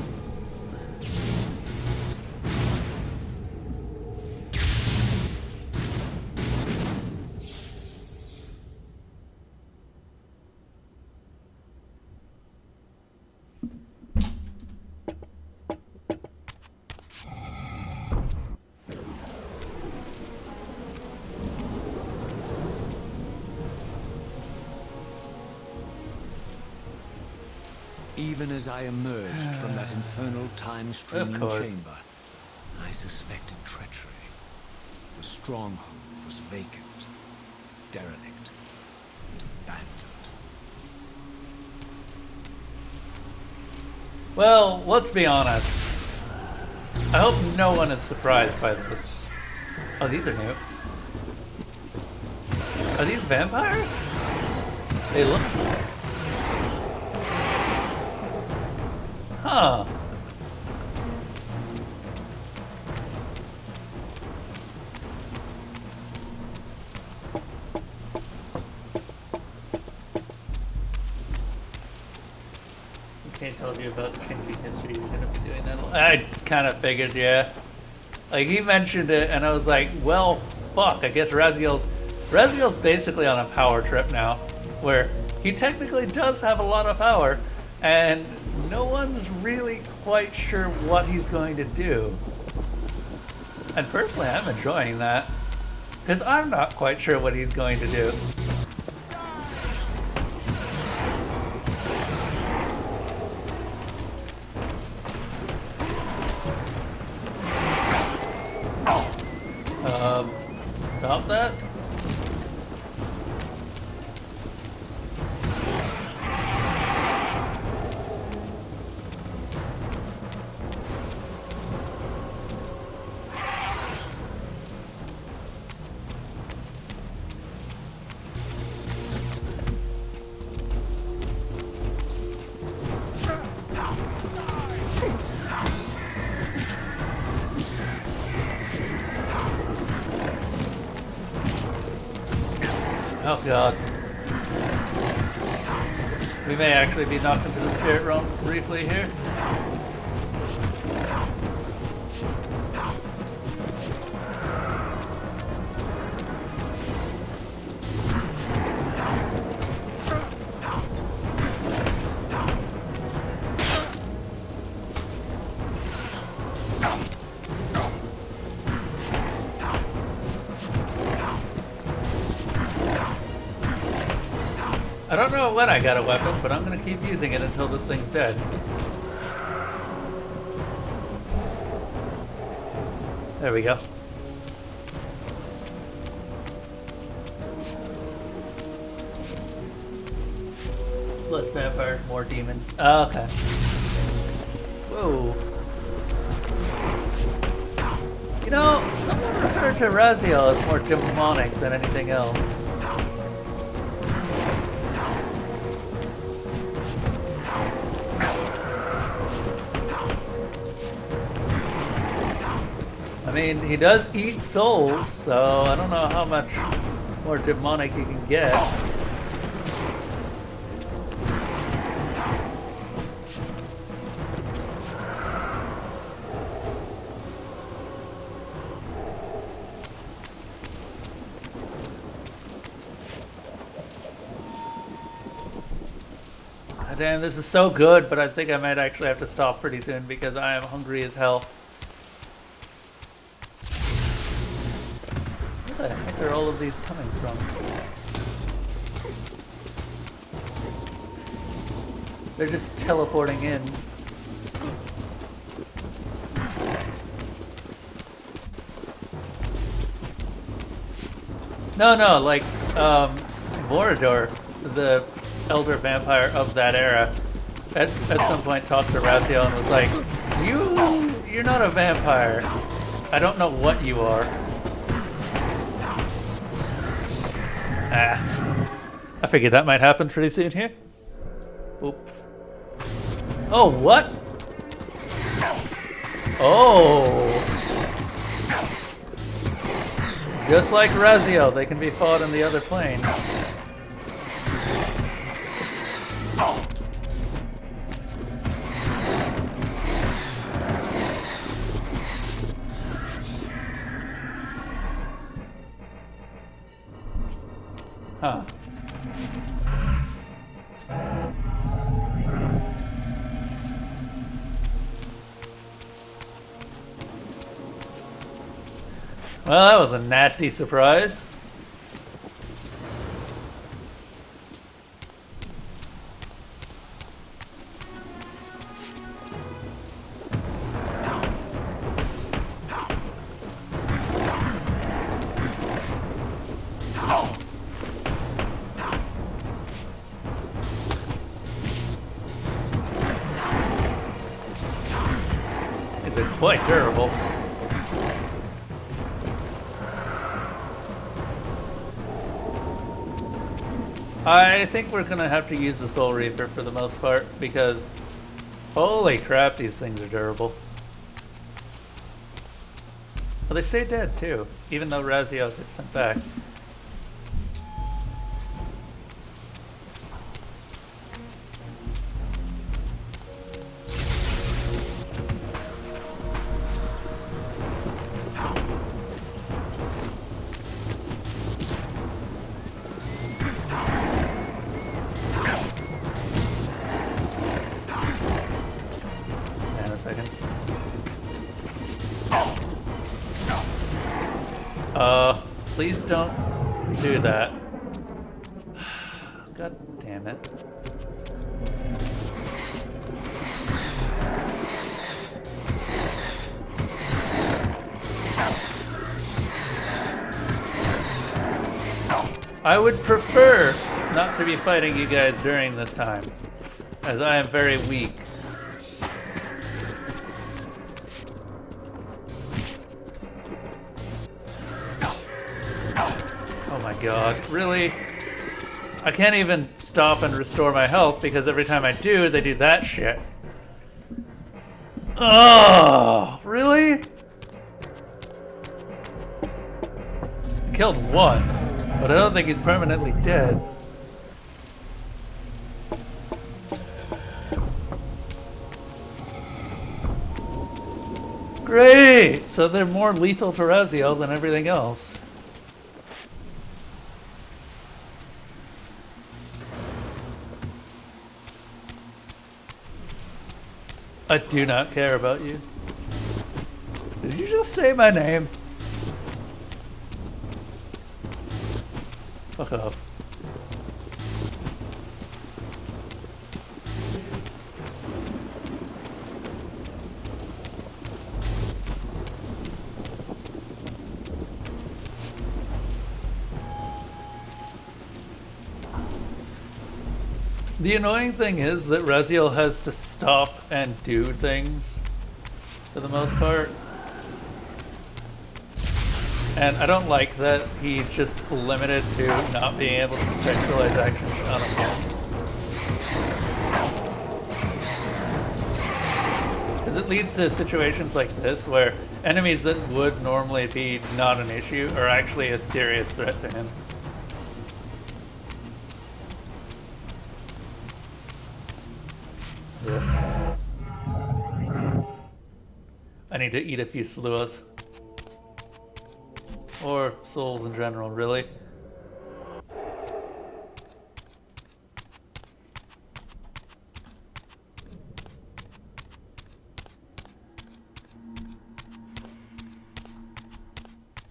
Even as I emerged from that infernal time-streaming course. chamber, I suspected treachery. The stronghold was vacant, derelict, and abandoned. Well, let's be honest. I hope no one is surprised by this. Oh, these are new. Are these vampires? They look... Huh. Can't tell you about the Kingdom history. You're gonna be doing that. I kind of figured, yeah. Like he mentioned it, and I was like, well, fuck. I guess Raziel's basically on a power trip now, where he technically does have a lot of power, and no one's really quite sure what he's going to do. And personally, I'm enjoying that. Because I'm not quite sure what he's going to do. Stop that. Oh god. We may actually be knocked into the spirit realm briefly here. I don't know when I got a weapon, but I'm gonna keep using it until this thing's dead. There we go. Less vampire, more demons. Oh, okay. Whoa. You know, someone referred to Raziel as more demonic than anything else. I mean, he does eat souls, so I don't know how much more demonic he can get. God damn, this is so good, but I think I might actually have to stop pretty soon because I am hungry as hell. Where the heck are all of these coming from? They're just teleporting in. No, like, Vorador, the elder vampire of that era, at some point talked to Raziel and was like, you're not a vampire. I don't know what you are. I figured that might happen pretty soon here. Oop. Oh, what? Oh. Just like Raziel, they can be fought in the other plane. Huh. Well, that was a nasty surprise. It's quite durable. I think we're gonna have to use the Soul Reaver for the most part because holy crap, these things are durable. Well, they stay dead too, even though Raziel gets sent back. second. Please don't do that. God damn it. I would prefer not to be fighting you guys during this time, as I am very weak. Oh my god, really? I can't even stop and restore my health because every time I do, they do that shit. Oh, really? I killed one, but I don't think he's permanently dead. Great! So they're more lethal to Raziel than everything else. I do not care about you. Did you just say my name? Fuck off. The annoying thing is that Raziel has to stop and do things for the most part. And I don't like that he's just limited to not being able to contextualize actions on his own. Because it leads to situations like this where enemies that would normally be not an issue are actually a serious threat to him. Ugh. I need to eat a few sluas. Or souls in general, really.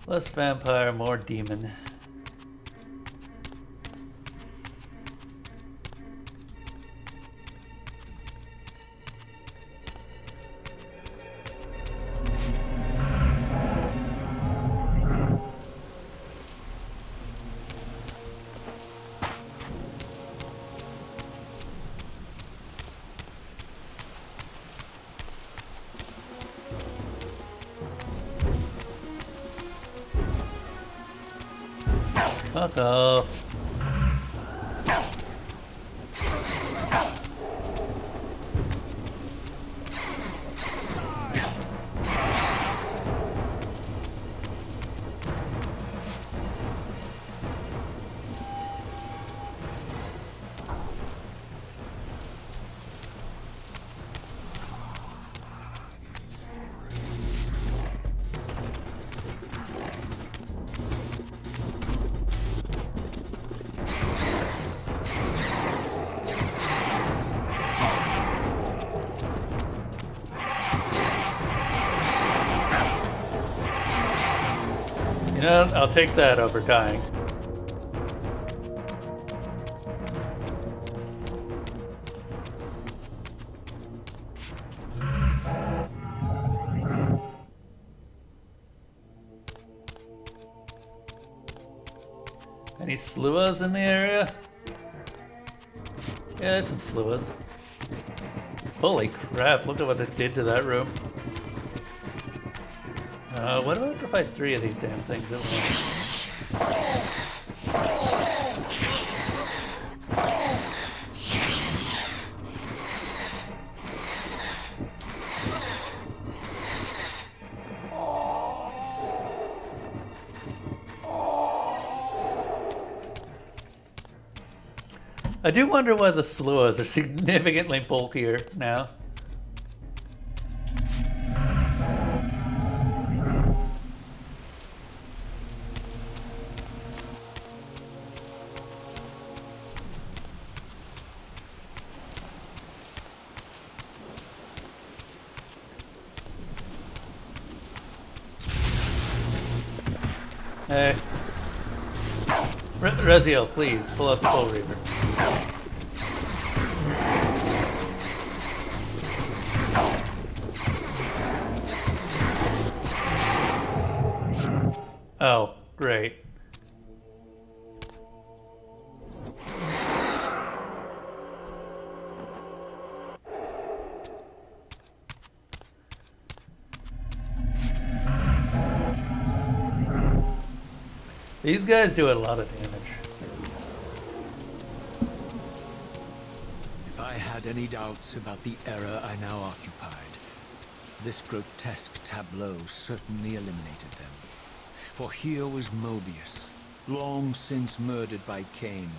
Less vampire, more demon. Fuck off. You know, I'll take that over dying. Any sluas in the area? Yeah, there's some sluas. Holy crap, look at what it did to that room. What do I have to fight 3 of these damn things at once? I do wonder why the sluas are significantly bulkier now. Hey. Raziel, please, pull out the Soul Reaver. Oh, great. These guys do a lot of damage. If I had any doubts about the era I now occupied, this grotesque tableau certainly eliminated them. For here was Mobius, long since murdered by Kain,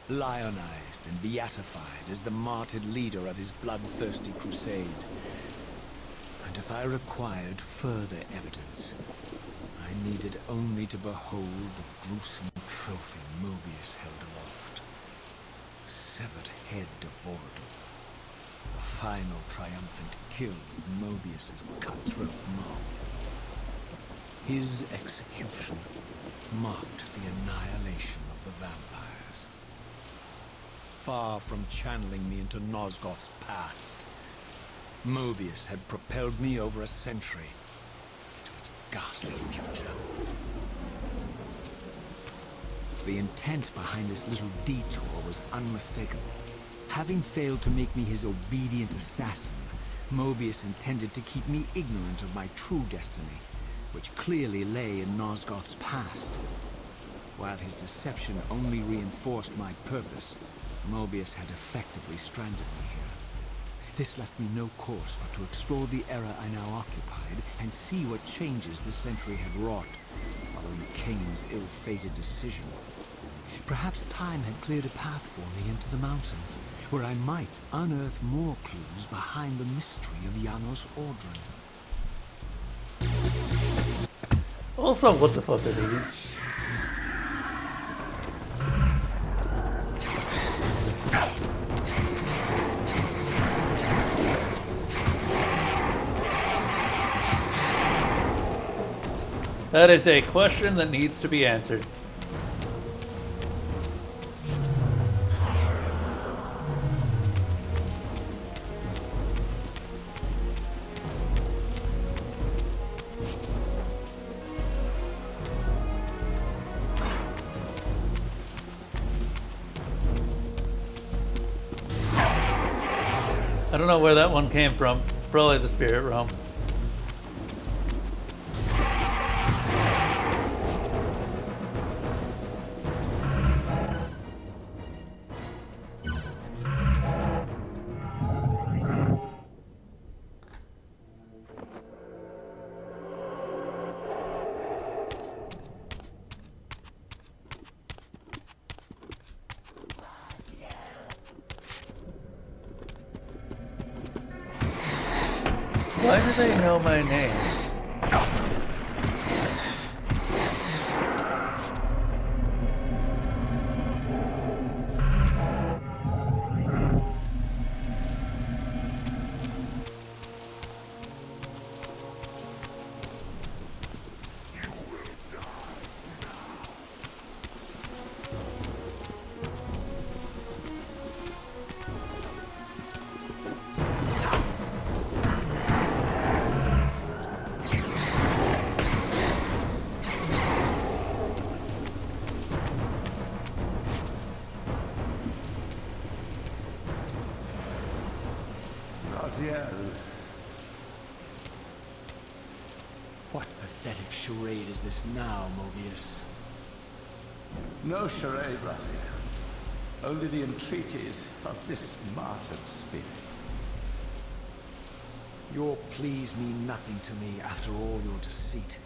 lionized and beatified as the martyred leader of his bloodthirsty crusade. And if I required further evidence, I needed only to behold the gruesome trophy Mobius held aloft. The severed head of Vorador. The final triumphant kill of Mobius's cutthroat mob. His execution marked the annihilation of the vampires. Far from channeling me into Nosgoth's past, Mobius had propelled me over a century to its ghastly future. The intent behind this little detour was unmistakable. Having failed to make me his obedient assassin, Mobius intended to keep me ignorant of my true destiny, which clearly lay in Nosgoth's past. While his deception only reinforced my purpose, Mobius had effectively stranded me here. This left me no course but to explore the era I now occupied and see what changes the century had wrought, following Kain's ill-fated decision. Perhaps time had cleared a path for me into the mountains, where I might unearth more clues behind the mystery of Janos Audron. Also, what the fuck are these? That is a question that needs to be answered. I don't know where that one came from. Probably the spirit realm. Why do they know my name? What pathetic charade is this now, Mobius? No charade, Raziel. Only the entreaties of this martyred spirit. Your pleas mean nothing to me after all your deceit.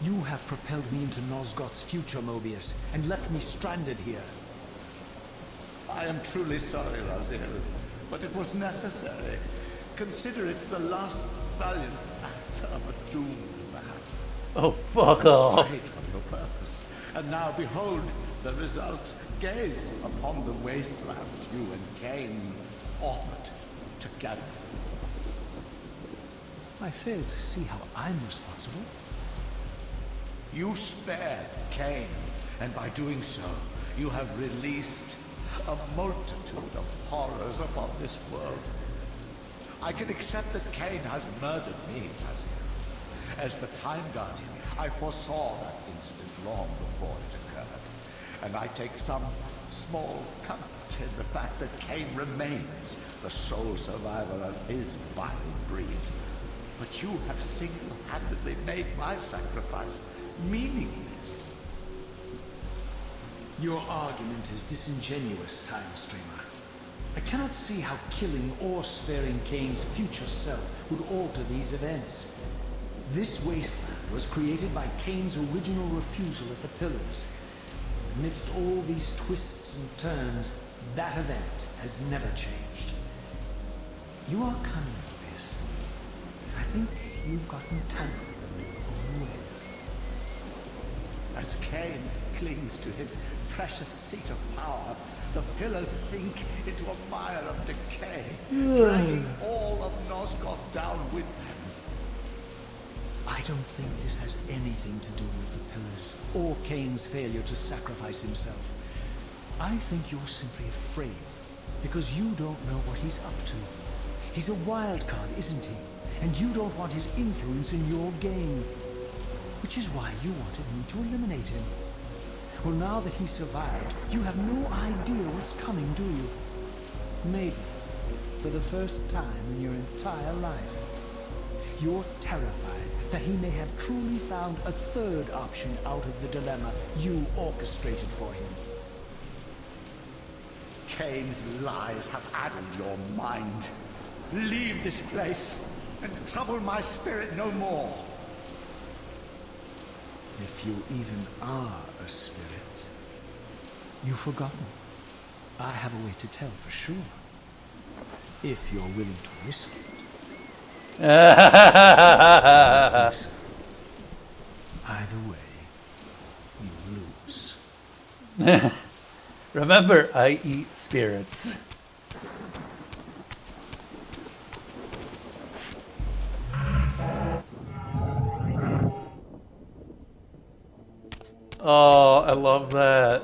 You have propelled me into Nosgoth's future, Mobius, and left me stranded here. I am truly sorry, Raziel, but it was necessary. Consider it the last valiant act of a doomed man. Oh, fuck off. Strayed from your purpose. And now behold the result. Gaze upon the wasteland you and Kain authored together. I fail to see how I'm responsible. You spared Kain, and by doing so, you have released a multitude of horrors upon this world. I can accept that Kain has murdered me, Razia. As the Time Guardian, I foresaw that incident long before it occurred, and I take some small comfort in the fact that Kain remains the sole survivor of his vile breed. But you have single-handedly made my sacrifice meaningless. Your argument is disingenuous, Time Streamer. I cannot see how killing or sparing Kain's future self would alter these events. This wasteland was created by Kain's original refusal at the Pillars. Amidst all these twists and turns, that event has never changed. You are cunning, Mobius. I think you've gotten tangled in your own web. As Kain clings to his precious seat of power, the pillars sink into a mire of decay, dragging all of Nosgoth down with them. I don't think this has anything to do with the Pillars, or Kain's failure to sacrifice himself. I think you're simply afraid, because you don't know what he's up to. He's a wild card, isn't he? And you don't want his influence in your game. Which is why you wanted me to eliminate him. Well, now that he survived, you have no idea what's coming, do you? Maybe, for the first time in your entire life, you're terrified that he may have truly found a third option out of the dilemma you orchestrated for him. Kain's lies have addled your mind. Leave this place and trouble my spirit no more. If you even are a spirit, you've forgotten. I have a way to tell for sure. If you're willing to risk it. Yes. Either way, you lose. Remember, I eat spirits. Oh, I love that.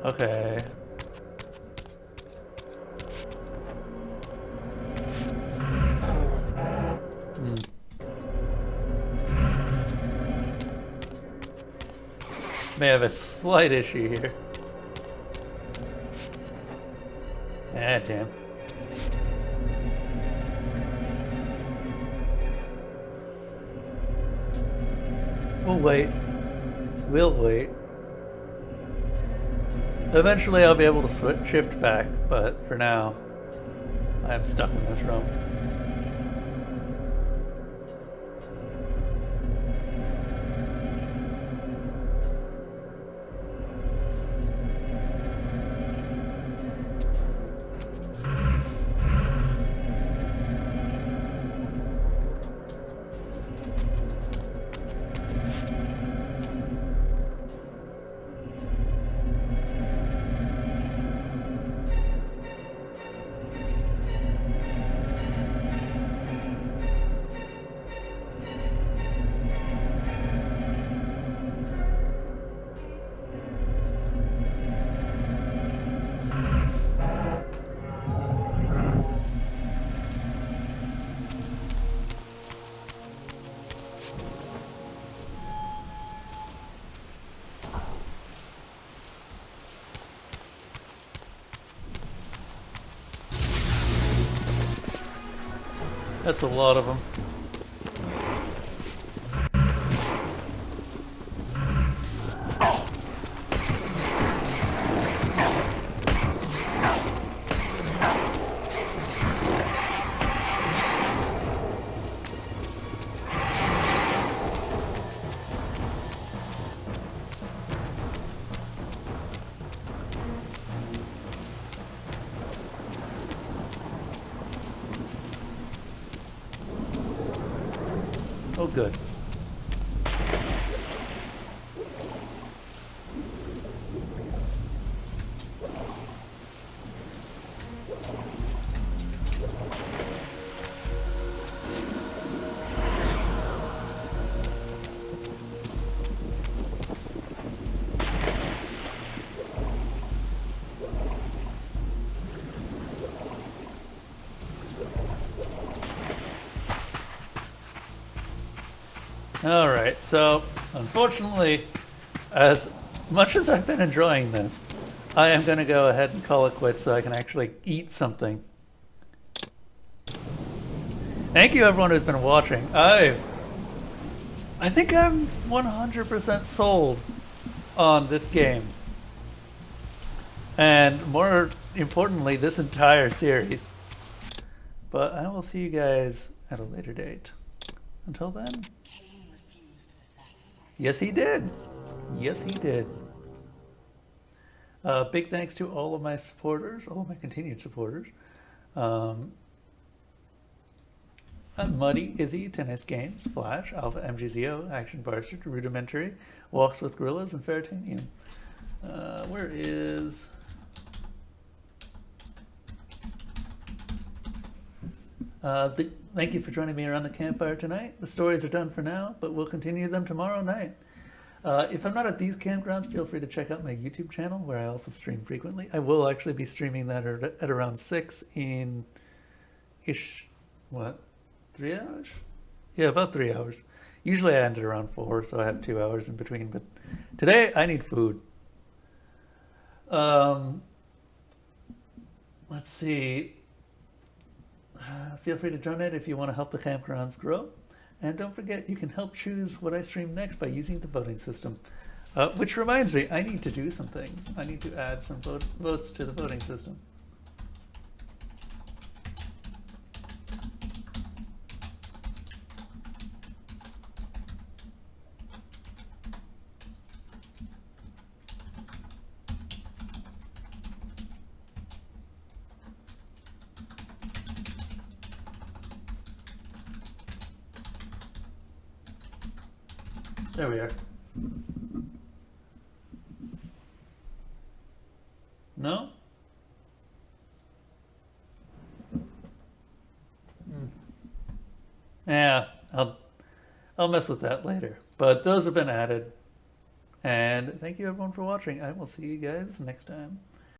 Okay. May have a slight issue here. Ah, damn. We'll wait. We'll wait. Eventually I'll be able to shift back, but for now, I am stuck in this room. That's a lot of them. Oh, good. Alright, so unfortunately, as much as I've been enjoying this, I am going to go ahead and call it quits so I can actually eat something. Thank you everyone who's been watching. I think I'm 100% sold on this game. And more importantly, this entire series. But I will see you guys at a later date. Until then. Kain refused the sacrifice. Yes, he did. Yes, he did. Big thanks to all of my supporters, all of my continued supporters. Muddy, Izzy, Tennis Games, Flash, Alpha MGZO, Action Bastard, Rudimentary, Walks with Gorillas, and Fairtanium. Where is... thank you for joining me around the campfire tonight. The stories are done for now, but we'll continue them tomorrow night. If I'm not at these campgrounds, feel free to check out my YouTube channel, where I also stream frequently. I will actually be streaming that at around 6 in... 3 hours? Yeah, about 3 hours. Usually I end at around 4, so I have 2 hours in between, but today I need food. Let's see. Feel free to donate if you want to help the campgrounds grow. And don't forget, you can help choose what I stream next by using the voting system. Which reminds me, I need to do some things. I need to add some votes to the voting system. There we are. No? Yeah, I'll mess with that later. But those have been added. And thank you everyone for watching. I will see you guys next time.